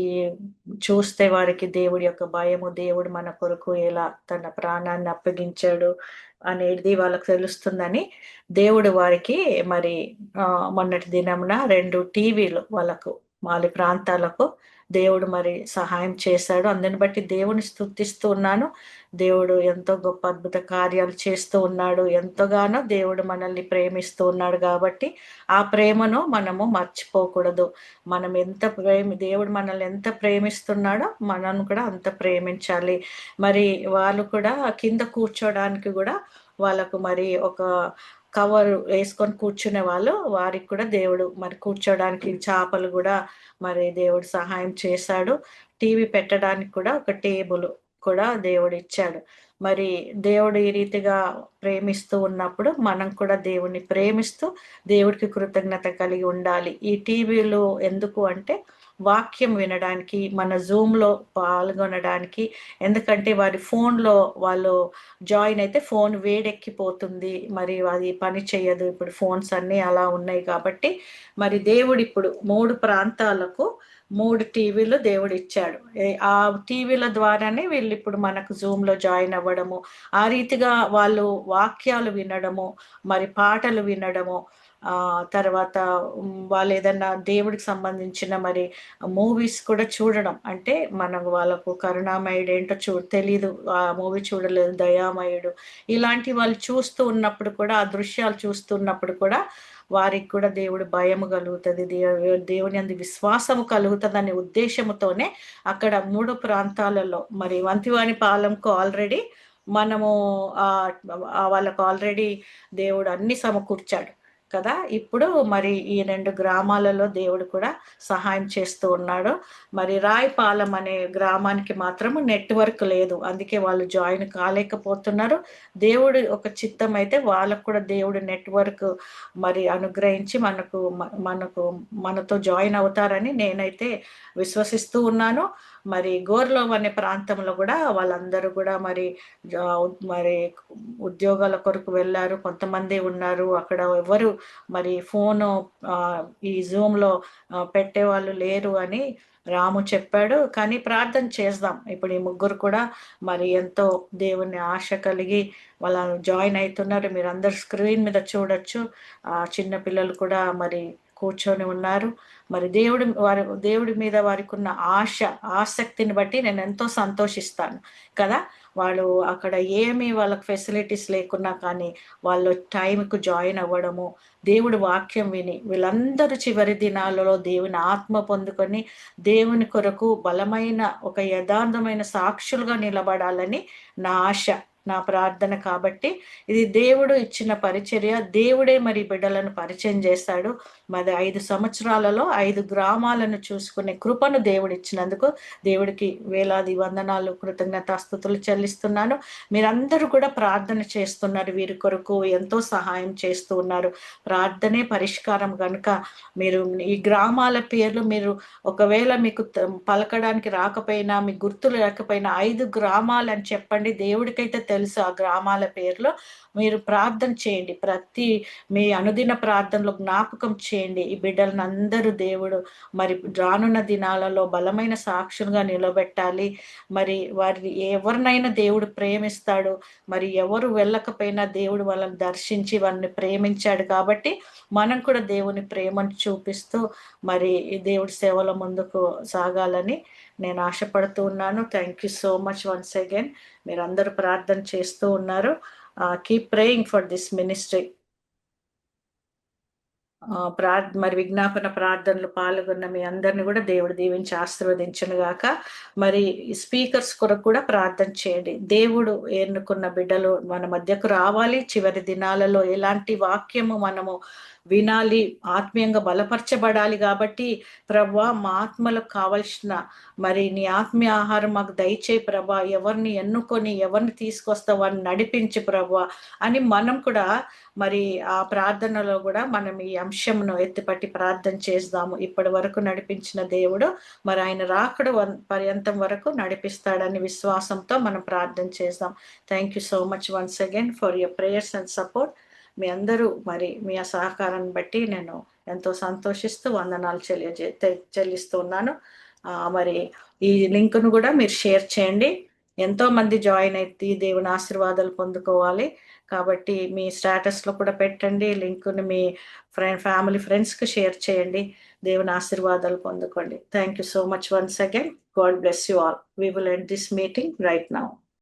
చూస్తే వారికి దేవుడి యొక్క భయము, దేవుడు మన కొరకు ఎలా తన ప్రాణాన్ని అప్పగించాడు అనేది వాళ్ళకు తెలుస్తుందని దేవుడు వారికి మరి మొన్నటి దినమున 2 టీవీలు వాళ్ళకు వాళ్ళ ప్రాంతాలకు దేవుడు మరి సహాయం చేశాడు. అందుని బట్టి దేవుని స్తుతిస్తూ ఉన్నాను. దేవుడు ఎంతో గొప్ప అద్భుత కార్యాలు చేస్తూ ఉన్నాడు. ఎంతగానో దేవుడు మనల్ని ప్రేమిస్తూ ఉన్నాడు కాబట్టి ఆ ప్రేమను మనము మర్చిపోకూడదు. మనం దేవుడు మనల్ని ఎంత ప్రేమిస్తున్నాడో మనం కూడా అంత ప్రేమించాలి. మరి వాళ్ళు కూడా కింద కూర్చోడానికి కూడా వాళ్ళకు మరి ఒక కవర్ వేసుకొని కూర్చునే వాళ్ళు, వారికి కూడా దేవుడు మరి కూర్చోడానికి చేపలు కూడా మరి దేవుడు సహాయం చేశాడు. టీవీ పెట్టడానికి కూడా ఒక టేబుల్ కూడా దేవుడు ఇచ్చాడు. మరి దేవుడు ఈ రీతిగా ప్రేమిస్తూ ఉన్నప్పుడు మనం కూడా దేవుణ్ణి ప్రేమిస్తూ దేవుడికి కృతజ్ఞత కలిగి ఉండాలి. ఈ టీవీలు ఎందుకు అంటే వాక్యం వినడానికి, మన జూమ్లో పాల్గొనడానికి. ఎందుకంటే వారి ఫోన్లో వాళ్ళు జాయిన్ అయితే ఫోన్ వేడెక్కిపోతుంది, మరి అది పని చేయదు. ఇప్పుడు ఫోన్స్ అన్నీ అలా ఉన్నాయి కాబట్టి మరి దేవుడు ఇప్పుడు 3 ప్రాంతాలకు 3 టీవీలు దేవుడు ఇచ్చాడు. ఆ టీవీల ద్వారానే వీళ్ళు ఇప్పుడు మనకు జూమ్లో జాయిన్ అవ్వడము, ఆ రీతిగా వాళ్ళు వాక్యాలు వినడము, మరి పాటలు వినడము, తర్వాత వాళ్ళు ఏదన్నా దేవుడికి సంబంధించిన మరి మూవీస్ కూడా చూడడం. అంటే మనకు వాళ్ళకు కరుణామయుడు ఏంటో తెలీదు, ఆ మూవీ చూడలేదు, దయామయుడు ఇలాంటి వాళ్ళు చూస్తూ ఉన్నప్పుడు కూడా, ఆ దృశ్యాలు చూస్తున్నప్పుడు కూడా వారికి కూడా దేవుడు భయము కలుగుతుంది, దేవుని అందు విశ్వాసము కలుగుతుంది అనే ఉద్దేశంతోనే అక్కడ 3 ప్రాంతాలలో మరి వంతివాని పాలెంకు ఆల్రెడీ మనము వాళ్ళకు ఆల్రెడీ దేవుడు అన్ని సమకూర్చాడు కదా. ఇప్పుడు మరి ఈ 2 గ్రామాలలో దేవుడు కూడా సహాయం చేస్తూ ఉన్నాడు. మరి రాయపాలెం అనే గ్రామానికి మాత్రము నెట్వర్క్ లేదు, అందుకే వాళ్ళు జాయిన్ కాలేకపోతున్నారు. దేవుడు ఒక చిత్తం అయితే వాళ్ళకు కూడా దేవుడు నెట్వర్క్ మరి అనుగ్రహించి మనతో జాయిన్ అవుతారని నేనైతే విశ్వసిస్తూ ఉన్నాను. మరి గోర్లో అనే ప్రాంతంలో కూడా వాళ్ళందరూ కూడా మరి ఉద్యోగాల కొరకు వెళ్ళారు, కొంతమంది ఉన్నారు అక్కడ. ఎవరు మరి ఫోను ఈ జూమ్లో పెట్టేవాళ్ళు లేరు అని రాము చెప్పాడు. కానీ ప్రార్థన చేద్దాం. ఇప్పుడు ఈ 3 కూడా మరి ఎంతో దేవుని ఆశ కలిగి వాళ్ళు జాయిన్ అవుతున్నారు. మీరు అందరు స్క్రీన్ మీద చూడొచ్చు. చిన్న పిల్లలు కూడా మరి కూర్చొని ఉన్నారు. మరి దేవుడి మీద వారికి ఉన్న ఆసక్తిని బట్టి నేను ఎంతో సంతోషిస్తాను కదా. వాళ్ళు అక్కడ ఏమి వాళ్ళకి ఫెసిలిటీస్ లేకున్నా కానీ వాళ్ళు టైంకు జాయిన్ అవ్వడము, దేవుడి వాక్యం విని వీళ్ళందరూ చివరి దినాలలో దేవుని ఆత్మ పొందుకొని దేవుని కొరకు బలమైన ఒక యథార్థమైన సాక్షులుగా నిలబడాలని నా ఆశ, నా ప్రార్థన. కాబట్టి ఇది దేవుడు ఇచ్చిన పరిచర్య. దేవుడే మరి బిడ్డలను పరిచయం చేస్తాడు. మరి 5 సంవత్సరాలలో 5 గ్రామాలను చూసుకునే కృపను దేవుడు ఇచ్చినందుకు దేవుడికి వేలాది వందనాలు, కృతజ్ఞతాస్తుతులు చెల్లిస్తున్నాను. మీరందరూ కూడా ప్రార్థన చేస్తున్నారు, వీరి కొరకు ఎంతో సహాయం చేస్తూ ఉన్నారు. ప్రార్థనే పరిష్కారం కనుక మీరు ఈ గ్రామాల పేర్లు మీరు ఒకవేళ మీకు పలకడానికి రాకపోయినా, మీకు గుర్తులు లేకపోయినా 5 గ్రామాలు అని చెప్పండి. దేవుడికైతే తెలుసు ఆ గ్రామాల పేర్లు. మీరు ప్రార్థన చేయండి. ప్రతి మీ అనుదిన ప్రార్థనలో జ్ఞాపకం చేయండి. ఈ బిడ్డలను అందరూ దేవుడు మరి రానున్న దినాలలో బలమైన సాక్షులుగా నిలబెట్టాలి. మరి వారిని ఎవరినైనా దేవుడు ప్రేమిస్తాడు. మరి ఎవరు వెళ్ళకపోయినా దేవుడు వాళ్ళని దర్శించి వారిని ప్రేమించాడు. కాబట్టి మనం కూడా దేవుని ప్రేమను చూపిస్తూ మరి దేవుడి సేవలో ముందుకు సాగాలని నేను ఆశపడుతూ ఉన్నాను. Thank you so much once again. మీరు అందరూ ప్రార్థన చేస్తూ ఉన్నారు. Keep praying for this ministry. మరి విజ్ఞాపన ప్రార్థనలు పాల్గొన్న మీ అందరిని కూడా దేవుడు దీవించి ఆశీర్వదించును గాక. మరి స్పీకర్స్ కొరకు కూడా ప్రార్థన చేయండి. దేవుడు ఎన్నుకున్న బిడ్డలు మన మధ్యకు రావాలి. చివరి దినాలలో ఎలాంటి వాక్యము మనము వినాలి, ఆత్మీయంగా బలపరచబడాలి. కాబట్టి ప్రభా, మా ఆత్మలకు కావలసిన మరి నీ ఆత్మీయ ఆహారం మాకు దయచేయి ప్రభా. ఎవరిని ఎన్నుకొని ఎవరిని తీసుకొస్తావు వారిని నడిపించి ప్రభా అని మనం కూడా మరి ఆ ప్రార్థనలో కూడా మనం ఈ అంశంను ఎత్తిపట్టి ప్రార్థన చేద్దాము. ఇప్పటి వరకు నడిపించిన దేవుడు మరి ఆయన రాకడ పర్యంతం వరకు నడిపిస్తాడని విశ్వాసంతో మనం ప్రార్థన చేద్దాం. Thank you so much once again for your prayers and support. మీ అందరూ మరి మీ సహకారాన్ని బట్టి నేను ఎంతో సంతోషిస్తూ వందనాలు చెల్లిస్తూ ఉన్నాను. మరి ఈ లింక్ను కూడా మీరు షేర్ చేయండి. ఎంతో మంది జాయిన్ అయితే దేవుని ఆశీర్వాదాలు పొందుకోవాలి. కాబట్టి మీ స్టేటస్లో కూడా పెట్టండి. లింక్ను మీ ఫ్యామిలీ ఫ్రెండ్స్కి షేర్ చేయండి. దేవుని ఆశీర్వాదాలు పొందుకోండి. Thank you so much once again. God bless you all. We will end this meeting right now.